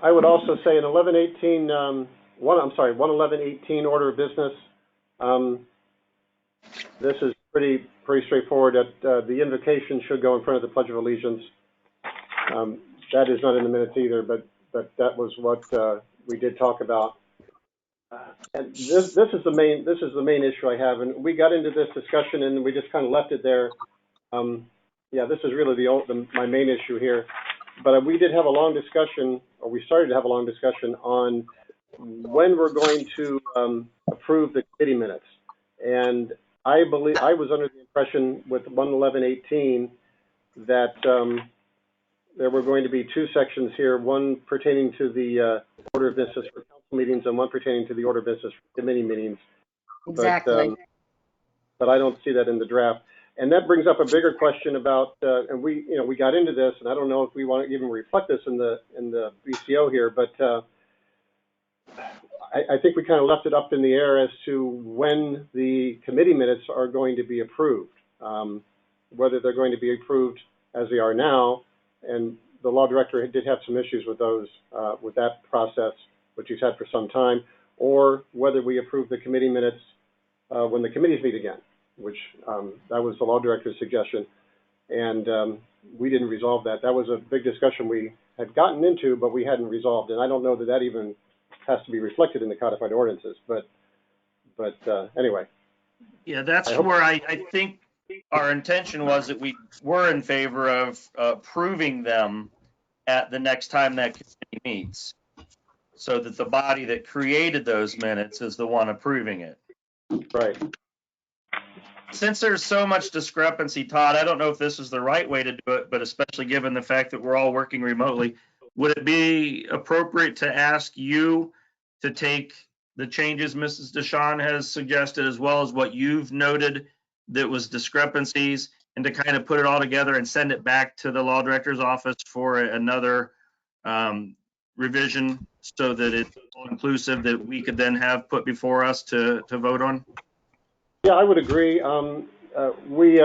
I would also say in 11118 order of business, this is pretty straightforward. That the invocation should go in front of the Pledge of Allegiance. That is not in the minutes either, but that was what we did talk about. And this is the main issue I have, and we got into this discussion and we just kind of left it there. Yeah, this is really my main issue here. But we did have a long discussion, or we started to have a long discussion on when we're going to approve the committee minutes. And I believe I was under the impression with 11118 that there were going to be two sections here, one pertaining to the order of business for council meetings and one pertaining to the order of business for committee meetings. Exactly. But I don't see that in the draft. And that brings up a bigger question about, and we got into this, and I don't know if we want to even reflect this in the BCO here, but I think we kind of left it up in the air as to when the committee minutes are going to be approved, whether they're going to be approved as they are now. And the law director did have some issues with those, with that process, which he's had for some time, or whether we approve the committee minutes when the committees meet again, which that was the law director's suggestion. And we didn't resolve that. That was a big discussion we had gotten into, but we hadn't resolved. And I don't know that that even has to be reflected in the codified ordinances. But anyway. Yeah, that's where I think our intention was that we were in favor of approving them at the next time that committee meets, so that the body that created those minutes is the one approving it. Right. Since there's so much discrepancy, Todd, I don't know if this is the right way to do it, but especially given the fact that we're all working remotely, would it be appropriate to ask you to take the changes Mrs. DeShawn has suggested, as well as what you've noted that was discrepancies, and to kind of put it all together and send it back to the law director's office for another revision, so that it's all inclusive, that we could then have put before us to vote on? Yeah, I would agree. Once we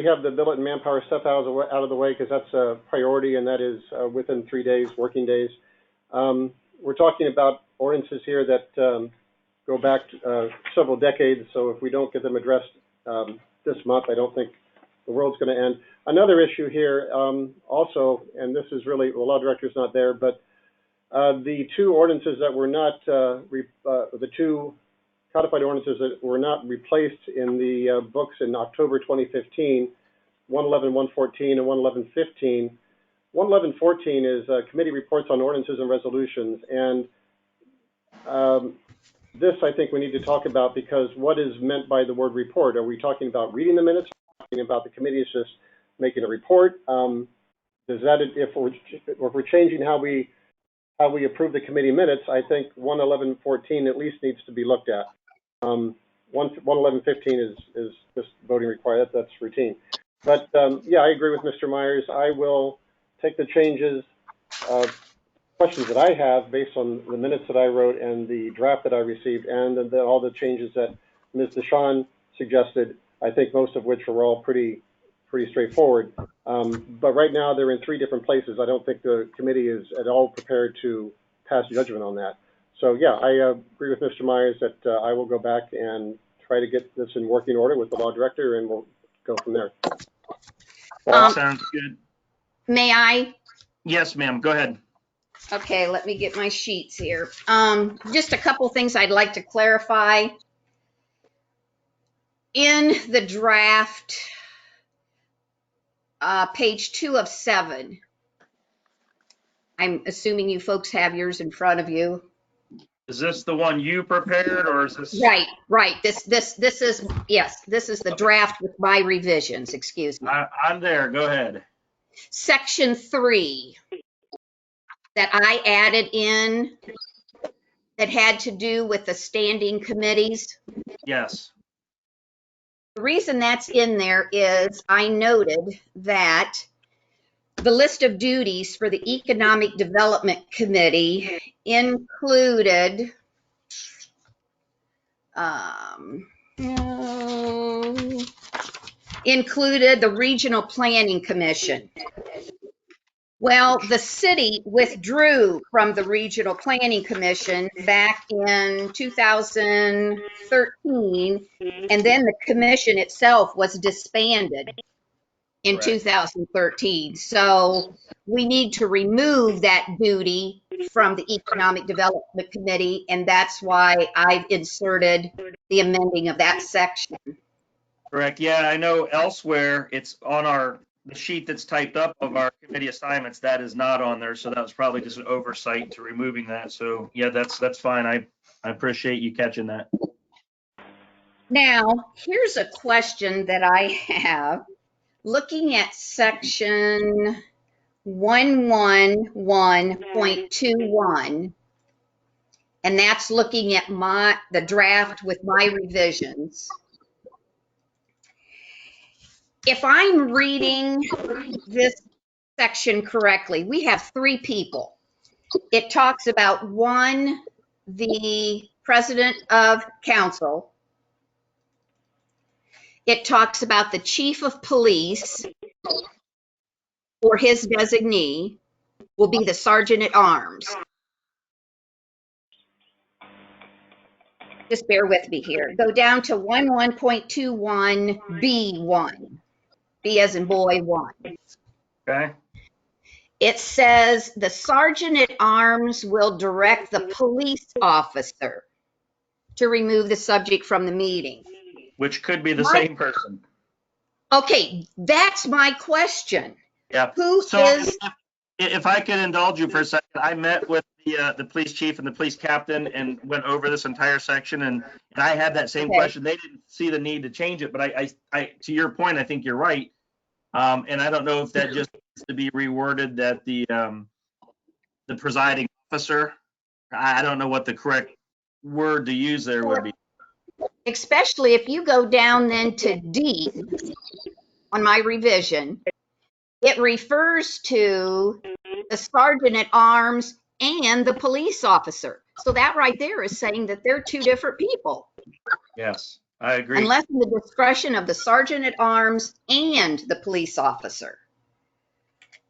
have the Billet and Manpower stuff out of the way, because that's a priority, and that is within 3 days, working days. We're talking about ordinances here that go back several decades. So if we don't get them addressed this month, I don't think the world's going to end. Another issue here also, and this is really, the law director's not there, but the two ordinances that were not, the two codified ordinances that were not replaced in the books in October 2015, 111-114 and 111-15. 111-14 is committee reports on ordinances and resolutions. And this, I think we need to talk about, because what is meant by the word report? Are we talking about reading the minutes? Are we talking about the committee is just making a report? Does that, if we're changing how we approve the committee minutes, I think 111-14 at least needs to be looked at. 111-15 is just voting required. That's routine. But yeah, I agree with Mr. Myers. I will take the changes, questions that I have based on the minutes that I wrote and the draft that I received, and all the changes that Ms. DeShawn suggested. I think most of which were all pretty straightforward. But right now they're in 3 different places. I don't think the committee is at all prepared to pass judgment on that. So yeah, I agree with Mr. Myers that I will go back and try to get this in working order with the law director, and we'll go from there. Sounds good. May I? Yes, ma'am. Go ahead. Okay, let me get my sheets here. Just a couple things I'd like to clarify. In the draft, page 2 of 7, I'm assuming you folks have yours in front of you. Is this the one you prepared or is this? Right. This is, yes, this is the draft with my revisions, excuse me. I'm there. Go ahead. Section 3 that I added in that had to do with the standing committees. Yes. The reason that's in there is I noted that the list of duties for the Economic Development Committee included the Regional Planning Commission. Well, the city withdrew from the Regional Planning Commission back in 2013, and then the commission itself was disbanded in 2013. So we need to remove that duty from the Economic Development Committee, and that's why I've inserted the amending of that section. Correct. Yeah, I know elsewhere it's on the sheet that's typed up of our committee assignments. That is not on there. So that was probably just an oversight to removing that. So yeah, that's fine. I appreciate you catching that. Now, here's a question that I have. Looking at section 111.21, and that's looking at the draft with my revisions. If I'm reading this section correctly, we have 3 people. It talks about 1, the president of council. It talks about the chief of police, or his designee will be the sergeant at arms. Just bear with me here. Go down to 11.21B1. B as in boy 1. Okay. It says the sergeant at arms will direct the police officer to remove the subject from the meeting. Which could be the same person. Okay, that's my question. Yeah. If I could indulge you for a second, I met with the police chief and the police captain and went over this entire section, and I had that same question. They didn't see the need to change it, but I to your point, I think you're right. And I don't know if that just needs to be reworded that the presiding officer, I don't know what the correct word to use there would be. Especially if you go down then to D on my revision, it refers to the sergeant at arms and the police officer. So that right there is saying that they're 2 different people. Yes, I agree. Unless in the discretion of the sergeant at arms and the police officer.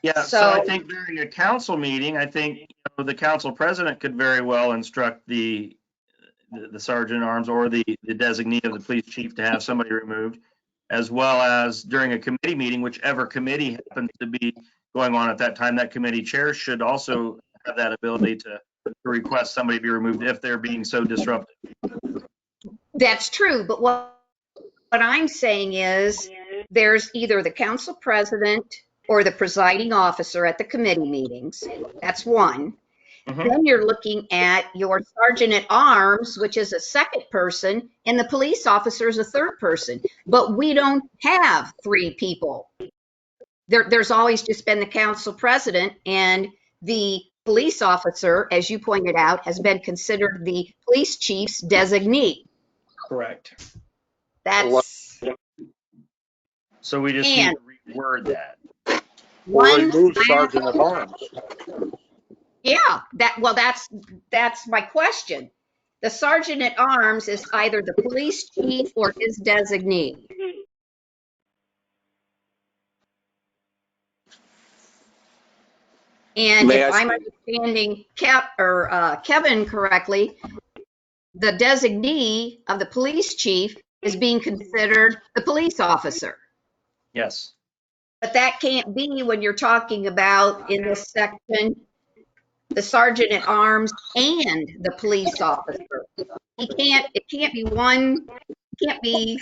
Yeah, so I think during a council meeting, I think the council president could very well instruct the sergeant at arms or the designee of the police chief to have somebody removed, as well as during a committee meeting, whichever committee happens to be going on at that time, that committee chair should also have that ability to request somebody be removed if they're being so disruptive. That's true, but what I'm saying is there's either the council president or the presiding officer at the committee meetings. That's 1. Then you're looking at your sergeant at arms, which is a 2nd person, and the police officer is a 3rd person. But we don't have 3 people. There's always just been the council president, and the police officer, as you pointed out, has been considered the police chief's designee. Correct. So we just need to reword that. Remove sergeant at arms. Yeah, that's my question. The sergeant at arms is either the police chief or his designee. And if I'm understanding Kevin correctly, the designee of the police chief is being considered the police officer. Yes. But that can't be when you're talking about in this section the sergeant at arms and the police officer. It can't be one, you can't be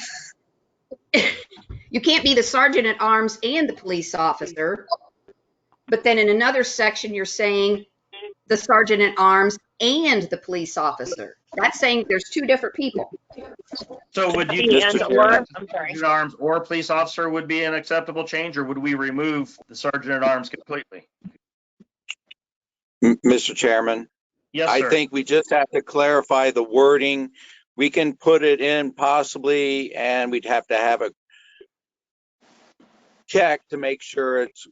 the sergeant at arms and the police officer. But then in another section, you're saying the sergeant at arms and the police officer. That's saying there's two different people. So would you The just and or, I'm sorry. sergeant at arms or police officer would be an acceptable change, or would we remove the sergeant at arms completely? Mr. Chairman, Yes, I sir. think we just have to clarify the wording. We can put it in possibly, and we'd have to have a check to make sure it's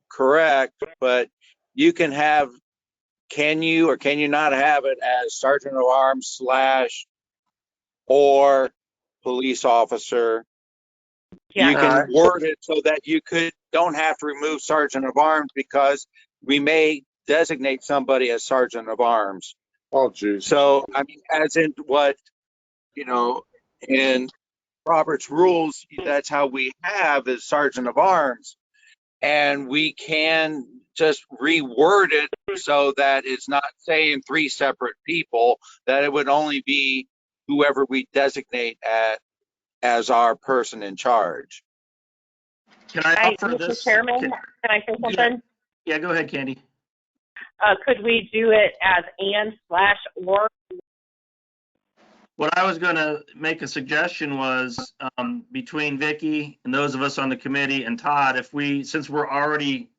correct, but you can have, can you or can you not have it as sergeant of arms / or police officer? Yeah. You can word it so that you don't have to remove sergeant of arms, because we may designate somebody as sergeant of arms. Oh, geez. So, I mean, as in what, in Robert's rules, that's how we have is sergeant of arms. And we can just reword it so that it's not saying 3 separate people, that it would only be whoever we designate as our person in charge. Can I offer Mr. this? Chairman, can I say something? Yeah, go ahead, Candy. Could we do it as and / or? What I was going to make a suggestion was between Vicky and those of us on the committee and Todd, since we're already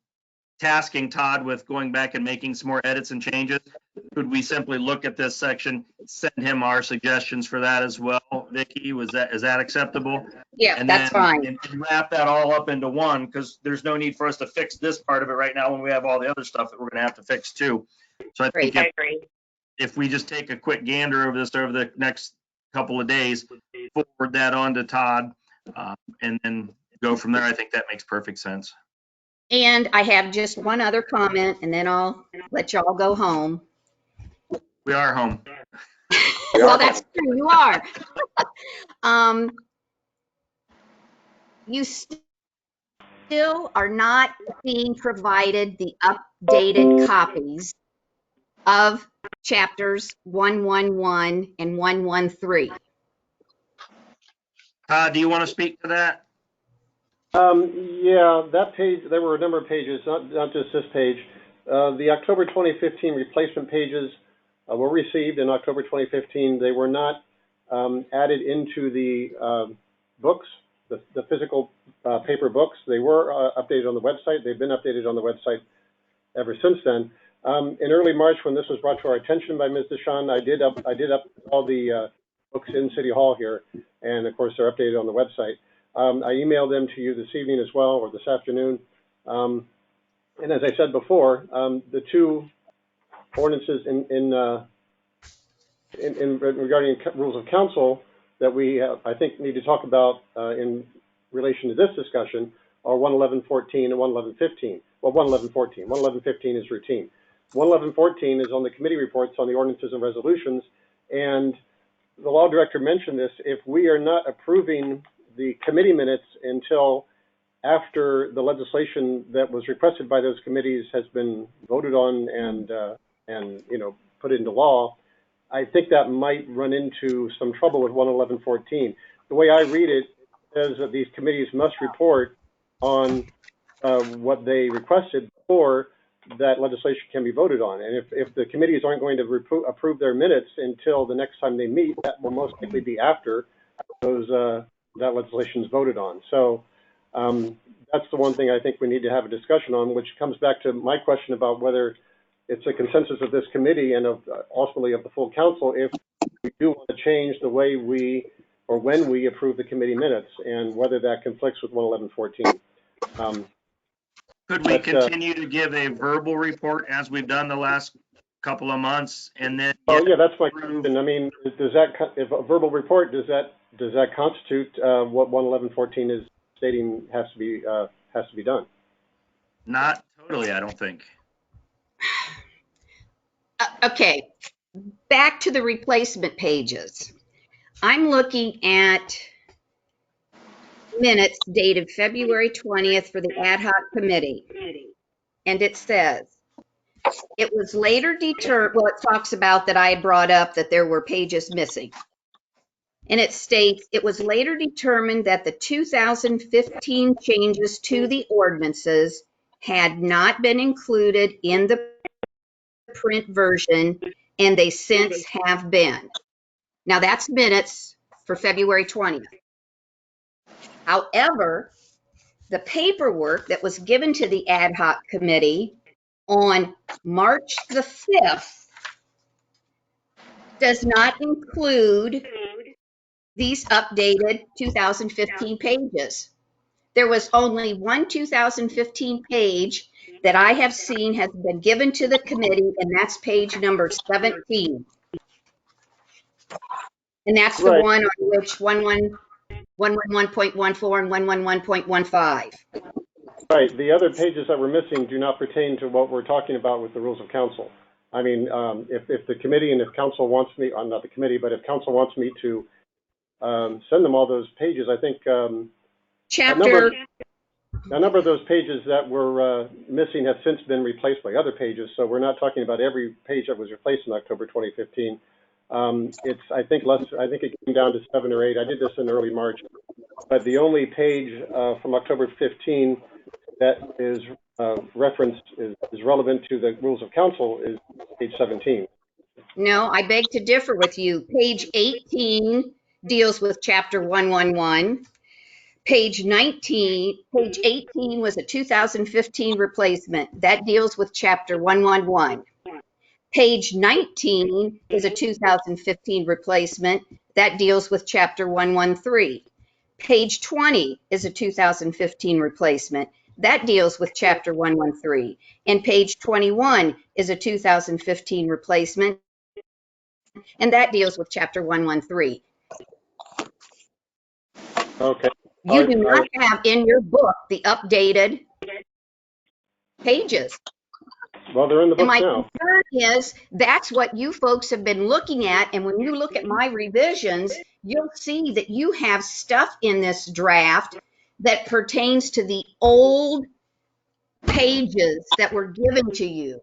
tasking Todd with going back and making some more edits and changes, could we simply look at this section, send him our suggestions for that as well? Vicky, is that acceptable? Yeah, And that's then, fine. and wrap that all up into one, because there's no need for us to fix this part of it right now when we have all the other stuff that we're going to have to fix too. So I think I agree. if we just take a quick gander over this over the next couple of days, forward that on to Todd, and then go from there, I think that makes perfect sense. And I have just one other comment, and then I'll let y'all go home. We are home. Well, that's true, you are. You still are not being provided the updated copies of chapters 111 and 113. Todd, do you want to speak to that? Yeah, that page, there were a number of pages, not just this page. The October 2015 replacement pages were received in October 2015. They were not added into the books, the physical paper books. They were updated on the website. They've been updated on the website ever since then. In early March, when this was brought to our attention by Ms. Deshawn, I did up all the books in City Hall here, and of course they're updated on the website. I emailed them to you this evening as well, or this afternoon. And as I said before, the two ordinances in regarding rules of council that we I think need to talk about in relation to this discussion are 111.14 and 111.15. Well, 111.14. 111.15 is routine. 111.14 is on the committee reports on the ordinances and resolutions, and the law director mentioned this. If we are not approving the committee minutes until after the legislation that was requested by those committees has been voted on and put into law, I think that might run into some trouble with 111.14. The way I read it says that these committees must report on what they requested before that legislation can be voted on. And if the committees aren't going to approve their minutes until the next time they meet, that will most likely be after those that legislation is voted on. So that's the one thing I think we need to have a discussion on, which comes back to my question about whether it's a consensus of this committee and of ultimately of the full council if we do want to change the way we or when we approve the committee minutes, and whether that conflicts with 111.14. Could we continue to give a verbal report as we've done the last couple of months, and then? Oh yeah, that's my question. I mean, does that, if a verbal report, does that constitute what 111.14 is stating has to be done? Not totally, I don't think. Okay, back to the replacement pages. I'm looking at minutes dated February 20th for the ad hoc committee. And it says, it was later determined, well, it talks about that I brought up that there were pages missing. And it states, it was later determined that the 2015 changes to the ordinances had not been included in the print version and they since have been. Now that's minutes for February 20th. However, the paperwork that was given to the ad hoc committee on March the 5th does not include these updated 2015 pages. There was only one 2015 page that I have seen has been given to the committee, and that's page number 17. And that's the Right. one on which 111.14 and 111.15. Right. The other pages that we're missing do not pertain to what we're talking about with the rules of council. I mean, if the committee and if council wants me, not the committee, but if council wants me to send them all those pages, I think a number of those pages that were missing have since been replaced by other pages. So we're not talking about every page that was replaced in October 2015. It's, I think it came down to 7 or 8. I did this in early March, but the only page from October 15 that is referenced is relevant to the rules of council is page 17. No, I beg to differ with you. Page 18 deals with chapter 111. Page 18 was a 2015 replacement. That deals with chapter 111. Page 19 is a 2015 replacement. That deals with chapter 113. Page 20 is a 2015 replacement. That deals with chapter 113. And page 21 is a 2015 replacement. And that deals with chapter 113. Okay. You do not have in your book the updated pages. Well, they're in the book And my now. concern is that's what you folks have been looking at. And when you look at my revisions, you'll see that you have stuff in this draft that pertains to the old pages that were given to you.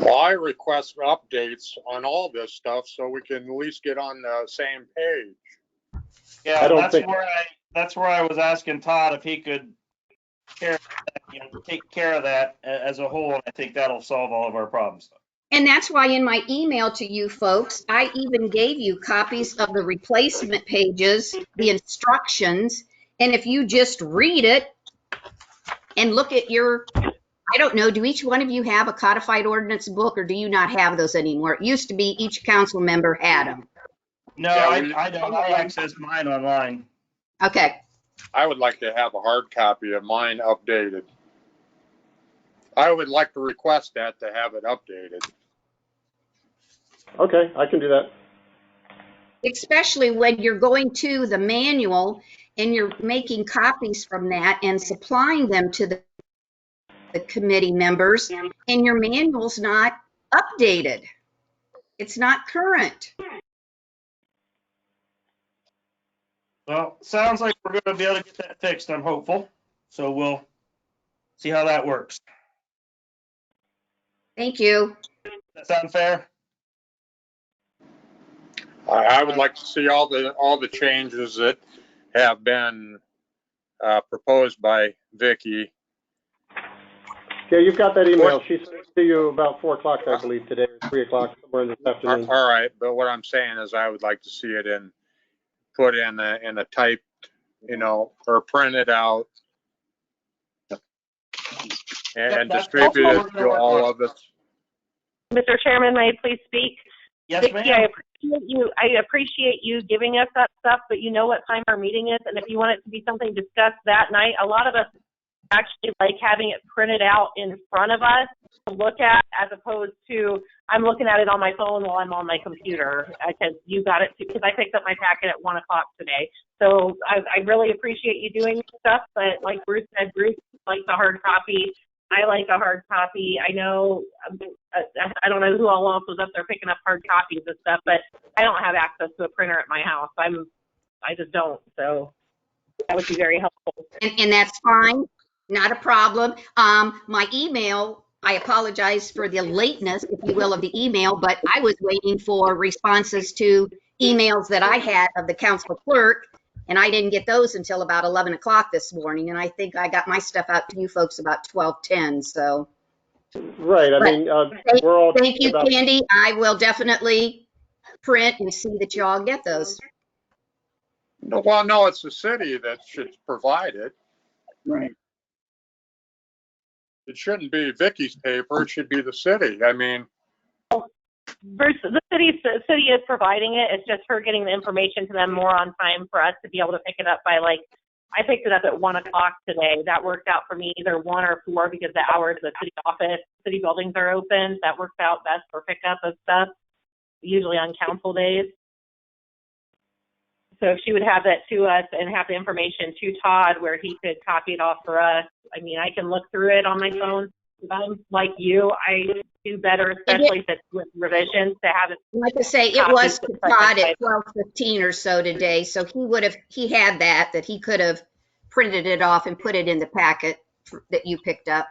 Well, I request updates on all this stuff so we can at least get on the same page. Yeah, that's where I was asking Todd if he could take care of that as a whole. And I think that'll solve all of our problems. And that's why in my email to you folks, I even gave you copies of the replacement pages, the instructions. And if you just read it and look at your, I don't know, do each one of you have a codified ordinance book or do you not have those anymore? It used to be each council member had them. No, yeah, I don't. I access mine online. Okay. I would like to have a hard copy of mine updated. I would like to request that to have it updated. Okay, I can do that. Especially when you're going to the manual and you're making copies from that and supplying them to the committee members, and your manual's not updated. It's not current. Well, sounds like we're going to be able to get that fixed, I'm hopeful. So we'll see how that works. Thank you. That sound fair? I would like to see all the changes that have been proposed by Vicky. Yeah, you've got that email. She sent it to you about 4 o'clock, I believe, today, or 3 o'clock, somewhere in this afternoon. All right, but what I'm saying is I would like to see it put in a typed, or printed out and distributed to all of us. Mr. Chairman, may I please speak? Yes, Vicki, ma'am. I appreciate you giving us that stuff, but you know what time our meeting is, and if you want it to be something discussed that night, a lot of us actually like having it printed out in front of us to look at, as opposed to I'm looking at it on my phone while I'm on my computer, because you got it, because I picked up my packet at 1 o'clock today. So I really appreciate you doing this stuff, but like Bruce said, Bruce likes a hard copy. I like a hard copy. I know, I don't know who all else was up there picking up hard copies and stuff, but I don't have access to a printer at my house. I just don't. So that would be very helpful. And that's fine. Not a problem. My email, I apologize for the lateness, if you will, of the email, but I was waiting for responses to emails that I had of the council clerk, and I didn't get those until about 11 o'clock this morning, and I think I got my stuff out to you folks about 12:10, so. Right, I mean, we're all. Thank you, about- Candy. I will definitely print and see that you all get those. Well, no, it's the city that should provide it. Right. It shouldn't be Vicky's paper, it should be the city. I mean, Versus the city is providing it. It's just her getting the information to them more on time for us to be able to pick it up by I picked it up at 1 o'clock today. That worked out for me, either 1 or 4 because the hours the city office, city buildings are open. That works out best for pickup of stuff, usually on council days. So if she would have that to us and have the information to Todd where he could copy it off for us, I mean, I can look through it on my phone. If I'm like you, I do better, especially if it's with revisions, to have it. Like I say, it was to Todd at 12:15 or so today, so he had that he could have printed it off and put it in the packet that you picked up.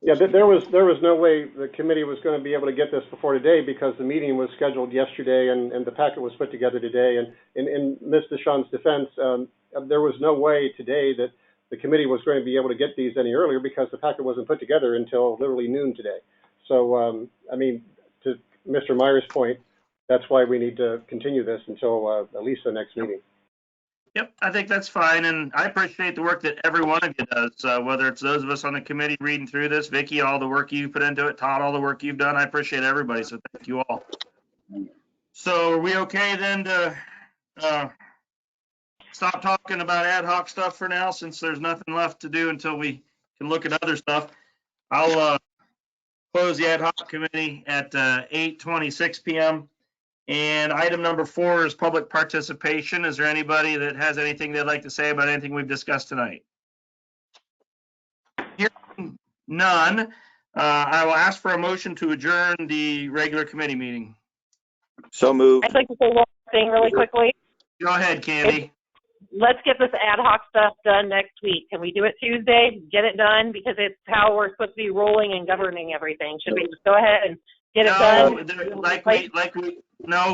Yeah, there was no way the committee was going to be able to get this before today because the meeting was scheduled yesterday and the packet was put together today. And in Ms. DeShawn's defense, there was no way today that the committee was going to be able to get these any earlier because the packet wasn't put together until literally noon today. So, I mean, to Mr. Meyer's point, that's why we need to continue this until at least the next meeting. Yep, I think that's fine, and I appreciate the work that every one of you does, whether it's those of us on the committee reading through this, Vicky, all the work you put into it, Todd, all the work you've done. I appreciate everybody, so thank you all. So are we okay then to stop talking about ad hoc stuff for now, since there's nothing left to do until we can look at other stuff? I'll close the ad hoc committee at 8:26 p.m. And item number 4 is public participation. Is there anybody that has anything they'd like to say about anything we've discussed tonight? Hearing none, I will ask for a motion to adjourn the regular committee meeting. So moved. I'd like to say one thing really quickly. Go ahead, Candy. Let's get this ad hoc stuff done next week. Can we do it Tuesday? Get it done because it's how we're supposed to be rolling and governing everything. Should we just go ahead and get it done?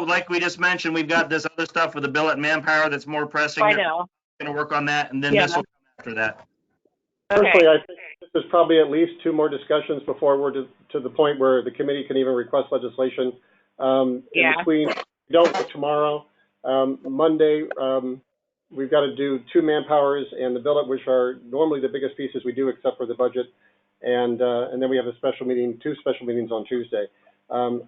Like we just mentioned, we've got this other stuff with the Billet and Manpower that's more pressing. I know. Going to work on that, and then this will come after that. Personally, I think there's probably at least 2 more discussions before we're to the point where the committee can even request legislation. In between, don't tomorrow, Monday, we've got to do 2 manpowers and the billet, which are normally the biggest pieces we do except for the budget. And then we have a special meeting, 2 special meetings on Tuesday. I'm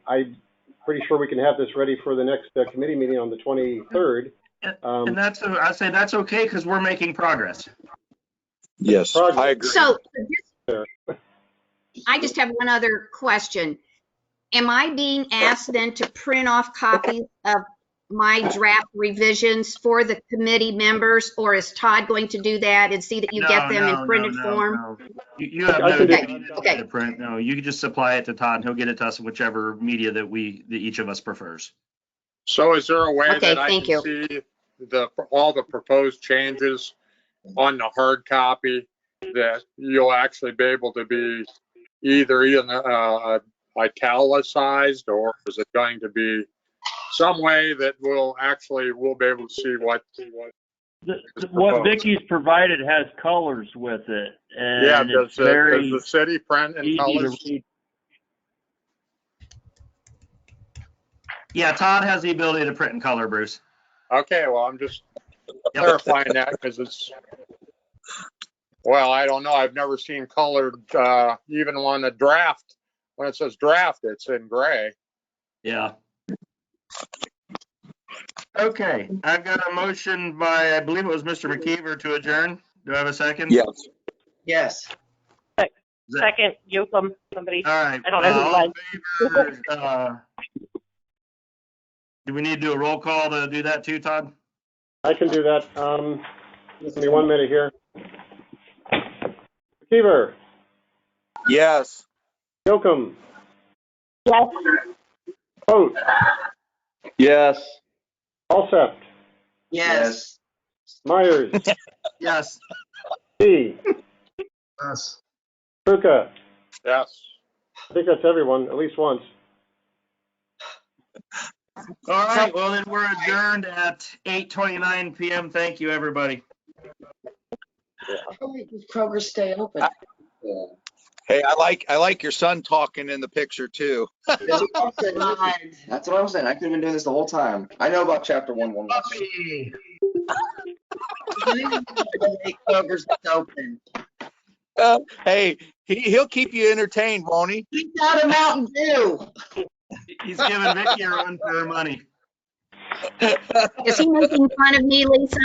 pretty sure we can have this ready for the next committee meeting on the 23rd. And I say that's okay because we're making progress. Yes, I agree. So I just have one other question. Am I being asked then to print off copies of my draft revisions for the committee members, or is Todd going to do that and see that you get them in printed form? No. You have no duty to print. No, you can just supply it to Todd and he'll get it to us in whichever media that each of us prefers. so is there a way Okay, that I thank can you. see all the proposed changes on the hard copy that you'll actually be able to be either italicized, or is it going to be some way that we'll be able to see what Vicky's provided has colors with it. And yeah, does the city print in easy colors? to read. Yeah, Todd has the ability to print in color, Bruce. Okay, well, I'm just clarifying that because I don't know. I've never seen colored, even on a draft. When it says draft, it's in gray. Yeah. Okay, I've got a motion by, I believe it was Mr. McKeever, to adjourn. Do I have a second? Yes. Yes. Second, Yoakum, somebody. All right. I don't know who all it in favor, do we need to do a roll call to do that too, Todd? I can do that. Give me 1 minute here. McKeever. Yes. Yoakum. Yes. Coate. Yes. Alsept. Yes. Myers. Yes. P. Yes. Truca. Yes. I think that's everyone, at least once. All right, well then we're adjourned at 8:29 p.m. Thank you, everybody. Kroger stay open? Hey, I like your son talking in the picture too. That's what I'm saying. I could have been doing this the whole time. I know about chapter 111. Covers open. Hey, he'll keep you entertained, won't he? He's got a Mountain Dew. He's giving Vicky a run for her money. Is he making fun of me, Lisa?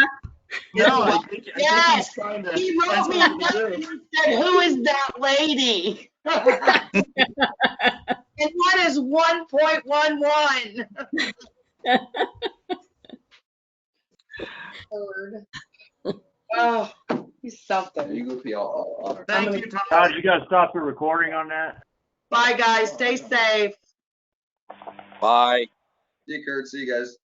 No, I think Yes, he's trying to he find wrote me a something to note do. and he said, "Who is that lady?" And what is 1.11? Oh, he's something. You go pee all. Thank you, Tom. Guys, you gotta stop the recording on that. Bye, guys. Stay safe. Bye. See you, Kurt. See you guys.